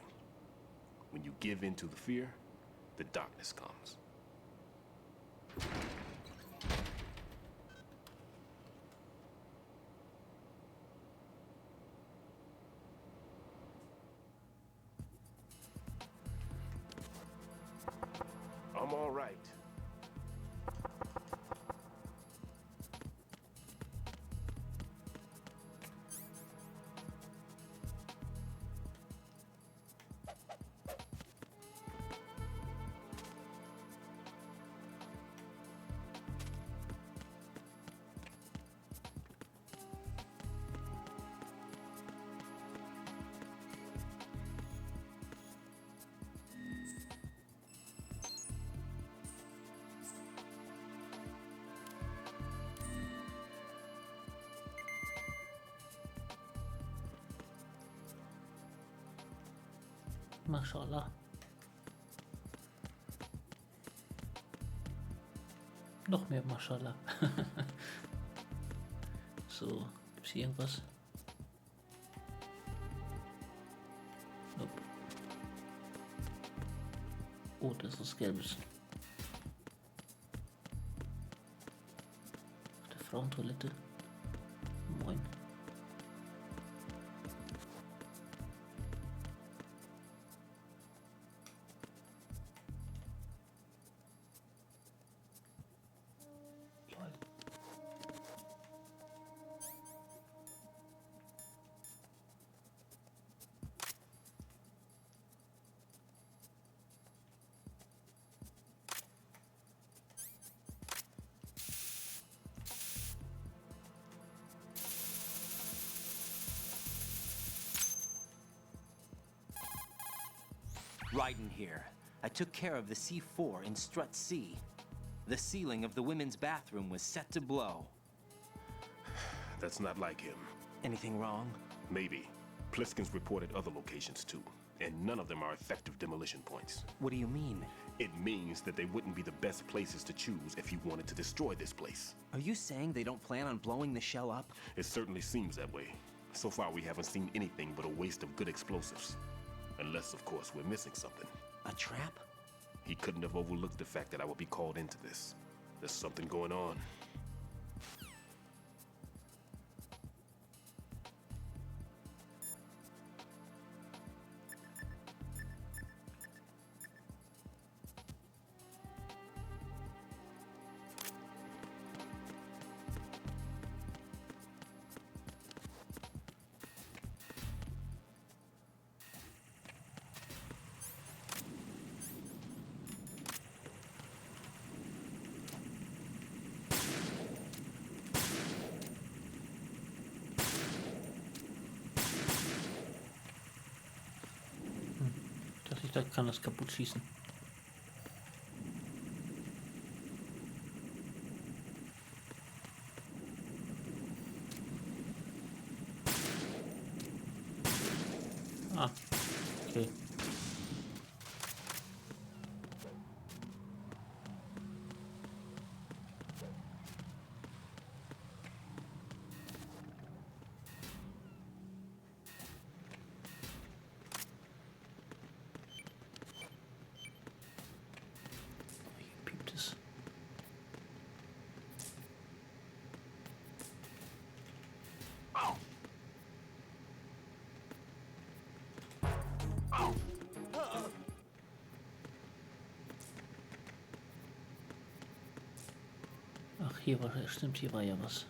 When you give in to the fear, the darkness comes. I'm all right. Mashallah. Noch mehr Mashallah. So, gibt's hier irgendwas? Nope. Oh, das ist was Gelbes. Auf der Frauentoilette. Moin. Riding here. I took care of the C4 in Strut C. The ceiling of the women's bathroom was set to blow. That's not like him. Anything wrong? Maybe. Pliskin's reported other locations too, and none of them are effective demolition points. What do you mean? It means that they wouldn't be the best places to choose if you wanted to destroy this place. Are you saying they don't plan on blowing the shell up? It certainly seems that way. So far, we haven't seen anything but a waste of good explosives. Unless, of course, we're missing something. A trap? He couldn't have overlooked the fact that I would be called into this. There's something going on. Ich kann das kaputt schießen. Ah, okay. Ach, hier war, stimmt, hier war ja was.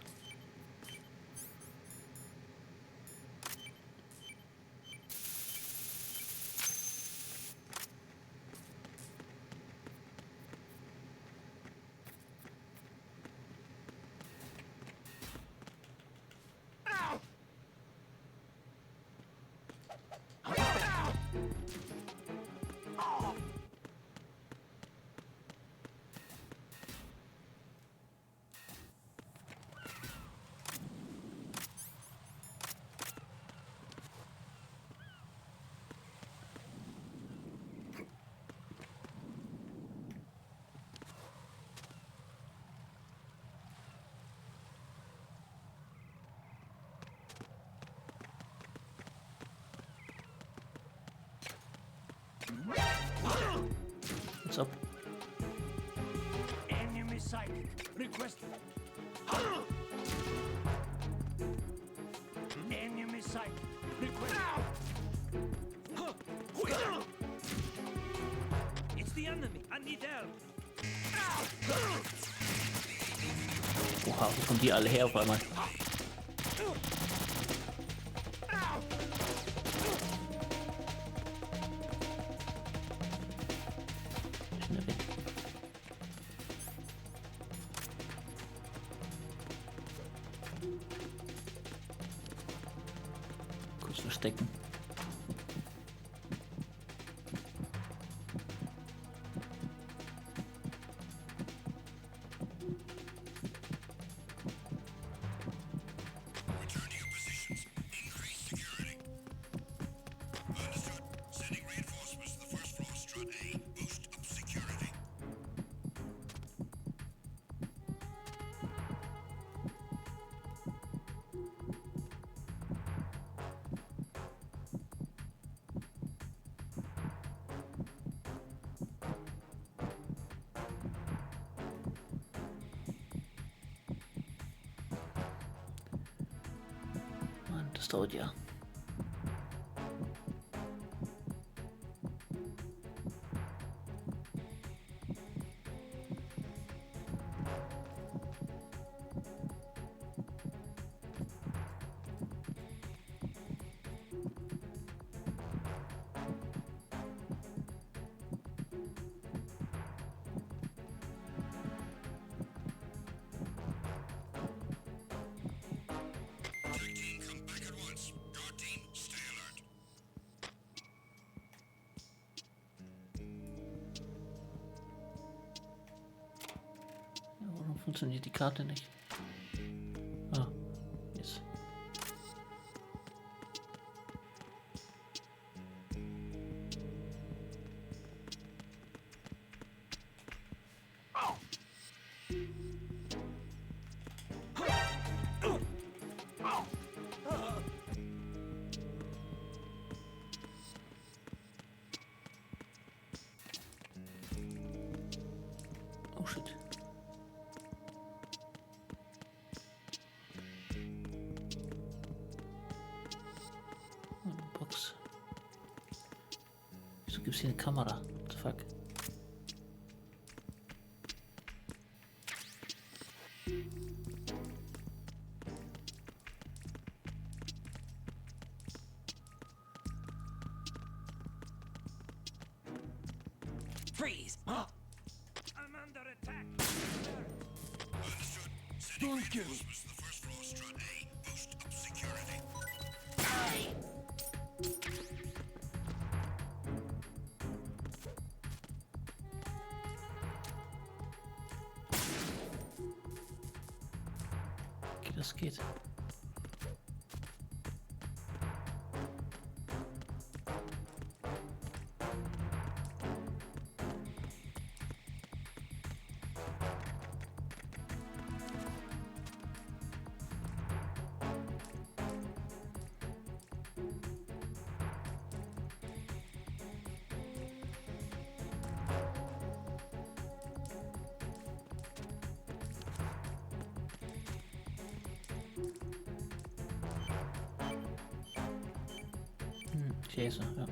What's up? Enemy sighted. Request. Enemy sighted. Request. It's the enemy. I need help. Oha, wo kommen die alle her auf einmal? Schnell weg. Kurz verstecken. Das dauert ja. funktioniert die Karte nicht. Ah, jetzt. Oh shit. Box. Wieso gibt's hier eine Kamera? What the fuck? Freeze! I'm under attack. Thank you. Okay, das geht. Käse, ja.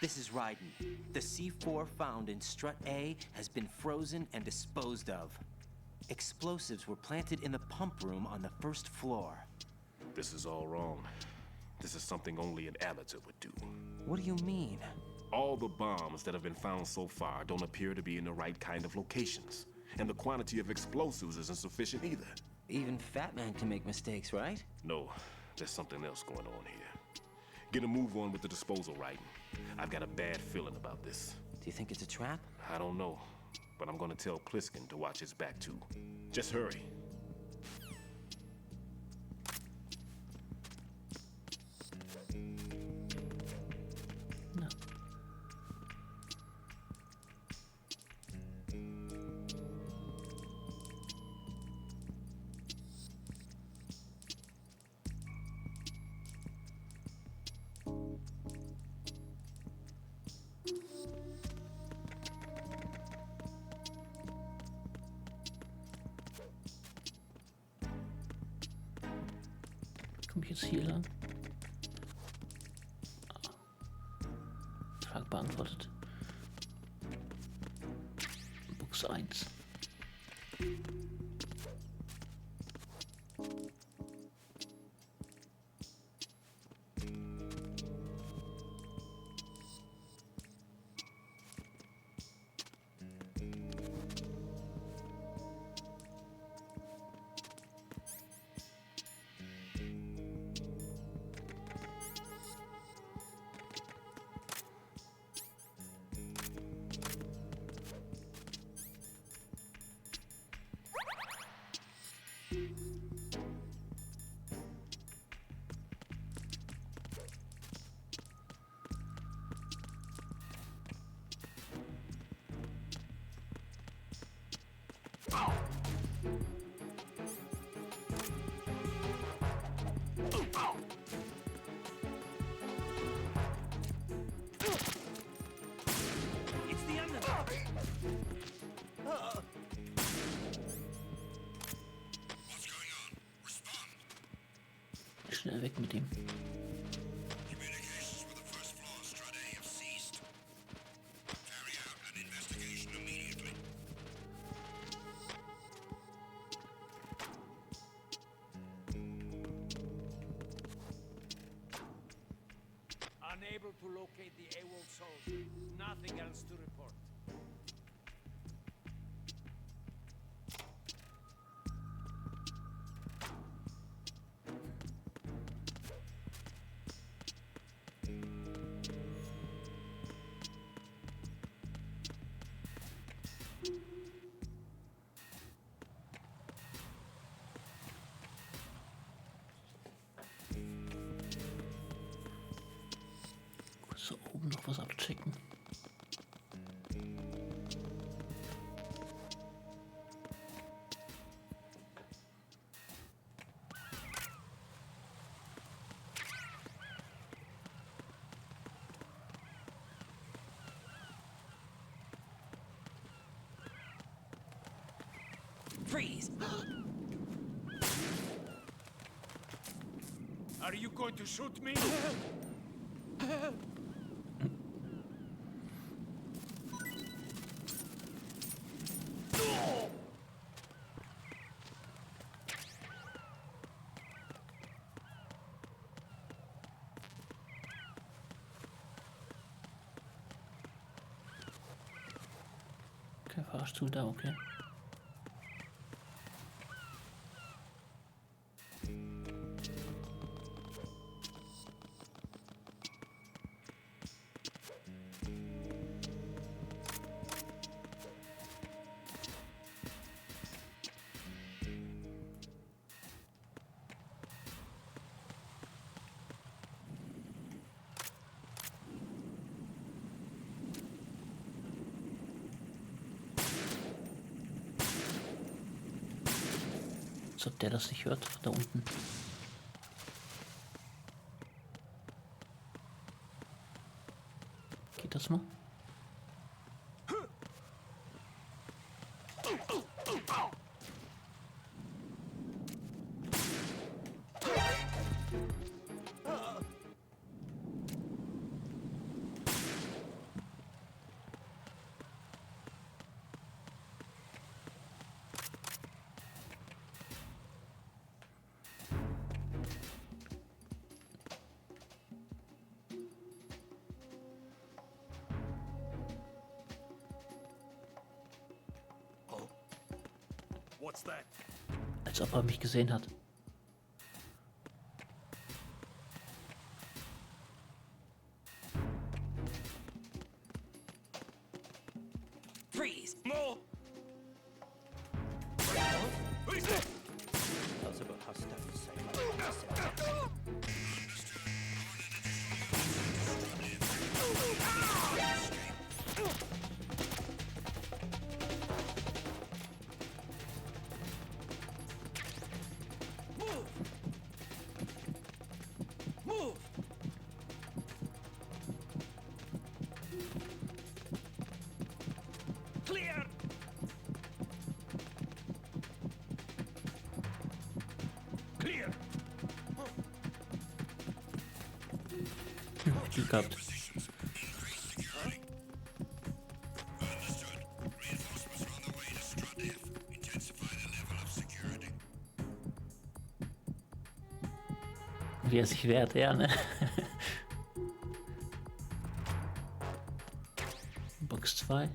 This is Raiden. The C4 found in Strut A has been frozen and disposed of. Explosives were planted in the pump room on the first floor. This is all wrong. This is something only an amateur would do. What do you mean? All the bombs that have been found so far don't appear to be in the right kind of locations. And the quantity of explosives isn't sufficient either. Even Fat Man can make mistakes, right? No, there's something else going on here. Get a move on with the disposal, Raiden. I've got a bad feeling about this. Do you think it's a trap? I don't know, but I'm gonna tell Pliskin to watch his back too. Just hurry. No. Komme ich jetzt hier lang? Frage beantwortet. Box 1. Schnell weg mit ihm. Communications with the first floor, Strut A, have ceased. Carry out an investigation. locate the AWOL soldier. Nothing else to report. So, oben noch was abchecken. Freeze! Are you going to shoot me? Okay, Fahrstuhl da, okay. Als ob der das nicht hört, da unten. Geht das mal? What's that? Als ob er mich gesehen hat. Freeze! More! That's about how stuff say. Move! Clear! Clear! Glück gehabt. Wie er sich wehrt, ja, ne? Box 2.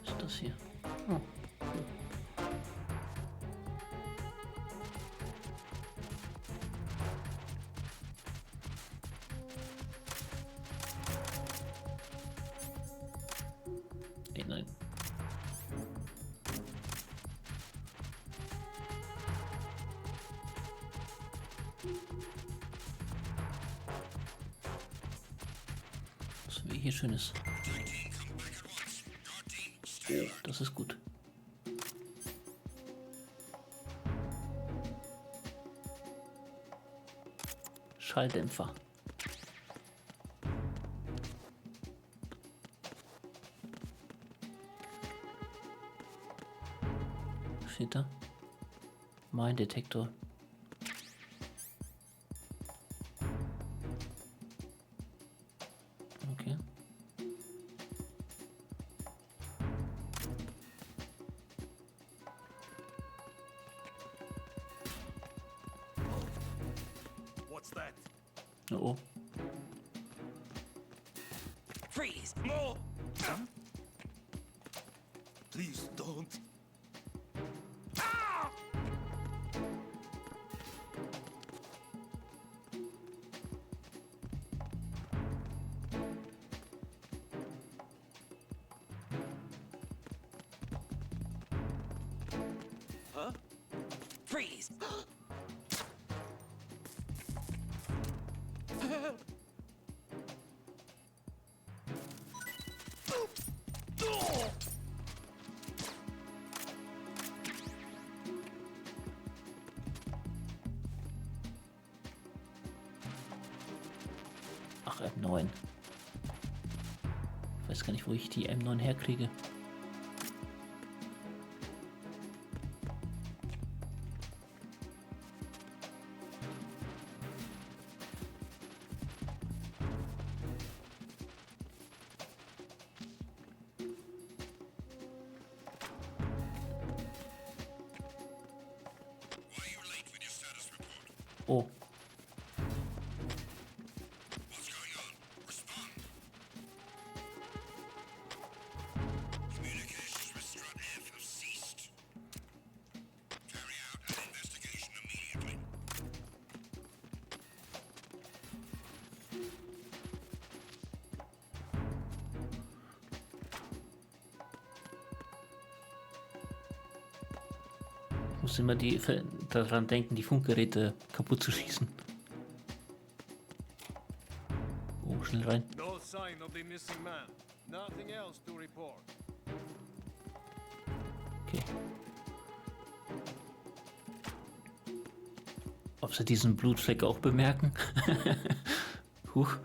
Was ist das hier? Oh, cool. Nein. Was haben wir hier Schönes? Oh, das ist gut. Schalldämpfer. Steht da? Mein Detektor. Okay. What's that? Oh. Freeze! More! Please don't. Ah! Huh? Freeze! Ach, M9. Ich weiß gar nicht, wo ich die M9 herkriege. Oh. Ich muss immer daran denken, die Funkgeräte kaputt zu schießen. Oh, schnell rein. No sign of the missing man. Nothing else to report. Okay. Ob sie diesen Blutfleck auch bemerken? Huch.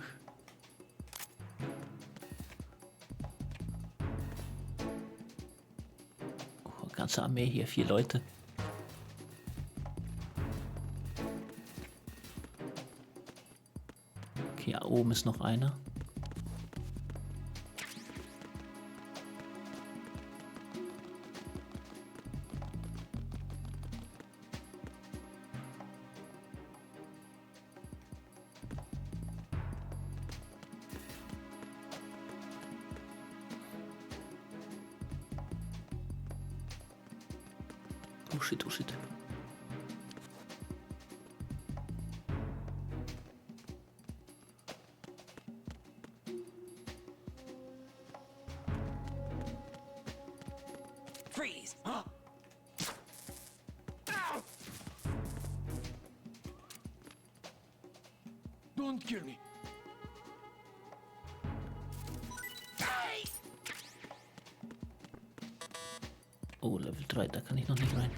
Oh, ganze Armee hier, 4 Leute. Okay, da oben ist noch einer. Oh shit, oh shit. Freeze! Huh? Ow! Don't kill me. Oh, Level 3, da kann ich noch nicht rein.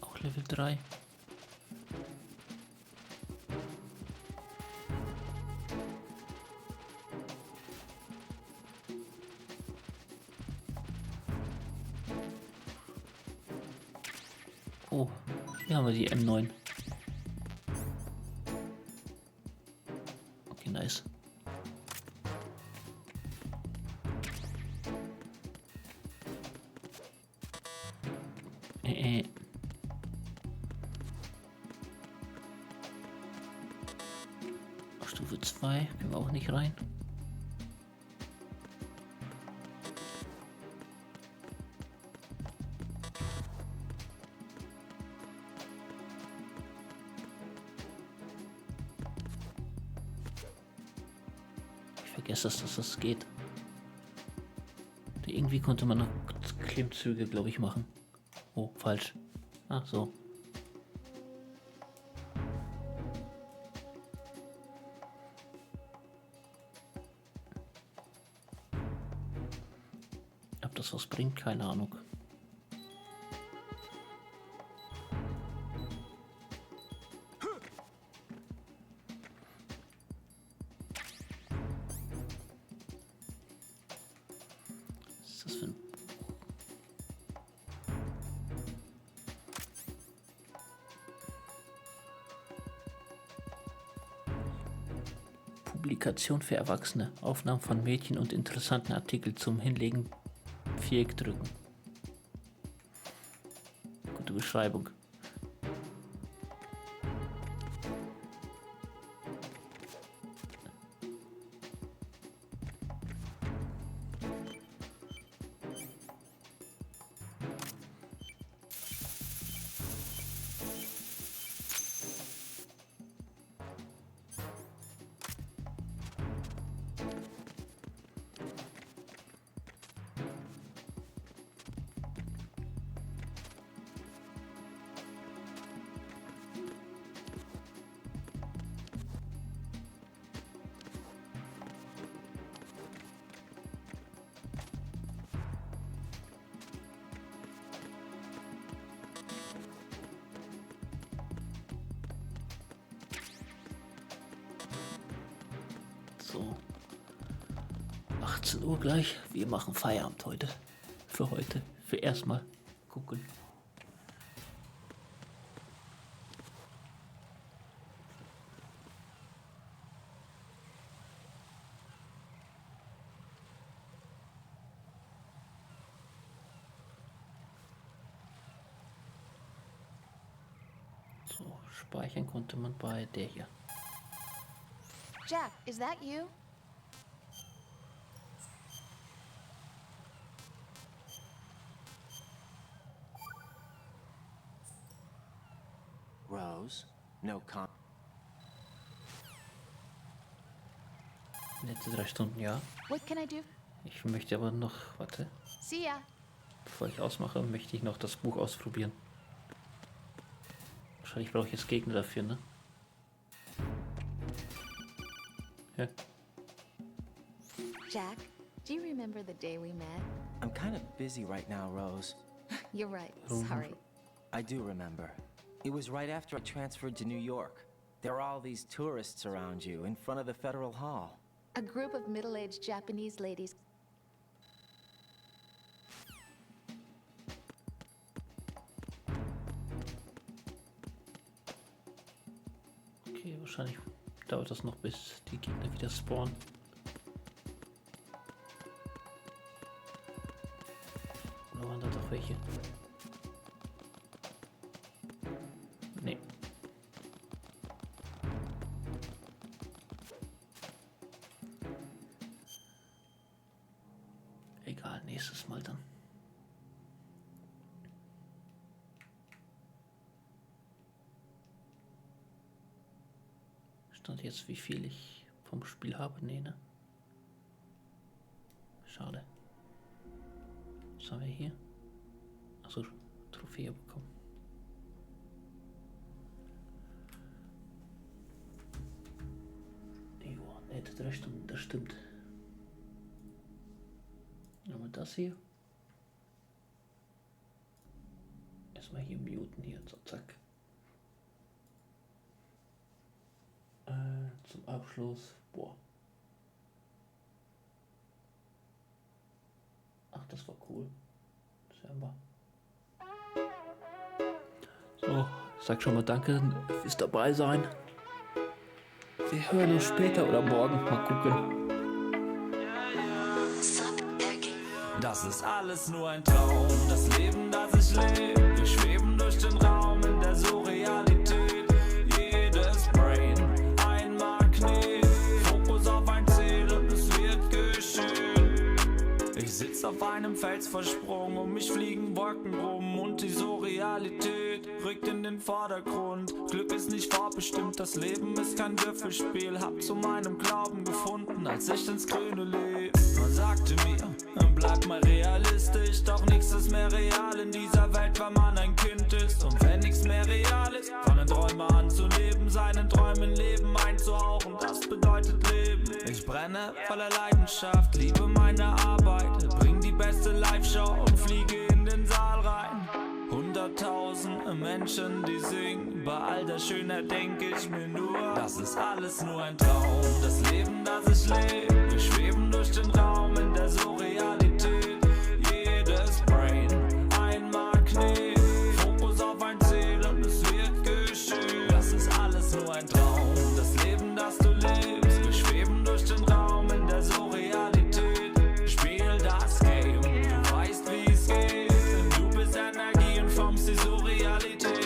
Auch Level 3. Oh, hier haben wir die M9. Okay, nice. Stufe 2, können wir auch nicht rein. Ich vergesse, dass das geht. Irgendwie konnte man noch Klimmzüge, glaube ich, machen. Oh, falsch. Ach so. Ob das was bringt, keine Ahnung. Was ist das für ein Publikation für Erwachsene. Aufnahmen von Mädchen und interessanten Artikel zum Hinlegen. Viereck drücken. Gute Beschreibung. So. 18 Uhr gleich. Wir machen Feierabend heute. Für heute. Für erstmal gucken. So, speichern konnte man bei der hier. Jack, is that you? Rose? No con. Letzte 3 Stunden, ja. What can I do? Ich möchte aber noch, warte, See ya. bevor ich ausmache, möchte ich noch das Buch ausprobieren. Wahrscheinlich brauche ich jetzt Gegner dafür, ne? Ja. Jack, do you remember the day we met? I'm kind of busy right now, Rose. You're right. Oh. Sorry. I do remember. It was right after I transferred to New York. There were all these tourists around you in front of the Federal Hall. A group of middle-aged Japanese ladies. Okay, wahrscheinlich dauert das noch, bis die Gegner wieder spawnen. Oder waren da doch welche? Nee. Egal, nächstes Mal dann. Stand jetzt, wie viel ich vom Spiel habe? Nee, ne? Schade. Was haben wir hier? Achso, Trophäe bekommen. Jo, nette 3 Stunden, das stimmt. Aber das hier. Erstmal hier muten hier, so zack. Zum Abschluss. Boah. Ach, das war cool. Dezember. So, sag schon mal danke fürs dabei sein. Wir hören uns später oder morgen. Mal gucken. Das ist alles nur ein Traum, das Leben, das ich lebe. Wir schweben durch den Raum in der Surrealität. Jedes Brain, ein Magnet, Fokus auf ein Ziel und es wird geschehen. Ich sitz auf einem Felsvorsprung, um mich fliegen Wolken rum und die Surrealität rückt in den Vordergrund. Glück ist nicht vorbestimmt, das Leben ist kein Würfelspiel. Hab zu meinem Glauben gefunden, als ich ins Grüne lief. Man sagte mir, bleib mal realistisch, doch nichts ist mehr real in dieser Welt, weil man ein Kind ist. Und Menschen, die singen. Bei all der Schönheit denk ich mir nur, das ist alles nur ein Traum. Das Leben, das ich lebe, wir schweben durch den Raum in der Surrealität. Jedes Brain, ein Magnet, Fokus auf ein Ziel und es wird geschehen. Das ist alles nur ein Traum, das Leben, das du lebst. Wir schweben durch den Raum in der Surrealität. Spiel das Game, du weißt wie es geht, denn du bist Energie und formst die Surrealität.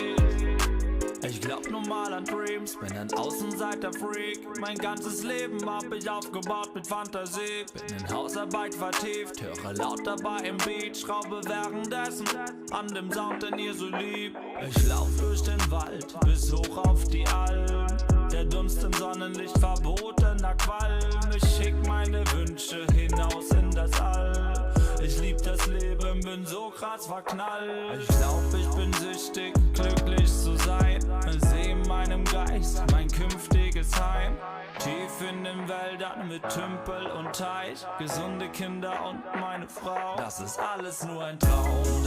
Ich glaub nur mal an Dreams, bin ein Außenseiter-Freak. Mein ganzes Leben hab ich aufgebaut mit Fantasie. Bin in Hausarbeit vertieft, höre laut dabei im Beat. Schraube währenddessen an dem Sound, den ihr so liebt. Ich lauf durch den Wald bis hoch auf die Alm. Der Dunst im Sonnenlicht verbotener Qualm. Ich schick meine Wünsche hinaus in das All. Ich lieb das Leben, bin so krass verknallt. Ich glaub, ich bin süchtig, glücklich zu sein. Seh in meinem Geist mein künftiges Heim. Tief in den Wäldern mit Tümpel und Teich. Gesunde Kinder und meine Frau. Das ist alles nur ein Traum.